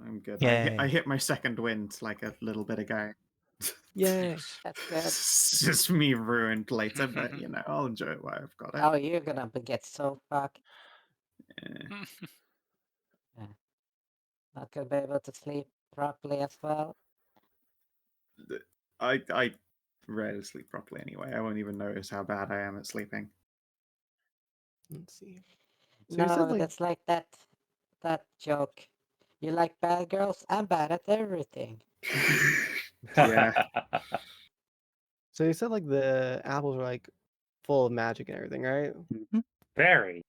I'm good. Yay. I hit my second wind like a little bit ago. yay. That's good. It's just me ruined later, but I'll enjoy it while I've got it. Oh, you're gonna get so fucked. Eh, Not gonna be able to sleep properly as well. I rarely sleep properly anyway. I won't even notice how bad I am at sleeping. Let's see. So you No, said like that's like that joke. You like bad girls? I'm bad at everything. Yeah. the apples are like full of magic and everything, right? Mhm. Very.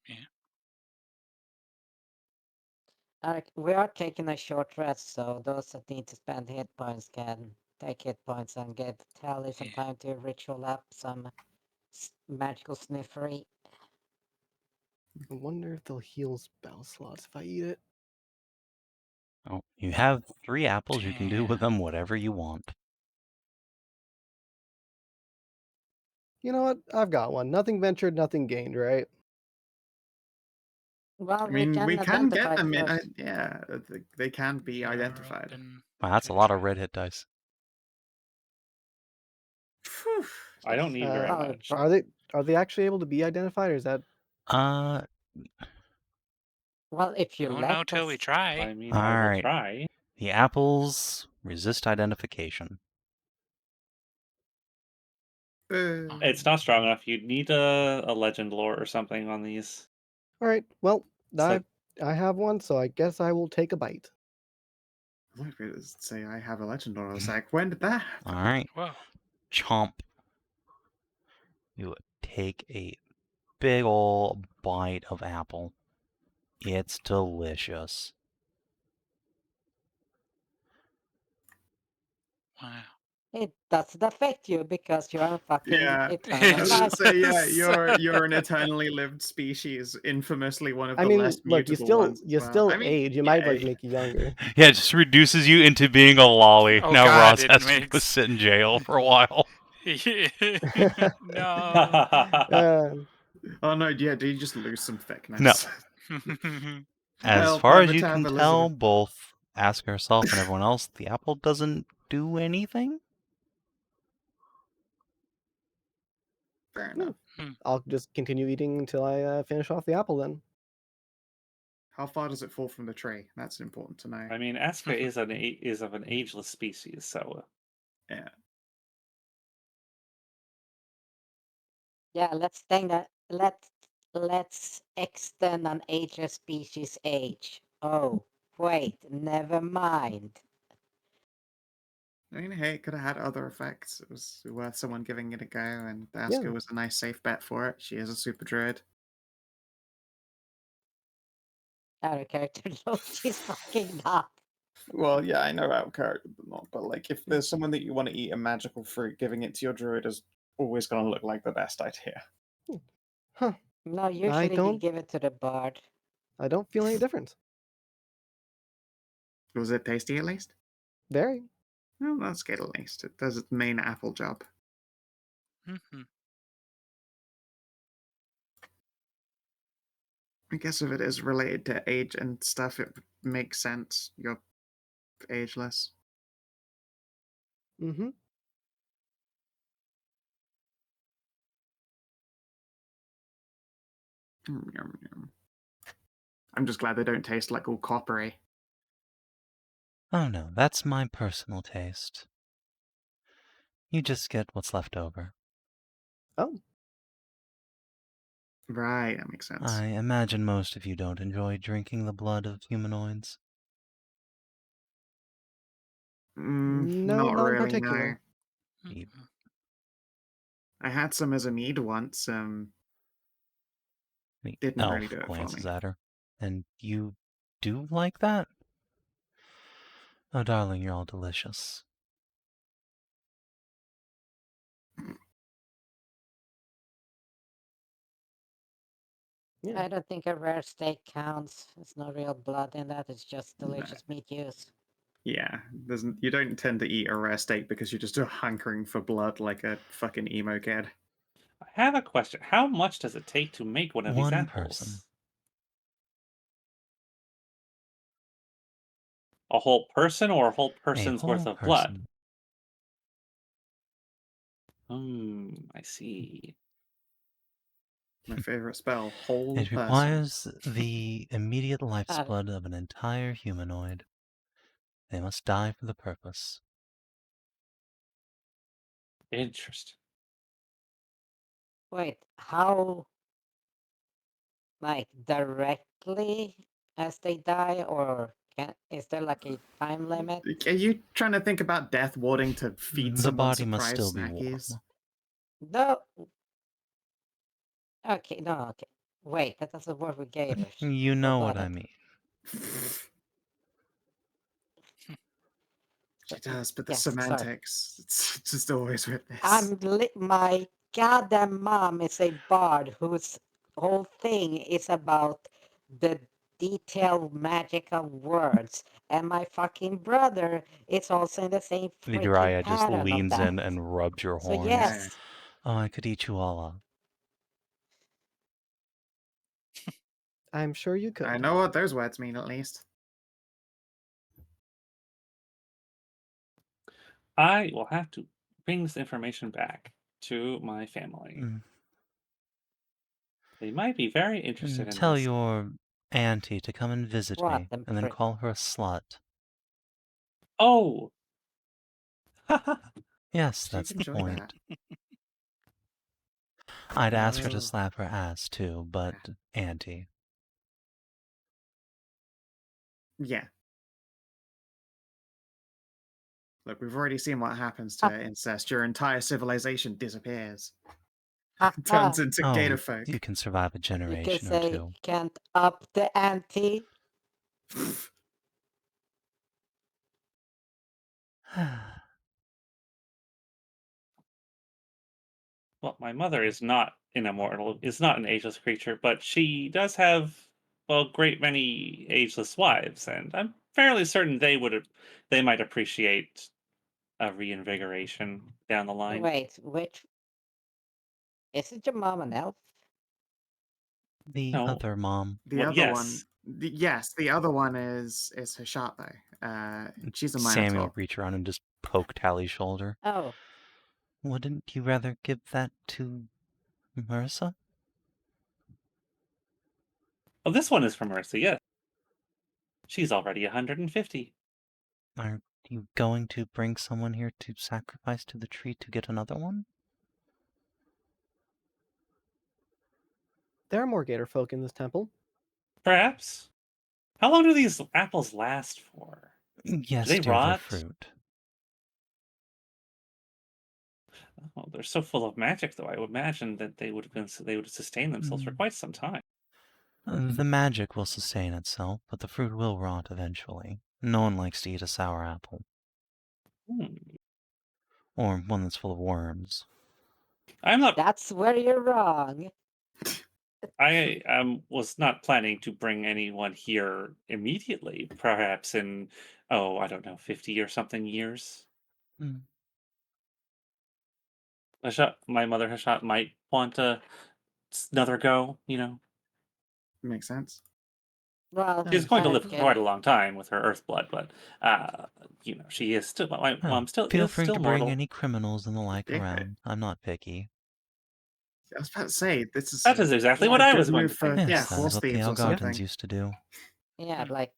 We are taking a short rest, so those that need to spend hit points can take hit points and give Taeleer some Yeah. time to ritual up some magical sniffery. I wonder if they'll heal spell slots if I eat it. Oh, you have 3 apples. You can do with them whatever you want. You know what? I've got one. Nothing ventured, nothing gained, right? Well, I mean, we can get identify them in. first. Yeah, they can be You're identified. open Wow, that's to a lot of try. red hit dice. Phew. I don't need very Oh, much. Are they actually able to be identified, or is that Uh, well, if you Don't let know till we us. try. I mean, I will Alright. try. the apples resist identification. It's not strong enough. You'd need a legend lore or something on these. all right? Well, It's like I have one, so I guess I will take a bite. I might be able to say I have a legend, or I was like, when did that happen? Alright. Whoa. Chomp. You take a big ol' bite of apple. It's delicious. Wow. It doesn't affect you because you're a fucking Yeah, eternal I was life. gonna say, yeah, So- you're an eternally lived species, infamously one of I the mean, less look, mutable ones as you well. still I mean, age. It yeah, might like make you younger. Yeah, it just reduces you into being a lolly. Oh now God, Roz it has to go makes- sit in jail for a while. No. oh no, yeah, do you just lose some thickness? As Well, far as you Tab can Elizabeth. tell, both Aska herself and everyone else, the apple doesn't do anything. Fair enough. I'll just continue eating until I finish off the apple. Then How far does it fall from the tree? That's important to know. I mean, Aska is of an ageless species, so Yeah. Yeah, let's extend an ageless species age. Oh, wait, never mind. I mean, hey, it could have had other effects. It was worth someone giving it a go, and Aska Yeah. was a nice, safe bet for it. She is a super druid. Our character knows she's fucking not. Well, yeah, I know out character, but like, if there's someone that you want to eat a magical fruit, giving it to your druid is always going to look like the best idea. Huh? No, usually you don't- give it to the bard. I don't feel any difference. Was it tasty at least? Very. Well, that's good at least. It does its main apple job. I guess if it is related to age and stuff, it makes sense. You're ageless. Mm-hmm. I'm just glad they don't taste like all coppery. Oh no, that's my personal taste. You just get what's left over. Oh, Right, that makes sense. I imagine most of you don't enjoy drinking the blood of humanoids. no, not in really, particular. no. Yep. I had some as a mead once. The Didn't elf really do it for glances me. at her. And you do like that? Oh, darling, you're all delicious. Yeah. I don't think a rare steak counts. There's no real blood in that. It's just delicious meat juice. Yeah, you don't tend to eat a rare steak because you're just hankering for blood like a fucking emo kid. I have a question. How much does it take to make one of these One apples? person. A whole person or a whole A person's whole worth of blood? person. I see. My favorite spell, whole It person. requires the immediate Ah. lifeblood of an entire humanoid. They must die for the purpose. Interesting. Wait, how? Like directly as they die, or is there like a time limit? Are you trying to think about death warding to feed The someone body must surprise still be warm. snackies? No. Okay, no, okay. Wait, that doesn't work with gators. You or know what I bloodhound. mean. She does, but the Yes, sorry. semantics, it's just always with this. My goddamn mom is a bard whose whole thing is about the detailed magical words, and my fucking brother is also in the same The freaking Dryad just pattern of leans that. in and rubs your So horns. yes, Oh, I could eat you all up. I'm sure you could. I know what those words mean, at least. I will have to bring this information back to my family. Mm. They might be very interested And in tell this. your auntie to come and visit What me, the and then frick? call her a slut. Oh! Yes, She'd that's the enjoy point. that. I'd ask her to Oh. slap her ass too, but auntie. Yeah. Look, we've already seen what happens to incest. Your entire civilization disappears. Turns into Oh, Gatorfolk. you can survive a You can generation or say, two. can't up the ante. Well, my mother is not an immortal, is not an ageless creature, but she does have, well, a great many ageless wives, and I'm fairly certain they might appreciate a reinvigoration down the line. Wait, which isn't your mom an elf? The No. other mom. The Well, other yes. one, yes, the other one is Hashat though. She's a Minotaur. Samuel reach around and just poke Tally's shoulder. Oh, Wouldn't you rather give that to Marissa? Oh, this one is from Marissa, yes. She's already 150. Are you going to bring someone here to sacrifice to the tree to get another one? There are more Gatorfolk in this temple. Perhaps. How long do these apples last for? Yes, they dear, they're rot? fruit. Oh, they're so full of magic, though. I would imagine that they would have sustained themselves for quite some time. The magic will sustain itself, but the fruit will rot eventually. No one likes to eat a sour apple. Or one that's full of worms. I'm not. that's where you're wrong. I was not planning to bring anyone here immediately. Perhaps in, I don't know, 50 or something years. Mm. My mother Hashat might want another go. Makes sense. Well, She's going to live for okay. quite a long time with her earth blood, but she is still. My Oh, mom still feel is free still to mortal. bring any criminals and the like Yeah. around. I'm not picky. I was about to say, this is That is exactly Yeah. what a I good was going move to for think. Yes, that is horse what the thieves or Algardens something. used to do. Yeah, Hmm. like,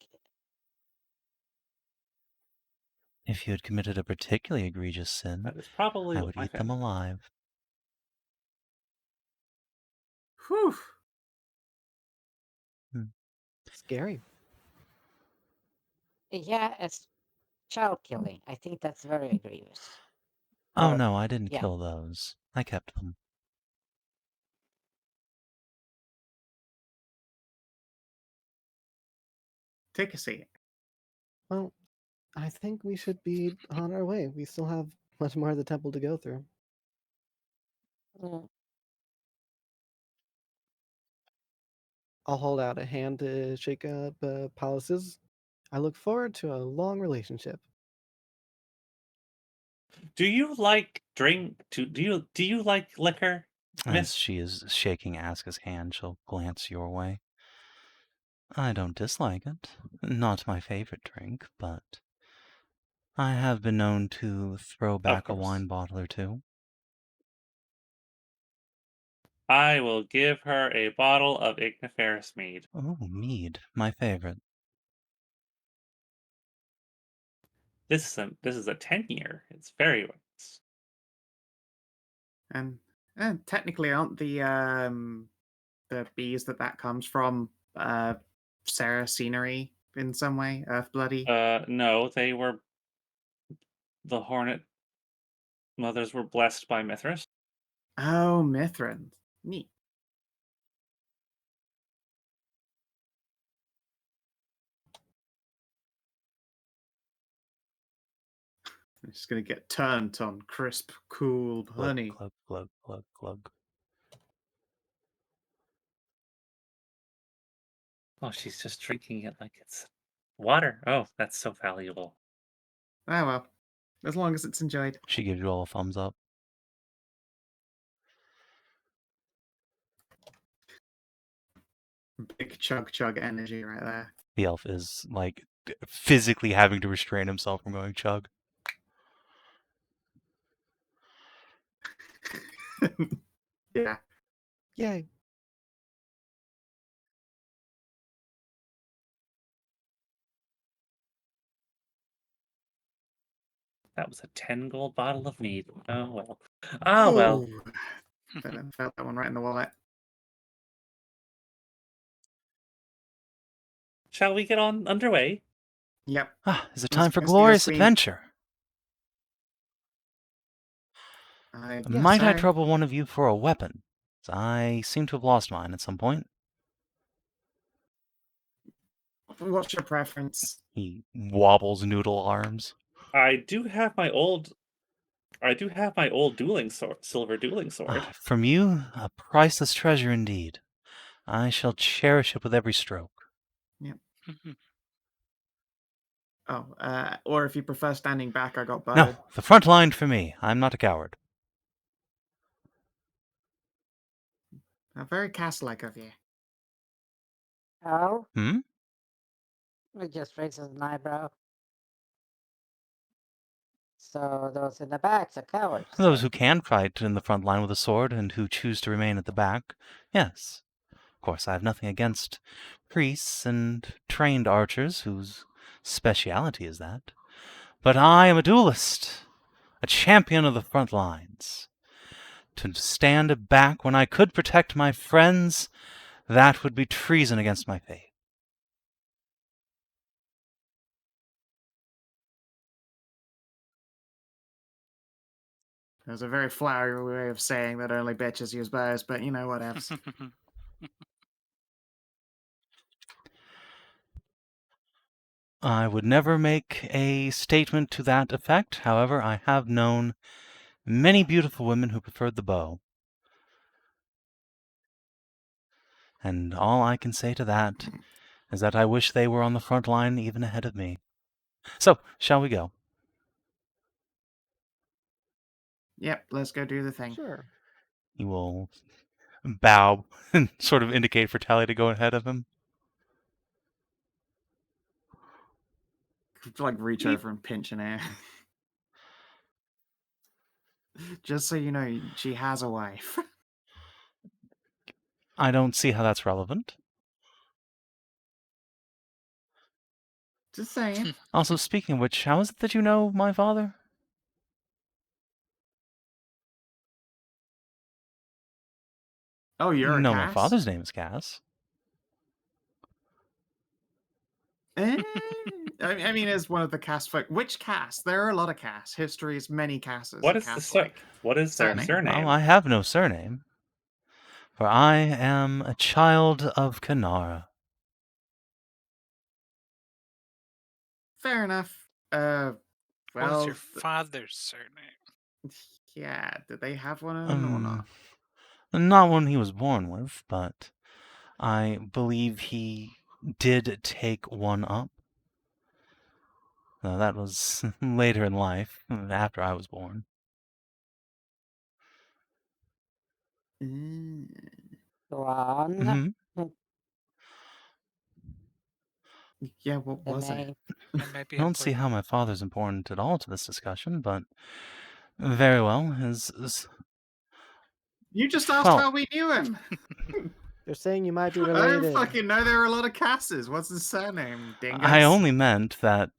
If you had committed a particularly egregious sin, That is probably I what would my eat them family. alive. Whew. Scary. yeah, it's child killing. I think that's very egregious. Oh Or- no, I didn't yeah. kill those. I kept them. Take a seat. Well, I think we should be on our way. We still have much more of the temple to go through. Mm, I'll hold out a hand to shake up Palace's. I look forward to a long relationship. Do you like do you like liquor, As Miss? she is shaking Aska's hand, she'll glance your way. I don't dislike it. Not my favorite drink, but I have been known to throw back a course. wine bottle or two. I will give her a bottle of Igniferous mead. Oh, mead, my favorite. This is a 10-year. It's very nice. And technically, aren't the bees that comes from Sarah scenery in some way? Earth bloody. No, the Hornet mothers were blessed by Mithras. Oh, Mithrand. Neat. It's just gonna get turned on crisp, cool Glug, honey. glug, glug, glug, glug. Oh, she's just drinking it like it's water. Oh, that's so valuable. Ah well, as long as it's enjoyed. She gives you all a thumbs up. Big chug energy right there. The elf is, like, physically having to restrain himself from going chug. Yeah. Yay. That was a 10 gold bottle of mead. Oh well. Oh well. Felt that one right in the wallet. Shall we get on underway? Yep. Is it Let's time for go see glorious this adventure? Yes, Might I trouble one of you for a weapon? I seem to have lost mine at some point. What's your preference? He wobbles noodle arms. I do have my old dueling sword, silver dueling sword. From you, a priceless treasure indeed. I shall cherish it with every stroke. Yep. Or if you prefer standing back, I got bow. No, the front line for me. I'm not a coward. Very cast-like of you. Oh, Hmm? it just raises an eyebrow. So those in the back's are cowards. Those then. who can fight in the front line with a sword and who choose to remain at the back, yes. Of course, I have nothing against priests and trained archers whose speciality is that. But I am a duelist, a champion of the front lines. To stand back when I could protect my friends, that would be treason against my faith. There's a very flowery way of saying that only bitches use bows, but you know what else. I would never make a statement to that effect. However, I have known many beautiful women who preferred the bow. And all I can say to that is that I wish they were on the front line even ahead of me. So, shall we go? Yep, let's go do the thing. Sure. He will bow and sort of indicate for Taeleer to go ahead of him. Like reach over and pinch an ear. Just so you know, she has a wife. I don't see how that's relevant. Just saying. Also, speaking of which, how is it that you know my father? Oh, you're a No, my Cass? father's name is Cass. I mean, as one of the cast folk. Which cast? There are a lot of casts. History's many castes. What is what is their Surname? surname? Well, I have no surname, for I am a child of Kinara. Fair enough. What was Well, your father's surname? yeah. Did they have one or not? Not one he was born with, but I believe he did take one up. That was later in life, after I was born. Go on. Yeah, what The was it? name. That might be I don't see how my father's important at all to this discussion, but very well. You just asked Well- how we knew him. They're saying you might be I related. don't fucking know there are a lot of castes. What's his surname? Dingus? I only meant that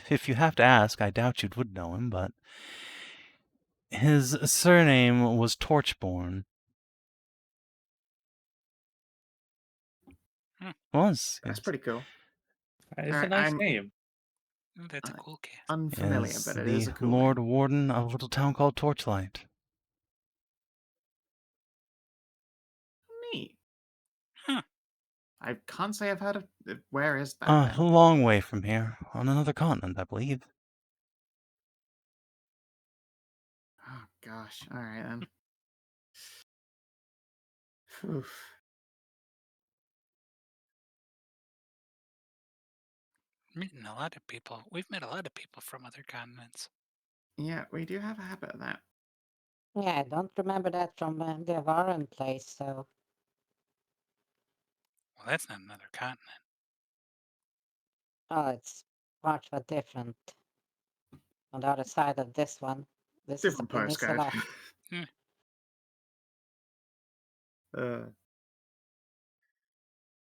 if you have to ask, I doubt you would know him, but his surname was Torchborn. Was. That's yes. pretty cool. It's a Alright, nice I'm name. That's a cool cast. unfamiliar, Is but it the is a cool Lord name. Warden of a little town called Torchlight. Neat. Huh. I can't say I've heard of. Where is that? A then? long way from here, on another continent, I believe. gosh. All right then. Oof. Meeting a lot of people. We've met a lot of people from other continents. Yeah, we do have a habit of that. Yeah, I don't remember that from the Avaran place, so. Well, that's not another continent. Oh, it's much of a different. On the other side of this one. This Different is a postcode. peninsula.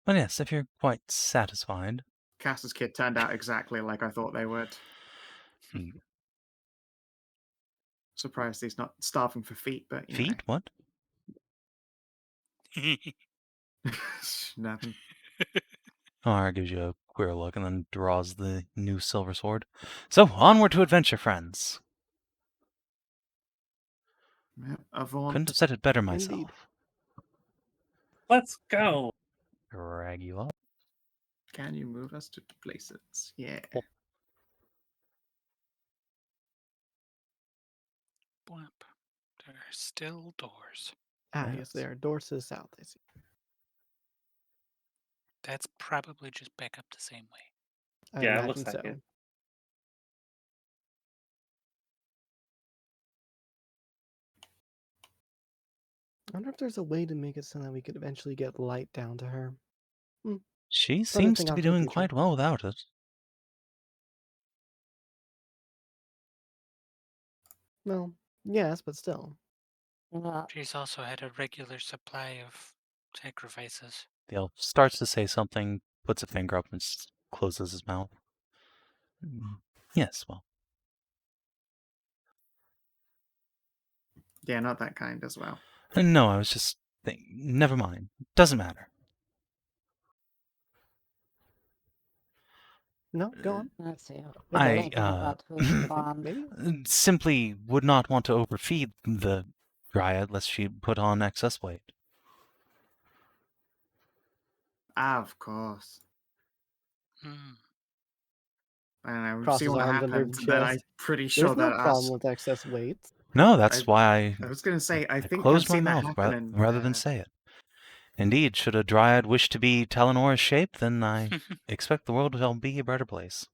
But yes, if you're quite satisfied. Cass's kid turned out exactly like I thought they would. Hmm. Surprised he's not starving for feet, but you Feet? What? know. Nothing. Amara gives you a queer look and then draws the new silver sword. So, onward to adventure, friends. Yep, Avant. Couldn't have said it better Indeed. myself. Let's go. Drag you up. Can you move us to places? Yeah. Oh. Blimp. There are still doors. Ah, yes, Yes. there are doors to the south, I see. That's probably just back up the same way. I Yeah, it imagine looks like so. it. I wonder if there's a way to make it so that we could eventually get light down to her. She Further seems thing to out be to the doing future. quite well without it. Well, yes, but still. No, She's also had a regular supply of sacrifices. The elf starts to say something, puts a finger up, and closes his mouth. Yes, well. Yeah, not that kind as well. No, I was just thinking. Never mind. Doesn't matter. No, go on. let's see. We've been I thinking about who's I think fun. maybe. simply would not want to overfeed the dryad lest she put on excess weight. Of course. Hmm. I don't know. We've Crosses seen what arms under happened, the and then I'm chest. pretty There's sure no that problem us. with excess weight. No, that's why I was going to say, I I think I've closed my seen that mouth happen in, rather than say it. Indeed, should a dryad wish to be Talenora's shape, then I expect the world will be a better place.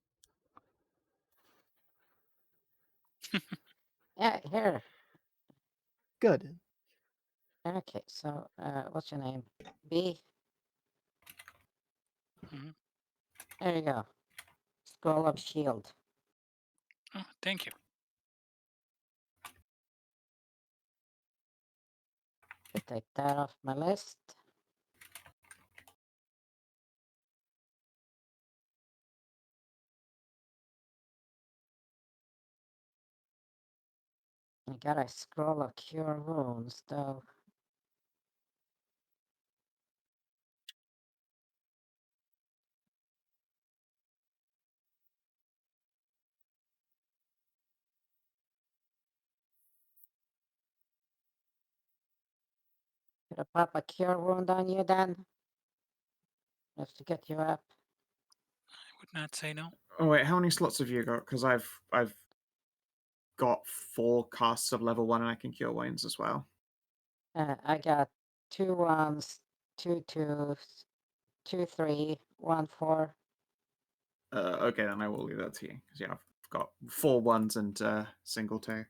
Yeah, here. Good. Okay, so what's your name? B. Mhm. There you go. Scroll of Shield. Oh, thank you. Should take that off my list. I got a scroll of Cure Wounds, though. Should I pop a Cure Wound on you then? Just to get you up. I would not say no. Oh wait, how many slots have you got? Because I've got 4 casts of level 1, and I can cure wounds as well. I got 2 1s, 2 2s, 2 3, 1 4. Okay, then I will leave that to you. Because yeah, I've got 4 1s and single 2.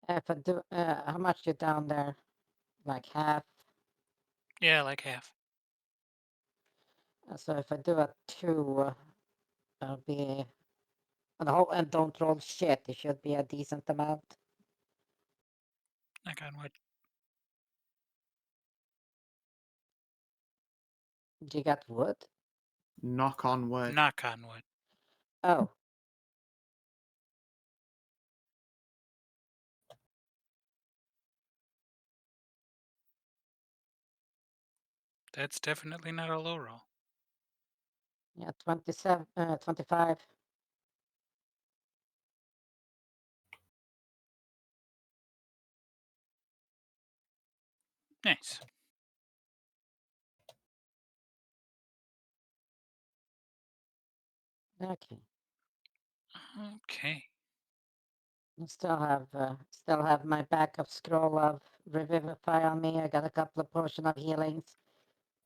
If I do, how much you down there? Like half. Yeah, like half. So if I do a 2, it'll be. And don't roll shit. It should be a decent amount. Knock on wood. You got wood? Knock on wood. Knock on wood. Oh. That's definitely not a low roll. Yeah, 27, 25. Nice. Okay. Okay. I still have my backup scroll of Revivify on me. I got a couple of potion of healings.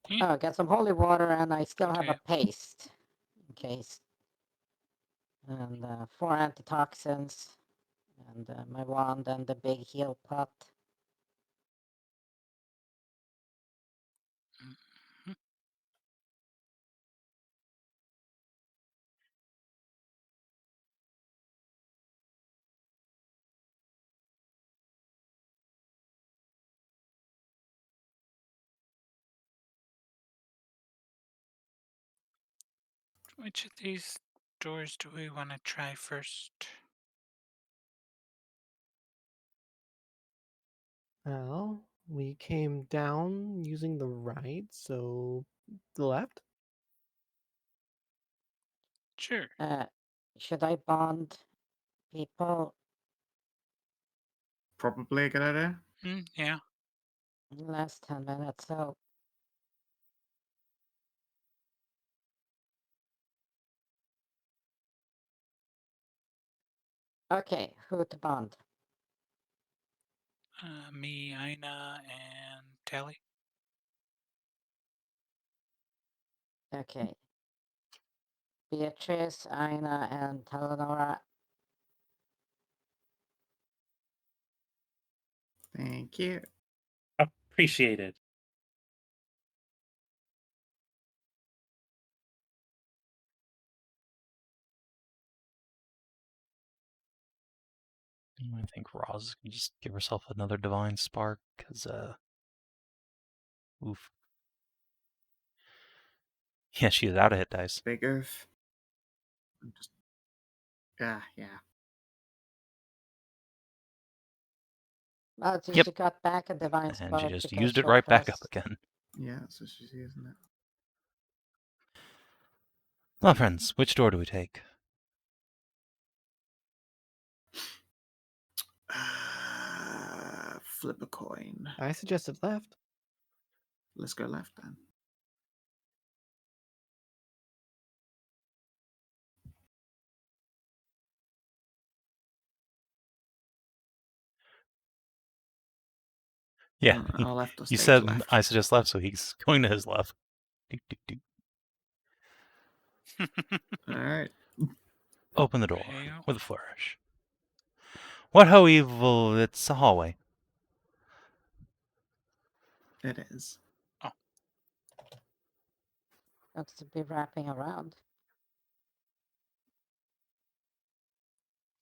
Hmm. Oh, I got some holy water, and I still have a Okay. paste in case. And 4 antitoxins, and my wand, and the big heal pot. Mhm. Which of these doors do we want to try first? Well, we came down using the right, so the left? Sure. Should I bond people? Probably a good idea. Yeah. In the last 10 minutes, so okay, who to bond? Me, Inah, and Taeleer. Okay. Beatrice, Inah, and Taeleer. Thank you. Appreciated. I think Roz can just give herself another divine spark, because, oof. Yeah, she is out of hit dice. Big oof. I'm just. Yeah. Well, she Yep. got back a divine And she spark just because used it short right back up rest. again. Yeah, that's what she's using it. Well, friends, which door do we take? Flip a coin. I suggested left. Let's go left then. Yeah, Our left or you stage said left. I suggest left, so he's going to his left. Doot, doot, doot. Alright. Open the door Right. with a flourish. What ho evil, it's a hallway. It is. Looks to be wrapping around.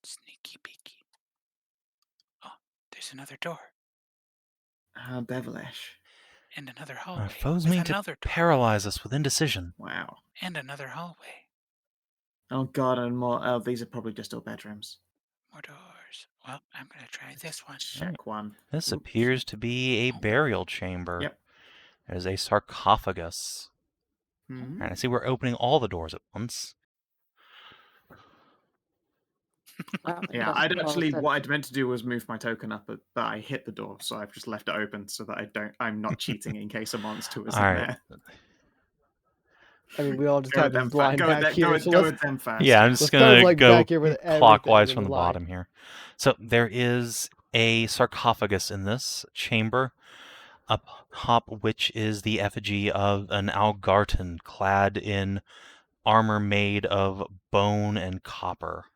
Sneaky peeky. Oh, there's another door. How devilish. And another Our hallway. foes with mean to another door. paralyze us with indecision. Wow. And another hallway. Oh god, and more. Oh, these are probably just all bedrooms. More doors. Well, I'm gonna try this one. Check one. This Oops. appears to be a burial chamber. Yep. It is a sarcophagus. Hmm. And I see we're opening all the doors at once. Well, Yeah, just I'd actually. close it. What I'd meant to do was move my token up, but I hit the door, so I've just left it open so that I'm not cheating in case a monster was in Alright. there. I mean, we all just Go have with them. this line Go with back them. here, so Go let's with them first. Yeah, I'm just let's kind of gonna like go back here with clockwise everything from in the line. bottom here. So there is a sarcophagus in this chamber, up top which is the effigy of an Algartan clad in armor made of bone and copper.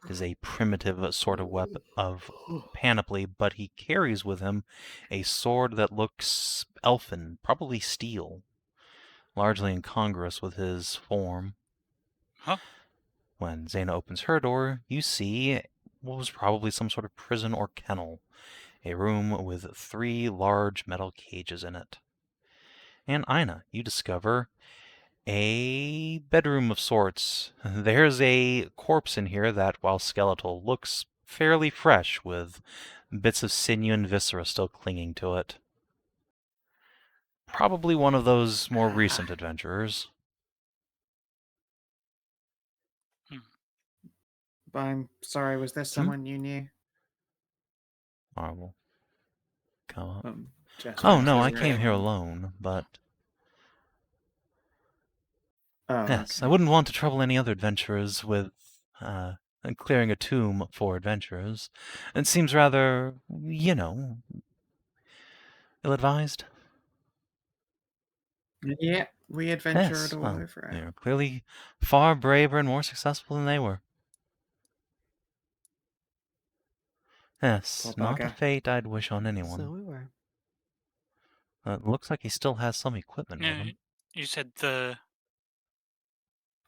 It is a primitive sort of weapon of panoply, but he carries with him a sword that looks elfin, probably steel, largely incongruous with his form. Huh? When Zana opens her door, you see what was probably some sort of prison or kennel, a room with 3 large metal cages in it. And Inah, you discover a bedroom of sorts. There's a corpse in here that, while skeletal, looks fairly fresh, with bits of sinew and viscera still clinging to it. Probably one of those more recent adventurers. But I'm sorry, was this someone you knew? I will come up. Gesturing No, to I the came other here one. alone, but Oh, yes, I okay. wouldn't want to trouble any other adventurers with clearing a tomb for adventurers. It seems rather, ill-advised. Yeah, we adventured Yes, all well, over it. you're clearly far braver and more successful than they were. Yes, Poor not a bugger. fate I'd wish on anyone. So we were. It looks like he still has some equipment with Yeah, him. you said Yeah,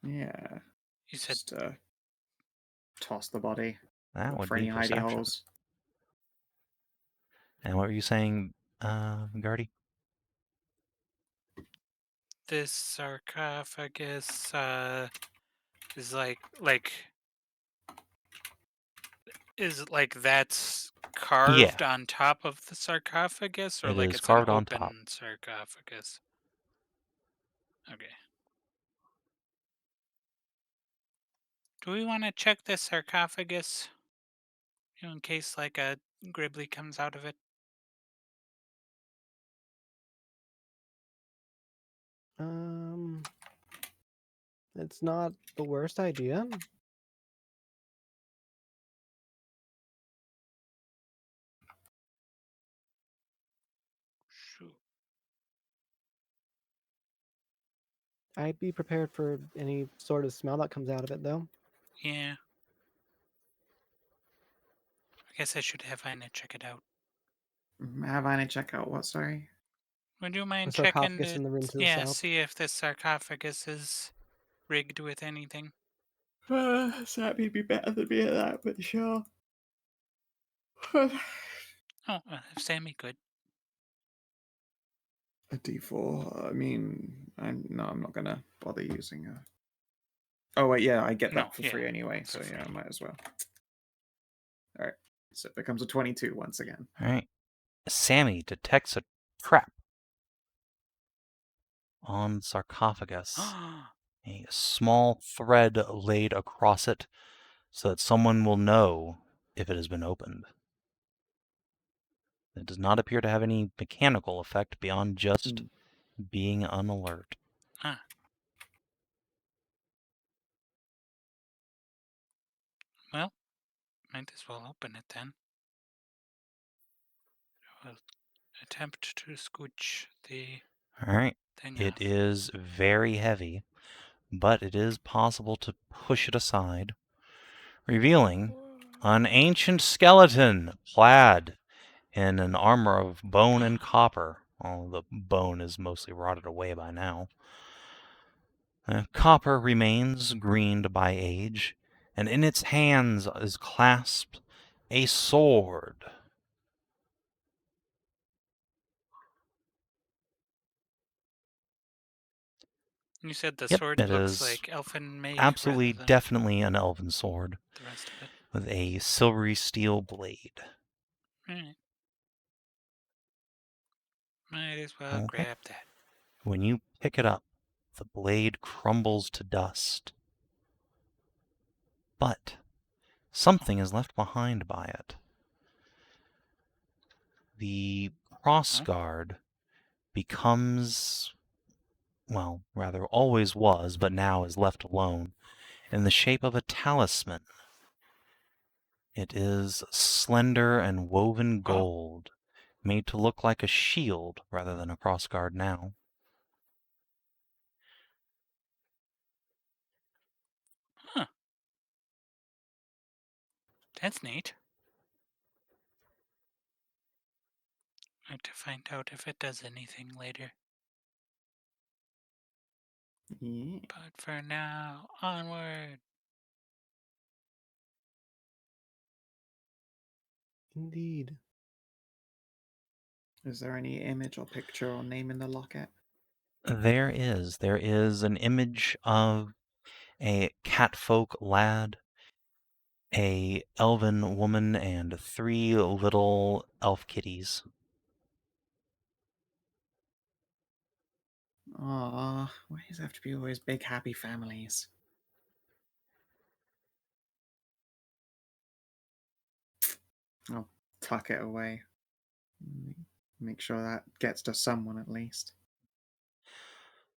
you said just toss the body. That Look would for be any hidey perception. holes. And what were you saying, Gardy? this sarcophagus is is it like that's carved on top of the sarcophagus, or It like is it's an carved on top. open sarcophagus? Okay. Do we want to check this sarcophagus? In case like a Gribbly comes out of it? It's not the worst idea. Shoot. I'd be prepared for any sort of smell that comes out of it, though. Yeah. I guess I should have Inah check it out. Have I check out what? Sorry. Would you mind The checking sarcophagus in the room to the yeah, south. see if this sarcophagus is rigged with anything? Sammy be better than me at that, but sure. Oh, well, if Sammy could. A D4. I mean, I'm not gonna bother using a. Oh wait, yeah, I get that No, for yeah, free anyway, for so yeah, I free. might as well. All right, so it becomes a 22 once again. All right. Sammy detects a trap on sarcophagus. A small thread laid across it so that someone will know if it has been opened. It does not appear to have any mechanical effect beyond just being on alert. Ah. Well, might as well open it then. We'll attempt to scooch the All right. thing It off. is very heavy, but it is possible to push it aside, revealing an ancient skeleton clad in an armor of bone and copper. All the bone is mostly rotted away by now. Copper remains greened by age, and in its hands is clasped a sword. You said the Yep, sword it looks is like elfin make absolutely, rather than definitely an elven sword the rest of it. with a silvery steel blade. Alright. Might as well Okay. grab that. When you pick it up, the blade crumbles to dust. But something is left behind by it. The crossguard becomes, well, rather always was, but now is left alone, in the shape of a talisman. It is slender and woven gold, made to look like a shield rather than a crossguard now. Huh. That's neat. I have to find out if it does anything later. Yeah. But for now, onward. Indeed. Is there any image or picture or name in the locket? There is an image of a catfolk lad, a elven woman, and 3 little elf kitties. Aw, why does it have to be always big happy families? I'll tuck it away. Make sure that gets to someone at least.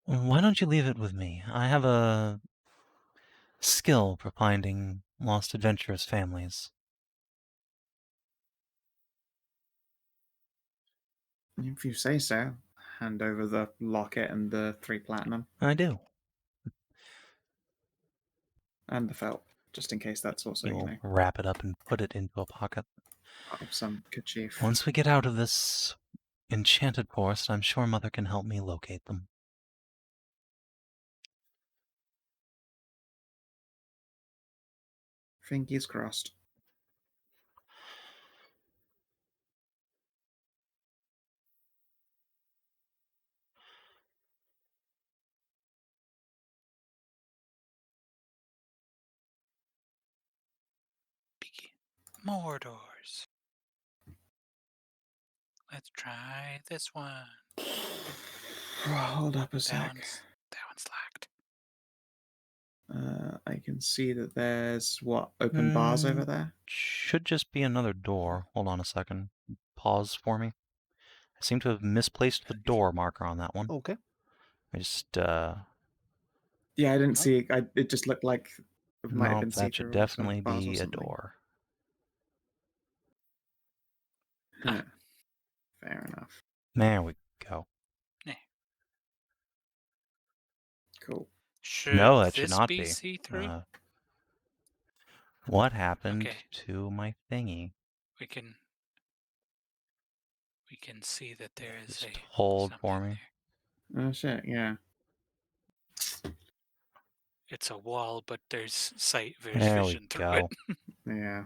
Why don't you leave it with me? I have a skill for finding lost adventurous families. If you say so. Hand over the locket and the 3 platinum. I do. And the felt, just in case that's also, He will wrap it up and put it into a pocket. part of some kerchief. Once we get out of this enchanted forest, I'm sure Mother can help me locate them. Fingers crossed. More doors. Let's try this one. Hold up a That sec. one's locked. I can see that there's, open bars over there? Should just be another door. Hold on a second. Pause for me. I seem to have misplaced the door marker on that one. Okay. I just, Yeah, I didn't see it. It just looked like it might have been nope, that should see-through or definitely bars or be a something. door. Huh. Fair enough. There we go. Cool. Should No, that should this not be be. see-through? What happened Okay. to my thingy? We can see that there is Just a hold for something me. there. Oh shit, yeah. It's a wall, but there's There we vision through go. it. Yeah.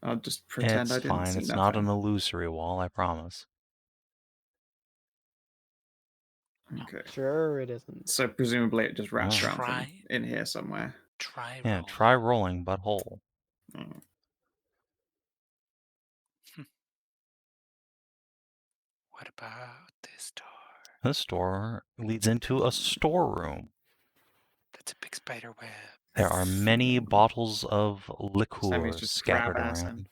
I'll just pretend It's I didn't fine. see It's nothing. not an illusory wall, I promise. Okay. Sure, it isn't. So presumably it just wraps Oh. around from Try. in here somewhere. Try Yeah, roll. try rolling, but hole. Oh. What about this door? This door leads into a storeroom. That's a big spider web. There are many bottles of liqueur Sammy's just scattered grab ass around.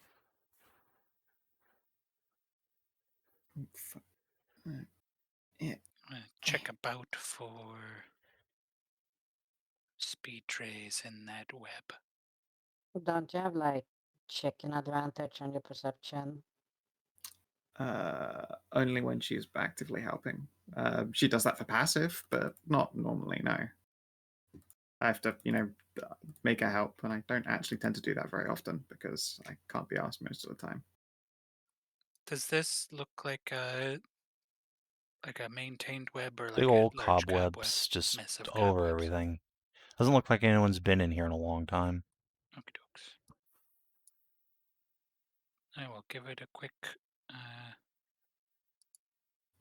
Yeah. I'm gonna check about for speed trays in that web. Don't you have like chicken advantage on your perception? Only when she's actively helping. She does that for passive, but not normally, no. I have to, make her help, and I don't actually tend to do that very often because I can't be asked most of the time. Does this look like a maintained web or Big like old a large cobwebs just mess of over cobwebs? everything. Doesn't look like anyone's been in here in a long time. Okie dokes. I will give it a quick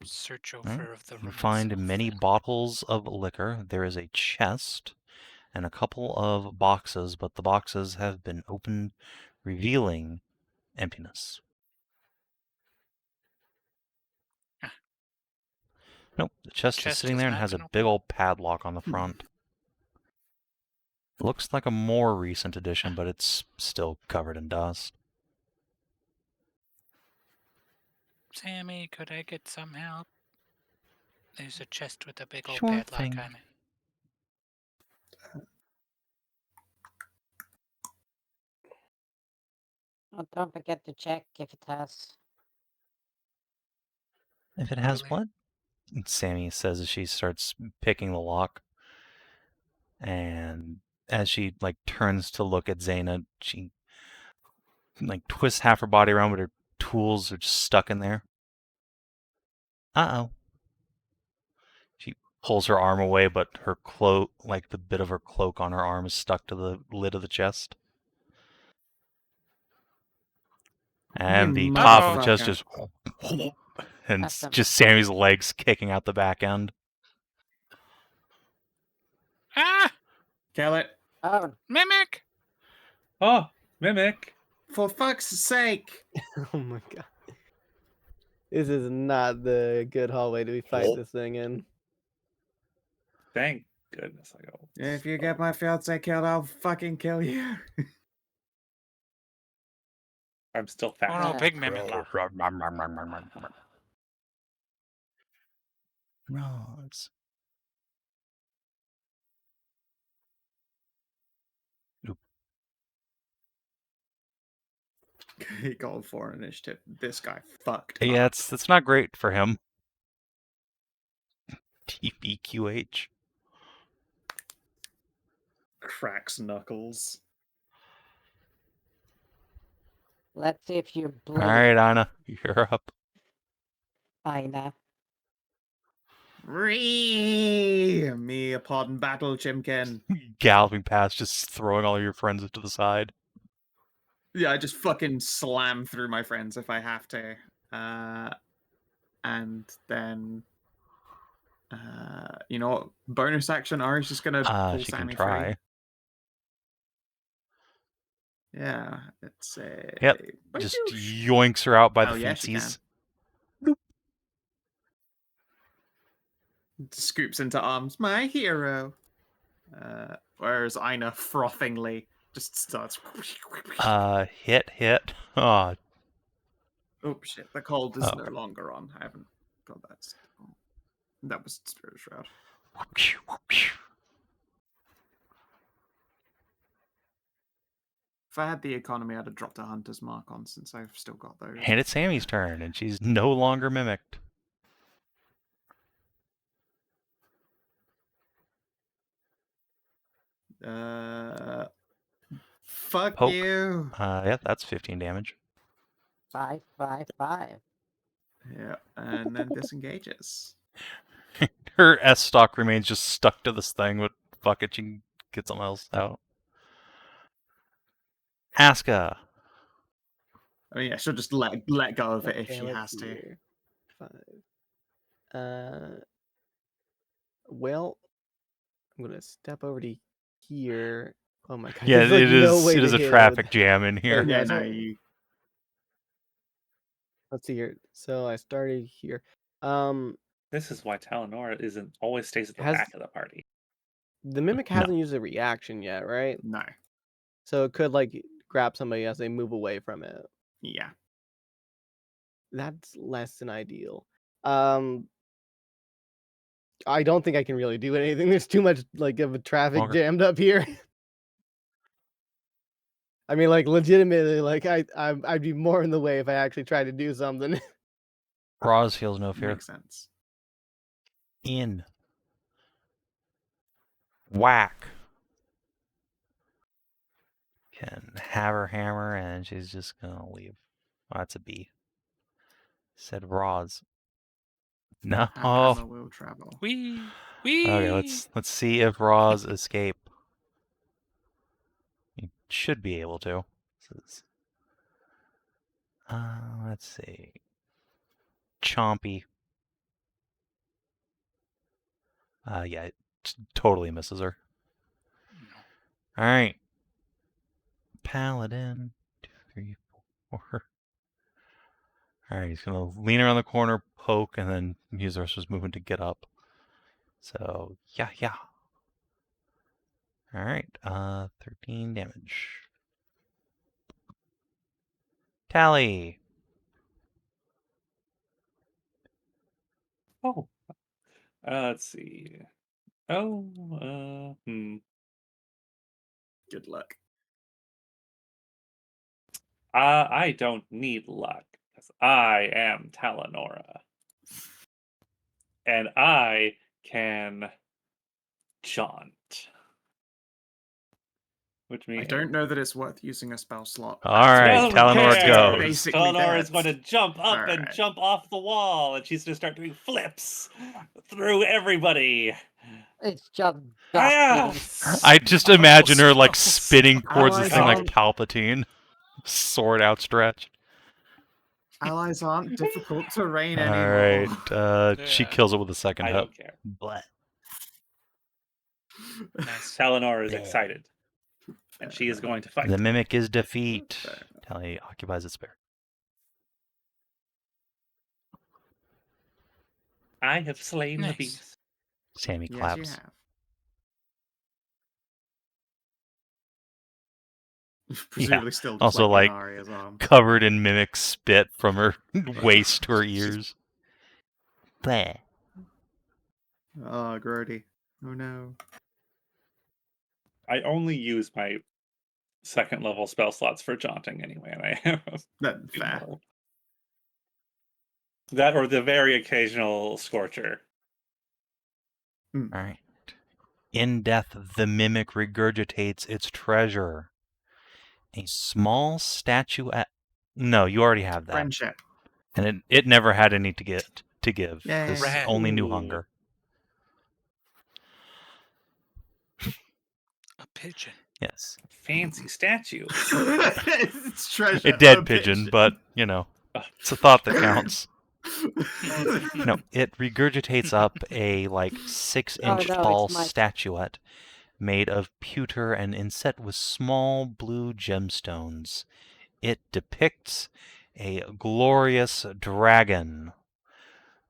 search over of the You room find itself many then. bottles of liquor. There is a chest and a couple of boxes, but the boxes have been opened, revealing emptiness. Nope, the chest is Chest sitting has there and not has a been big opened? old padlock on the front. Looks like a more recent edition, but it's still covered in dust. Sammy, could I get some help? There's a chest with a big old Sure padlock thing. on it. Oh, don't forget to check if it has. If it has Really? what? Sammy says as she starts picking the lock. And as she turns to look at Zana, she twists half her body around, but her tools are just stuck in there. Uh-oh. She pulls her arm away, but her cloak, the bit of her cloak on her arm, is stuck to the lid of the chest. And the top of the chest just and Awesome. just Sammy's legs kicking out the back end. Ah! Kill it. Oh, Mimic! Oh, Mimic. For fuck's sake! Oh my god. This is not the good hallway to be fighting this thing in. Thank goodness I go. If you get my fiance killed, I'll fucking kill you. I'm still Oh fat. no, Yeah. big mimic. Rose. He got 4 initiative. This guy fucked. Yeah, up. it's not great for him. TBQH. Cracks knuckles. Let's see if you bleed. All right, Inah, you're up. Inah. Me upon battle, Chimkin. Galloping past, just throwing all your friends to the side. Yeah, I just fucking slam through my friends if I have to. And then, you know what? Bonus action, Ari's just gonna pull She can Sammy try. free. Yeah, it's a. Yep, just yoinks her out by the yeah, she feetsies. Scoops into arms. My hero. Whereas Inah frothingly just starts. Hit. Oh, Oh shit! The cold is no longer on. I haven't got that. Still. That was Spirit Shroud. If I had the economy, I'd have dropped a Hunter's Mark on since I've still got those. And it's Sammy's turn, and she's no longer mimicked. Fuck Poke. you. Yeah, that's 15 damage. 5, 5, 5. Yeah, and then disengages. Her S stock remains just stuck to this thing, but fuck it, she can get something else out. Aska. I mean, yeah, she'll just let go of it if Okay, she let's has see to. here. 5. Well, I'm gonna step over to here. Oh my god! Yeah, there's, like, it no is. way It to is a hit traffic jam in Okay, here. Yeah, so- no, you. Let's see here. So I started here. This is why Taeleer isn't always stays at the Has- back of the party. The mimic No. hasn't used a reaction yet, right? No. So it could like grab somebody as they move away from it. Yeah. That's less than ideal. I don't think I can really do anything. There's too much like of a traffic Okay. jammed up here. I mean, like legitimately, like I'd be more in the way if I actually tried to do something. Roz feels no fear. Makes sense. In. Whack. Can have her hammer, and she's just gonna leave. Oh, that's a B. Said Roz. No. Hammer will travel. Wee. Okay, let's see if Roz escape. You should be able to. Let's see. Chompy. Yeah, it totally misses her. No. All right. Paladin. 2, 3, 4. All right, he's gonna lean around the corner, poke, and then use the rest of his movement to get up. So yeah. All right. 13 damage. Tally. Oh. Let's see. Oh, Good luck. I don't need luck, 'cause I am Taeleer. And I can jaunt. Which means I don't know that it's worth using a spell slot. All right, Taeleer goes. Basically Taeleer is dead. going to jump up and Alright. jump off the wall, and she's going to start doing flips through everybody. It's just Ah! dusty. I just imagine her like Spells. spinning towards this Allies thing like aren't- Palpatine, sword outstretched. Allies aren't difficult terrain All anymore. right, she Yeah. kills it with a second I hit. don't care. But Nice. Taeleer is Yeah. excited, and she is going to fight. the mimic is defeat. Fair enough. Tally occupies its spare. I have slain the Nice. beast. Sammy Yes, claps. you have. Presumably still just also, like, Aria's arm. Covered in mimic spit from her waist to her ears. Bleh. Oh, grody. Oh no. I only use my second level spell slots for jaunting anyway, and I have That two fair. more. That or the very occasional Scorcher. All right. In death, the mimic regurgitates its treasure. A small statuette. No, you already have that. Friendship. And it never had any to give. Yay. This Rat. only knew Ooh. hunger. A pigeon. Yes. Fancy statue. It's treasure. A dead pigeon, but, you know, it's a thought that counts. No, it regurgitates up a, like, 6-inch no, tall it's my- statuette made of pewter and inset with small blue gemstones. It depicts a glorious dragon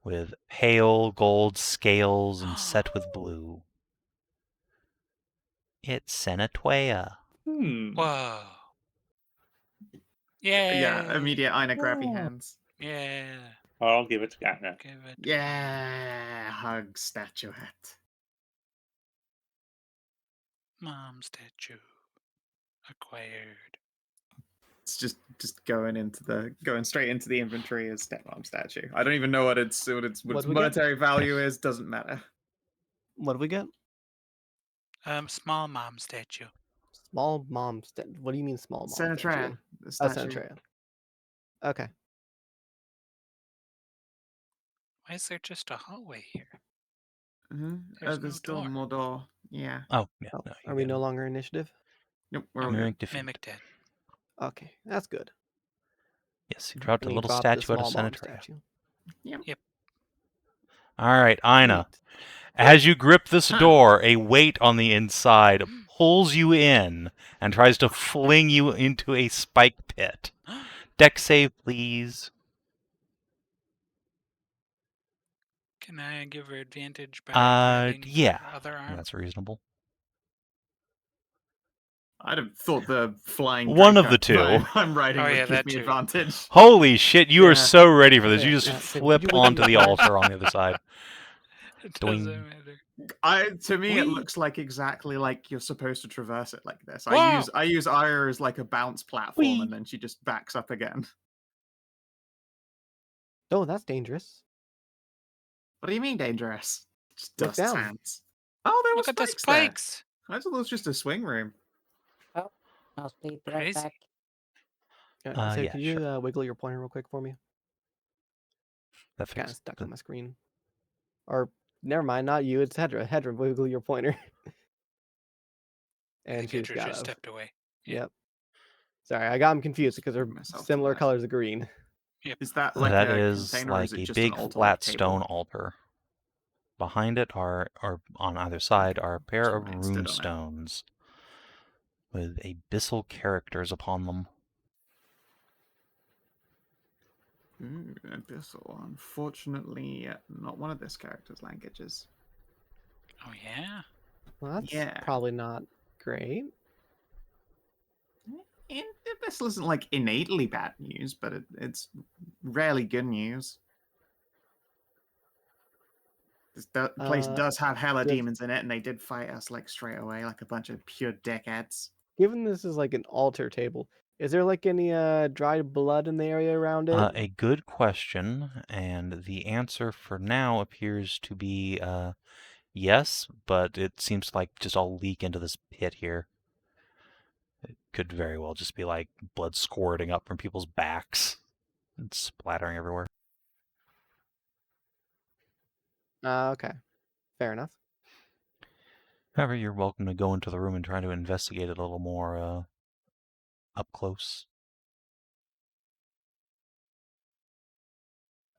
with pale gold scales and set with blue. It's Senatwea. Whoa. Yeah. Yeah, immediate Inah grabby hands. Yeah. I'll give it to Gatna. Give it. Yeah, hug statuette. Mom statue. Acquired. It's just going straight into the inventory as stepmom statue. I don't even know what its What do we get? monetary value is. Doesn't matter. What do we get? Small mom statue. Small mom. What do you mean small mom? Senatran, statue? the Oh, statue. Senatran. Okay. Why is there just a hallway here? There's no still door. more door. Yeah. Oh, yeah. Oh, No, you are we get no it. longer initiative? Nope, we're No. all good. Mimic defeat. Mimic dead. Okay, that's good. Yes, he dropped a And he little dropped the statuette of small mom Senatria. statue. All right, Inah. Sweet. As you grip this door, a weight on the inside pulls you in and tries to fling you into a spike pit. Deck save, please. Can I give her advantage by grabbing Yeah. her other arm? That's reasonable. I'd have thought the flying One of Draco the two. I'm riding Oh, would yeah, give that me too. advantage. Holy shit, you are Yeah. so ready for this. Yeah, You just yeah, so flip you would- onto the altar on the other side. It Doing- doesn't matter. To me, it Whee! looks like exactly like you're supposed to traverse it like this. Whoa! I use Ira as like a bounce platform, Whee! and then she just backs up again. Oh, that's dangerous. What do you mean dangerous? Just Look dust down. hands. Oh, there Look were at the spikes there. spikes. I thought it was just a swing room. I'll speed right Crazy. back. So yeah, could you wiggle your pointer real quick for me? That Kind of fixed stuck it. on my screen. Or never mind, not you. It's Hedrah. Hedrah, wiggle your pointer. I And think she just Hedrah got just out. stepped away. Yeah. Yep. Sorry, I got them confused because they're Myself to similar that. colors of green. Is that like That a is container, or like is it a just big an altar, flat like table? stone altar. Behind it are, or on either side, are a pair of Remain stood on it. rune stones with abyssal characters upon them. Abyssal. Unfortunately, not one of this character's languages. Oh yeah. Well, that's Yeah. probably not great. Abyssal isn't like innately bad news, but it's rarely good news. This place does have hella does- demons in it, and they did fight us like straight away, like a bunch of pure dickheads. Given this is like an altar table, is there like any dried blood in the area around it? A good question, and the answer for now appears to be yes, but it seems like just all leak into this pit here. It could very well just be like blood squirting up from people's backs and splattering everywhere. Okay. Fair enough. However, you're welcome to go into the room and try to investigate it a little more up close.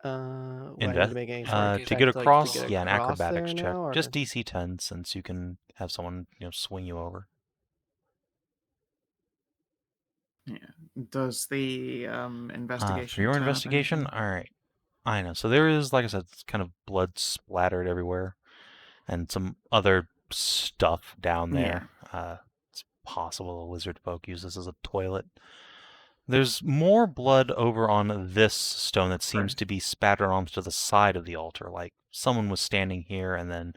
What, I need Invest- to make any to sort of to check, get like, across, get yeah, an across acrobatics there check. now, or- Just DC 10, since you can have someone swing you over. Yeah. Does the investigation for your turn up investigation, anything? all right. I know. So there is, like I said, it's kind of blood splattered everywhere, and some other stuff down there. It's possible a lizard folk use this as a toilet. There's more blood over on this stone that seems Right. to be spattered onto the side of the altar, like someone was standing here and then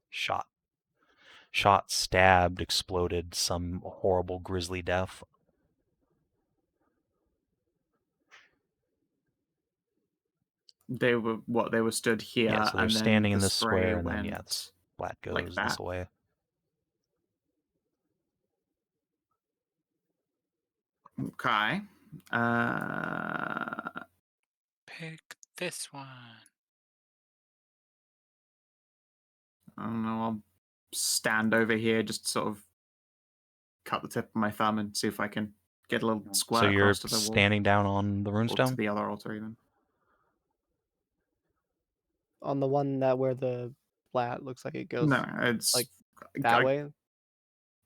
shot. shot, stabbed, exploded, some horrible grisly death. They were what? They were stood here, Yeah, so they're and standing then in the this spray square, and went then yeah, the splat like goes that. this way. Okay. Pick this one. I don't know. I'll stand over here, just sort of cut the tip of my thumb and see if I can get a little squirt So you're across to the wall standing down on the or to runestone? the other altar, even. On the one that where the flat looks like it goes No, it's like that I- way.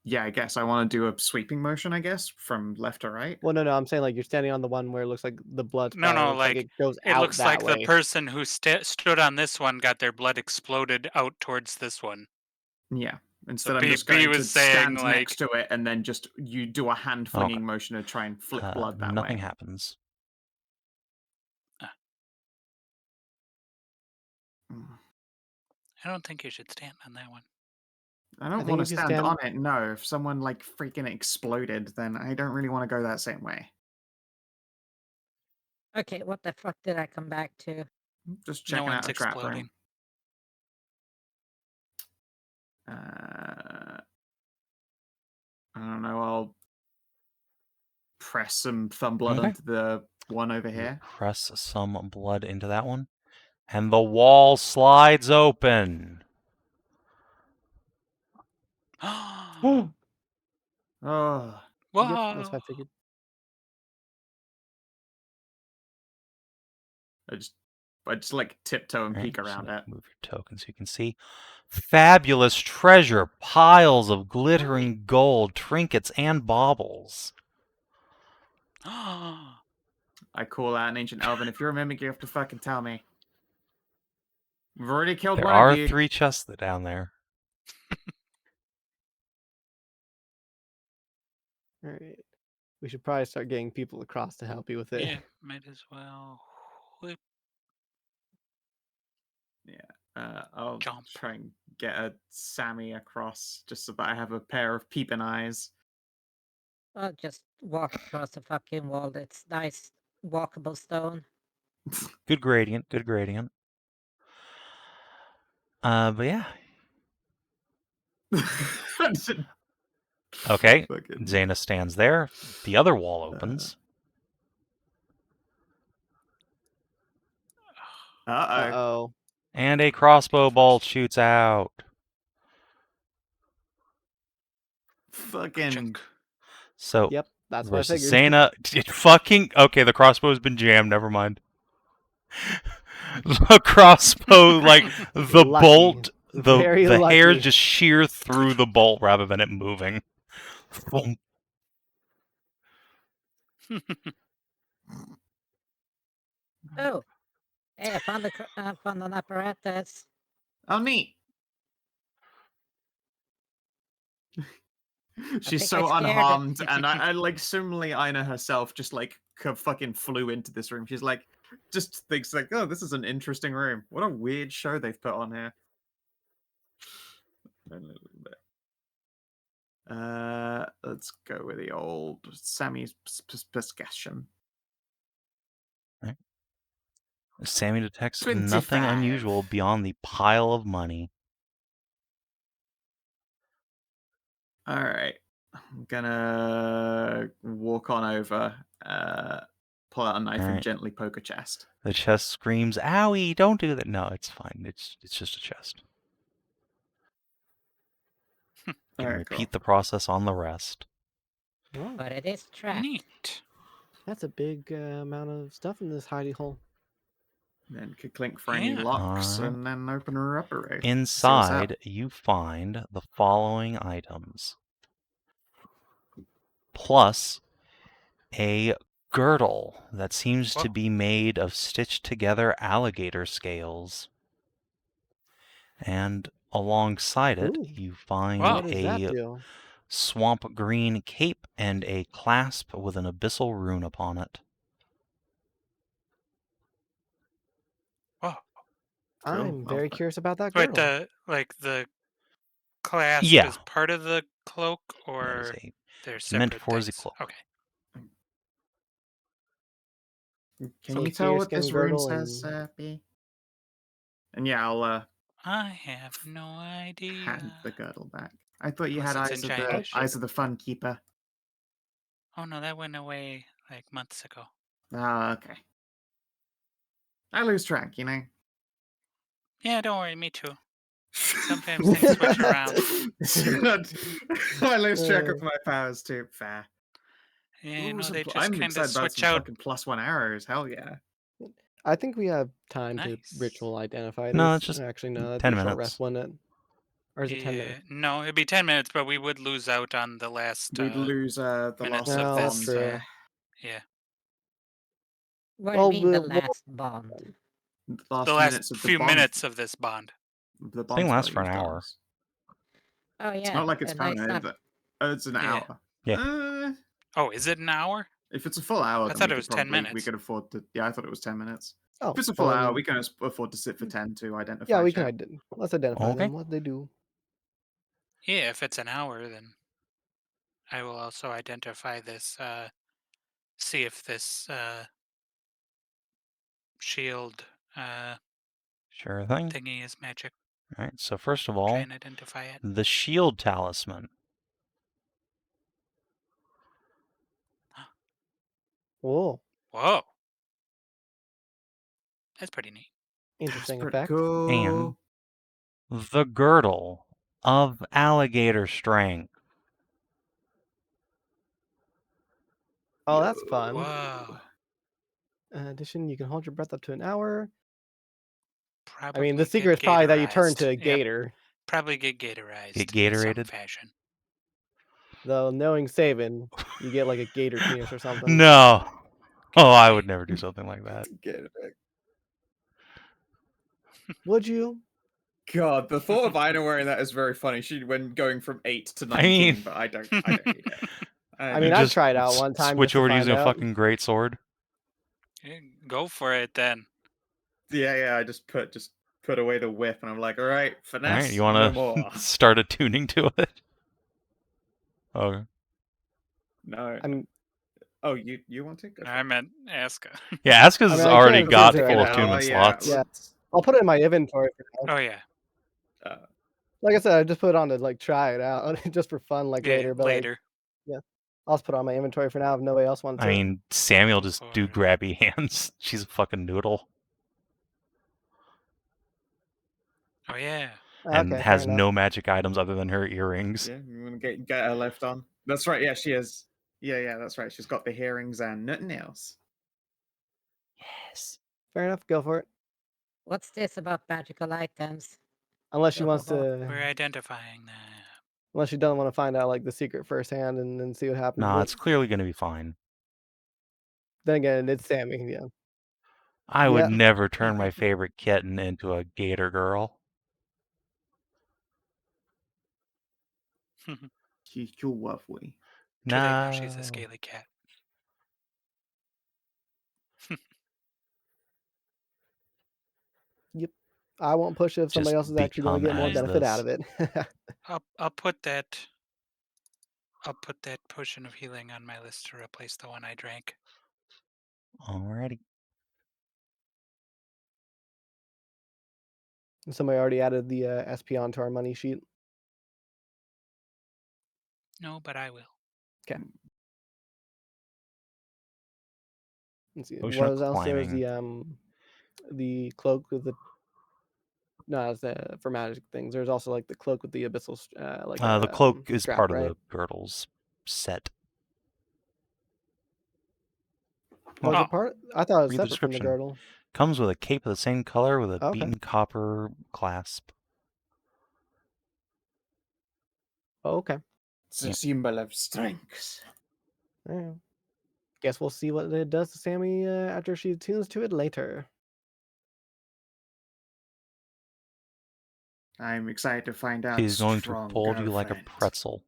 Yeah, I guess I want to do a sweeping motion. I guess from left to right. Well, no, I'm saying like you're standing on the one where it looks like the blood No, splatter no, looks like like it goes it out looks that like way. the person who stood on this one got their blood exploded out towards this one. Yeah. So Instead, I'm B just going to was saying stand like next to it and then just you do a hand flinging motion to try and flick blood that Nothing way. happens. I don't think you should stand on that one. I don't think want to if you stand stand- on it. No, if someone like freaking exploded, then I don't really want to go that same way. Okay, what the fuck did I come back to? Just No checking out one's a trap exploding. room. I don't know. I'll press some thumb blood Okay. onto the one over You here. press some blood into that one, and the wall slides open. Oh, Yep, Whoa! that's what I figured. I just like tiptoe and All right, peek just around it. move your token so you can see. Fabulous treasure, piles of glittering gold, trinkets, and baubles. I call out an ancient elven. If you're a mimic, you have to fucking tell me. We've already killed There one are of you. 3 chests down there. All right, we should probably start getting people across to help you with it. Yeah, might as well. Whip. I'll Jump. try and get a Sammy across just so that I have a pair of peeping eyes. I'll just walk across the fucking wall. It's nice walkable stone. Good gradient, good gradient. But yeah. Okay, Fucking- Zana stands there. The other wall opens. Uh-oh. Oh, And a crossbow bolt shoots out. Fucking... Chunk. So, yep, that's what I versus figured. Zana, it fucking... Okay, the crossbow's been jammed, never mind. The crossbow, like, the Lucky. bolt, Very the hair lucky. just shear through the bolt rather than it moving. Boom. Oh, hey, I found an apparatus. Oh, neat. She's think so I scared it. unharmed, and I like similarly Inah herself just like fucking flew into this room. She's like, just thinks like, oh, this is an interesting room. What a weird show they've put on here. A little bit. Let's go with the old Sammy's discussion. Sammy detects 25. nothing unusual beyond the pile of money. All right, I'm gonna walk on over, pull out a knife and Alright. gently poke a chest. The chest screams, "Owie, don't do that." No, it's fine. It's just a chest. You can Alright, repeat the process on the rest. Wow, But it is trapped. Neat. that's a big amount of stuff in this hidey hole. Then could clink for any Yeah. locks Alright. and then open her up. See what's up. Inside, you find the following items. Plus a girdle that seems to Whoa. be made of stitched together alligator scales. And alongside it, Ooh. you find Wow. What does that a do? swamp green cape and a clasp with an abyssal rune upon it. Whoa. I'm Cool. very curious about that Wait, girdle. the clasp Yeah. is part of the cloak, That is or a they're meant separate for the things? cloak. Okay. Can So you the tell what deerskin this rune girdle says, and B? And yeah, I'll I have no idea. hand the girdle back. I thought you Unless had it's in eyes Chinese. of the fun keeper. Oh no, that went away like months ago. Ah, okay. I lose track, you know. Yeah, don't worry, me too. Sometimes things switch around. I lose track of my powers too. Fair. Yeah, you Ooh, know, they just I'm kind of excited about switch some out. fucking +1 arrows. Hell yeah. I think we have time Nice. to ritual identify No, this. it's just Actually, no, that'd 10 be a short minutes. rest, wouldn't it? Or is it 10 Yeah, minutes? no, it'd be 10 minutes, but we would lose out on the last We'd lose the minutes last of No, that's this. bond. true. Yeah, What do you Well, mean the we'll last bond? Last the last minutes of the few bond. minutes of this bond. The Thing bond lasts spell for an you've hour. done. Oh yeah. It's not like it's and I permanent. stopped- It's an Yeah. hour. Yeah. Oh, is it an hour? If it's a full hour, I then thought we it could was 10 probably we minutes. could afford to. Yeah, I thought it was 10 minutes. Oh, If it's a full well, hour, then- we can afford to sit for 10 to identify. Yeah, we can. chat. Let's identify Okay. them. What they do. Yeah, if it's an hour, then I will also identify this. See if this shield Sure thing. thingy is magic. All right. So first of Try all, and identify it. the shield talisman. Whoa, Whoa, that's pretty neat. interesting That's pretty effect. cool. And the girdle of alligator strength. Oh, that's fun. Whoa, Addition, you can hold your breath up to an hour. probably. I mean, the get secret is probably that you turn Gatorized. to a Yep, gator. probably get Gatorized. Get In some Gatorated? fashion. Though, knowing Savin, you get like a gator penis or something. No. Oh, I Okay. would never do something like that. Get it back. Would you? God, the thought of Inah wearing that is very funny. She went going from 8 to 19, mean- but I don't need it. I mean, I'd Just try it out one time switch just to over to find using a out. fucking great sword. Yeah, go for it then. yeah. I just put away the whip, and I'm like, all right, All finesse, right, you no want more. to start attuning to it? Okay. No. I'm. Oh, you want to go? I meant Aska. Yeah, Aska's I mean, I already can't got choose it full right now. attunement yeah, slots. Yeah. I'll put it in my inventory for now. Oh yeah, Like I said, I just put it on to like try it out, just for fun, like yeah. later. But Later. I'll just put it on my inventory for now if nobody else wants I it. mean, Samuel just do For- grabby hands. She's a fucking noodle Oh yeah. and Okay, fair has enough. no magic items other than her earrings. yeah. You want to get her left on? That's right. Yeah, she is. Yeah, that's right. She's got the hearings and nothing else. Yes. Fair enough. Go for it. What's this about magical items? Unless she wants We're We're to. identifying that. Unless she doesn't want to find out like the secret firsthand and then see what happens. Nah, with it's it. clearly going to be fine. Then again, it's Sammy. Yeah. I would Yeah. never turn my favorite kitten into a gator girl. She's too lovely. Too late now. No. She's a scaly cat. I won't push it if somebody Just else is actually going to get become more as benefit this. out of it. I'll put that. I'll put that potion of healing on my list to replace the one I drank. Alrighty. Somebody already added the SP onto our money sheet. No, but I will. Let's see. Potion What of else? There's climbing. the cloak with the. No, it's for magic things. There's also like the cloak with the abyssal, The cloak is strap, part of right? the girdles set. Was Oh. it part? I thought it was Read the separate from the description. girdle. Comes with a cape of the same color with a Okay. beaten copper clasp. Oh, okay. It's a Yep. symbol of strength. Yeah. Guess we'll see what it does to Sammy after she tunes to it later. I'm excited to find out. She's going to strong fold you like a girlfriend. pretzel.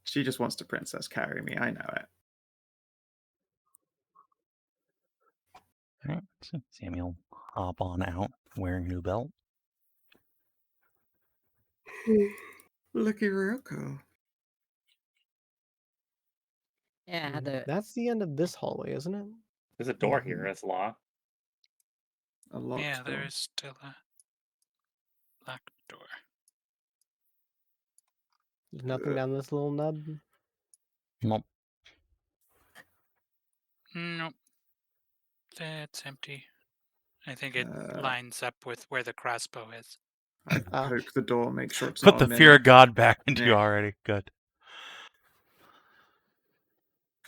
She just wants to princess carry me. I know it. Alright, so Samuel hop on out wearing a new belt. Looking real cool. Yeah, I had a That's the end of this hallway, isn't it? There's a door Mm-hmm. here. It's locked. A locked Yeah, door. there is still a locked door. There's nothing down this little nub. Nope. Nope. That's empty. I think it Uh, lines up with where the crossbow is. I Oh. poke the door, make sure it's Put not the a fear mini. of God back into you Yeah. already. Good.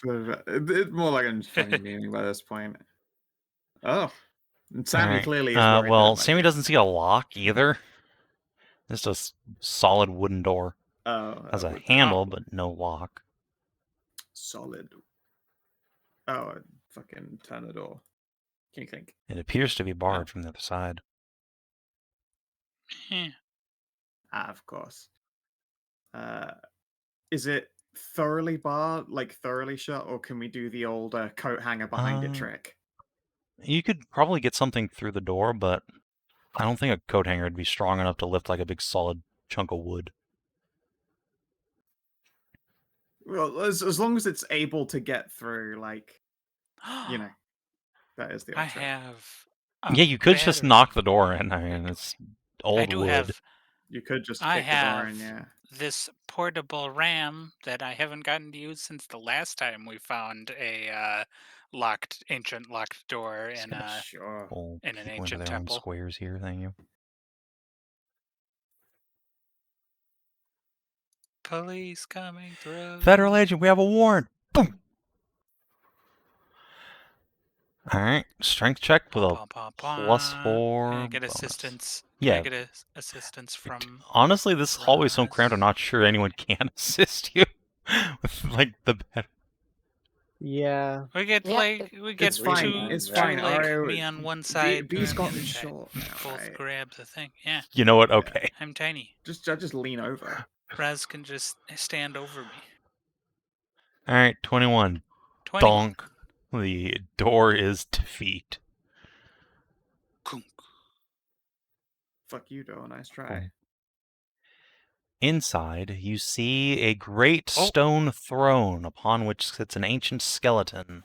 It's more like a funny meaning by this point. Oh, and Sammy Alright, clearly is worried. well, that it might Sammy be- doesn't see a lock either. Just a solid wooden door. Oh, Has a would- handle, but no lock. solid. Oh, I fucking turn the door. Clink clink. It appears to be barred from the other side. Eh, Ah, of course. Is it thoroughly barred, like thoroughly shut, or can we do the old coat hanger behind it trick? You could probably get something through the door, but I don't think a coat hanger would be strong enough to lift like a big solid chunk of wood. Well, as long as it's able to get through, like, you know, that is the I old trick. have. Yeah, you could just knock the door in. I mean, it's old I do wood. have. You could just I kick the door have in, yeah. this portable ram that I haven't gotten to use since the last time we found a ancient locked door in a Sure. Pull in an people into ancient their own temple. squares here, thank you. Police coming through. Federal agent, we have a warrant. Boom. All right, strength check with a +4. Can I get bonus. assistance? Yeah. Can I get assistance from? Honestly, this hallway's so cramped, I'm Roz? not sure anyone can assist you with like the bed. Yeah. We get Yeah, like we get It's fine. two, It's two fine. like Alright, me on one side. B's and gotten I short now, both right? grab the thing. Yeah, You know what? Yeah. Okay. I'm tiny. I just lean over. Raz can just stand over me. All right, 21. 21. Donk. The door is defeat. Kunk. Fuck you, Doe. Nice try. Cool. Inside, you see a great Oh. stone throne upon which sits an ancient skeleton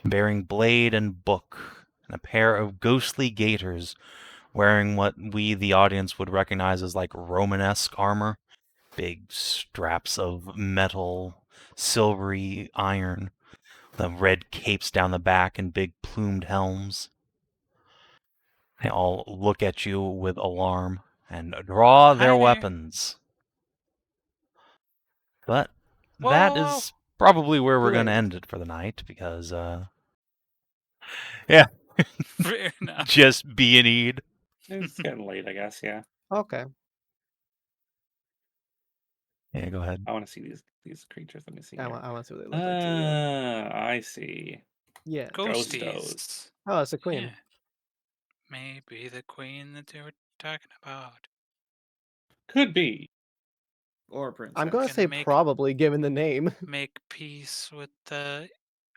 bearing blade and book, and a pair of ghostly gaiters wearing what we, the audience, would recognize as like Romanesque armor. Big straps of metal, silvery iron, the red capes down the back, and big plumed helms. They all look at you with alarm and draw their Hi there. weapons. But Whoa, that whoa, is probably where we're Too going to late. end it for the night, because, yeah, Fair enough. just be in need. It's getting late, I guess. Yeah, Okay. Yeah, go ahead. I want to see these creatures. Let me see. I Here. want to see what they look like too. Yeah. I see. Yeah. Ghosties. Oh, it's a queen. Yeah. Maybe the queen that they were talking about. Could be. Or a princess. I'm gonna Can say make- probably, given the name. Make peace with the.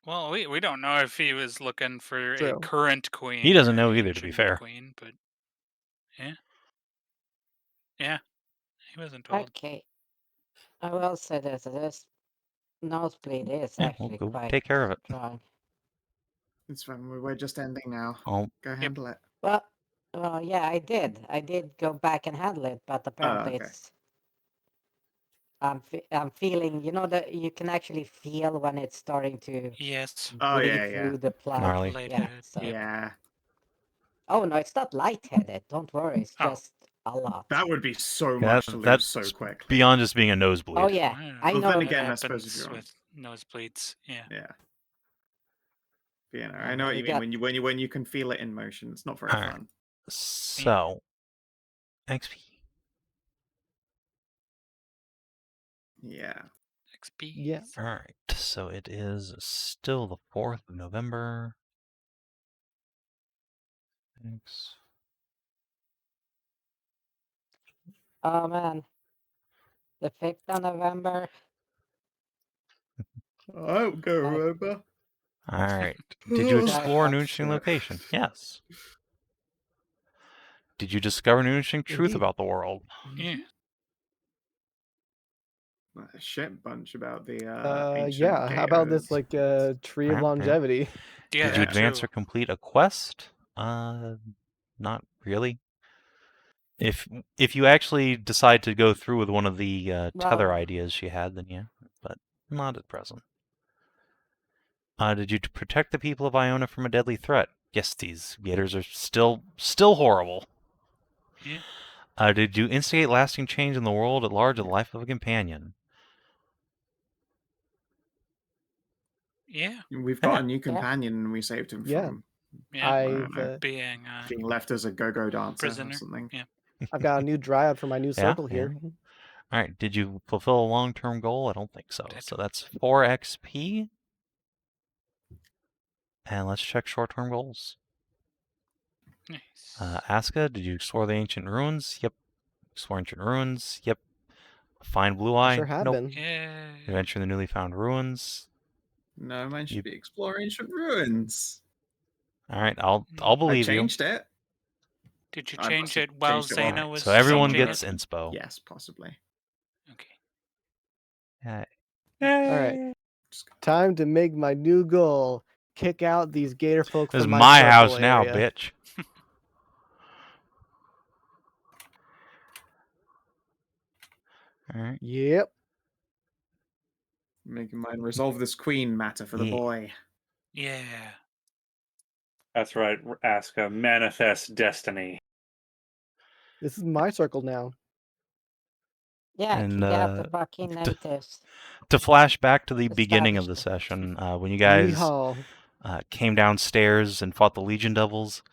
Well, we don't know if he was looking for a True. current queen. He doesn't or know an either, to be ancient fair. Queen, but yeah, he wasn't told. Okay. I will say this nosebleed is Yeah, actually we'll go quite take care of it. strong. It's fine. We're just ending now. Oh, Go handle it. Well, yeah, I did. I did go back and handle it, but apparently okay. it's. I'm feeling, you know, that you can actually feel when it's starting to Yes. Oh, bleed yeah, yeah. through the plug. Gnarly. Yeah. Lightheaded, So. yep. Yeah. Oh no, it's not lightheaded. Don't worry. It's Oh. just a lot. That would be so Yeah, much to lose that's so quickly. beyond just being a nosebleed. Oh yeah, I Well, know. then That again, I suppose if happens you're on- with nosebleeds. Yeah. Yeah. You know, I Yeah, know what you you mean got- when you can feel it in motion. It's not very Alright. fun. So, XP. Yeah. XP. Yeah. Alright, so it is still the 4th of November. Thanks. Oh man, the 5th of November. I don't go Like- remember. All right. Did you explore a new Fuck. interesting location? Yes. Did you discover an interesting truth Indeed. about the world? Yeah. A shit bunch about the ancient Yeah. How about this Gators. tree of Yeah, yeah. longevity? Yeah, Did you that advance too. or complete a quest? Not really. If you actually decide to go through with one of the tether Well- ideas she had, then yeah, but not at present. Did you protect the people of Iona from a deadly threat? Yes, these gators are still horrible. Yeah. Did you instigate lasting change in the world at large, or the life of a companion? Yeah. We've got Yeah. a new companion, and we saved him Yeah. from Yeah. I've Being being left as a go-go dancer prisoner. or something. Yeah. I've got a new dryad for my new circle here. All right. Did you fulfill a long-term goal? I don't think so. Did- So that's 4 XP. And let's check short-term goals. Nice. Aska, did you explore the ancient ruins? Yep. Explore ancient ruins? Yep. Find Blue Eye? I sure have Nope. been. Yeah. Adventure in the newly found ruins? No, mine should You- be explore ancient ruins. All right. I'll I believe you. changed it. Did you I change must have it while changed it while- Zana was So everyone changing gets it? inspo. Yes, possibly. Okay. All right. Time to make my new goal. Kick out these Gatorfolk This is from my my circle house now, area. bitch. All right. Yep. Making mine resolve this queen matter for the Yeah. boy. Yeah. That's right, Aska. Manifest destiny. This is my circle now. Yeah, And, kick out the fucking natives. To flash back to the Establish beginning of the them. session, when you guys Yeehaw. came downstairs and fought the Legion Devils,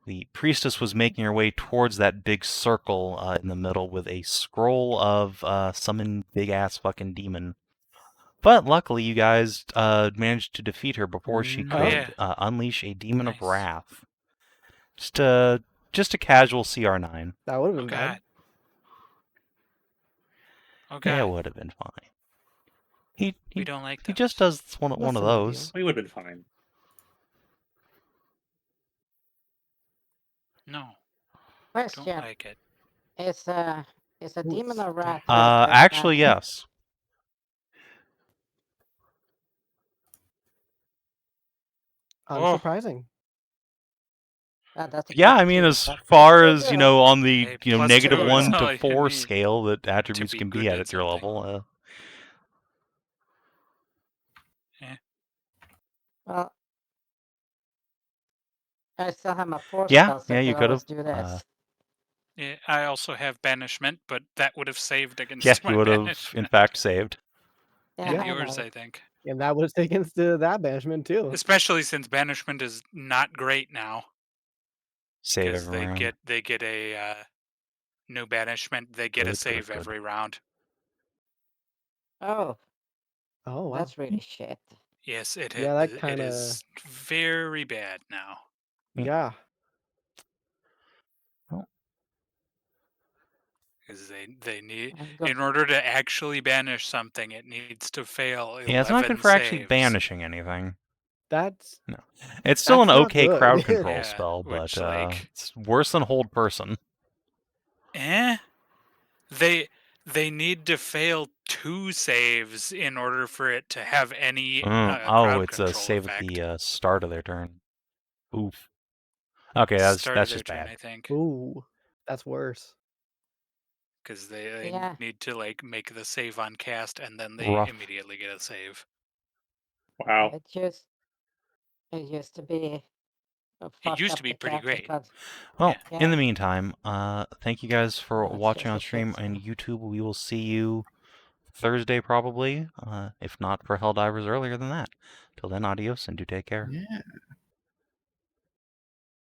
the priestess was making her way towards that big circle in the middle with a scroll of summon big-ass fucking demon. But luckily, you guys managed to defeat her before she Oh, could yeah. unleash a demon of Nice. wrath. Just a casual CR9. That would have Oh been god. bad. Oh god. Yeah, it would have been fine. We He don't like he those. just does one of Less than those. We would have been fine. No. Question: Don't like it. Is a demon of wrath? Actually, yes. Oh. Unsurprising. That's a Yeah, quick I mean, two. as That's far so as, good. on the, Hey, plus negative two is 1 all to you 4 need scale that attributes be can be good at at at your something. level. Well, I still have my force Yeah, spell, so yeah, I you could could always have. do this. Yeah, I also have banishment, but that would have saved against Yeah, my you would have, in banishment. fact, saved. Yeah, And I yours, know. I think. And that would have taken to that banishment too. Especially since banishment is not great now. Save Because every round. they get a new banishment. They get a Good, save good. every round. Oh, Oh wow. that's really shit. Yes, it Yeah, that it kinda- is very bad now. Yeah. Because they need, I'm go- in order to actually banish something, it needs to fail 11 Yeah, it's not good for actually saves. banishing anything. That's It's still an That's not okay good. crowd control Yeah, spell, but which, like- it's worse than hold person. They need to fail 2 saves in order for it to have any crowd It's a control save effect. at the start of their turn. Oof. Okay, that's Start of their just turn, bad. I think. ooh. That's worse. Because they Yeah. need to make the save on cast, and then they Rough. immediately get a save. Wow. It used to be. It used to be pretty great. Well, Yeah. in the meantime, thank you guys for That's watching just on a stream shit and show. YouTube. We will see you Thursday probably, if not for Helldivers earlier than that. Till then, adios and do take care. Yeah.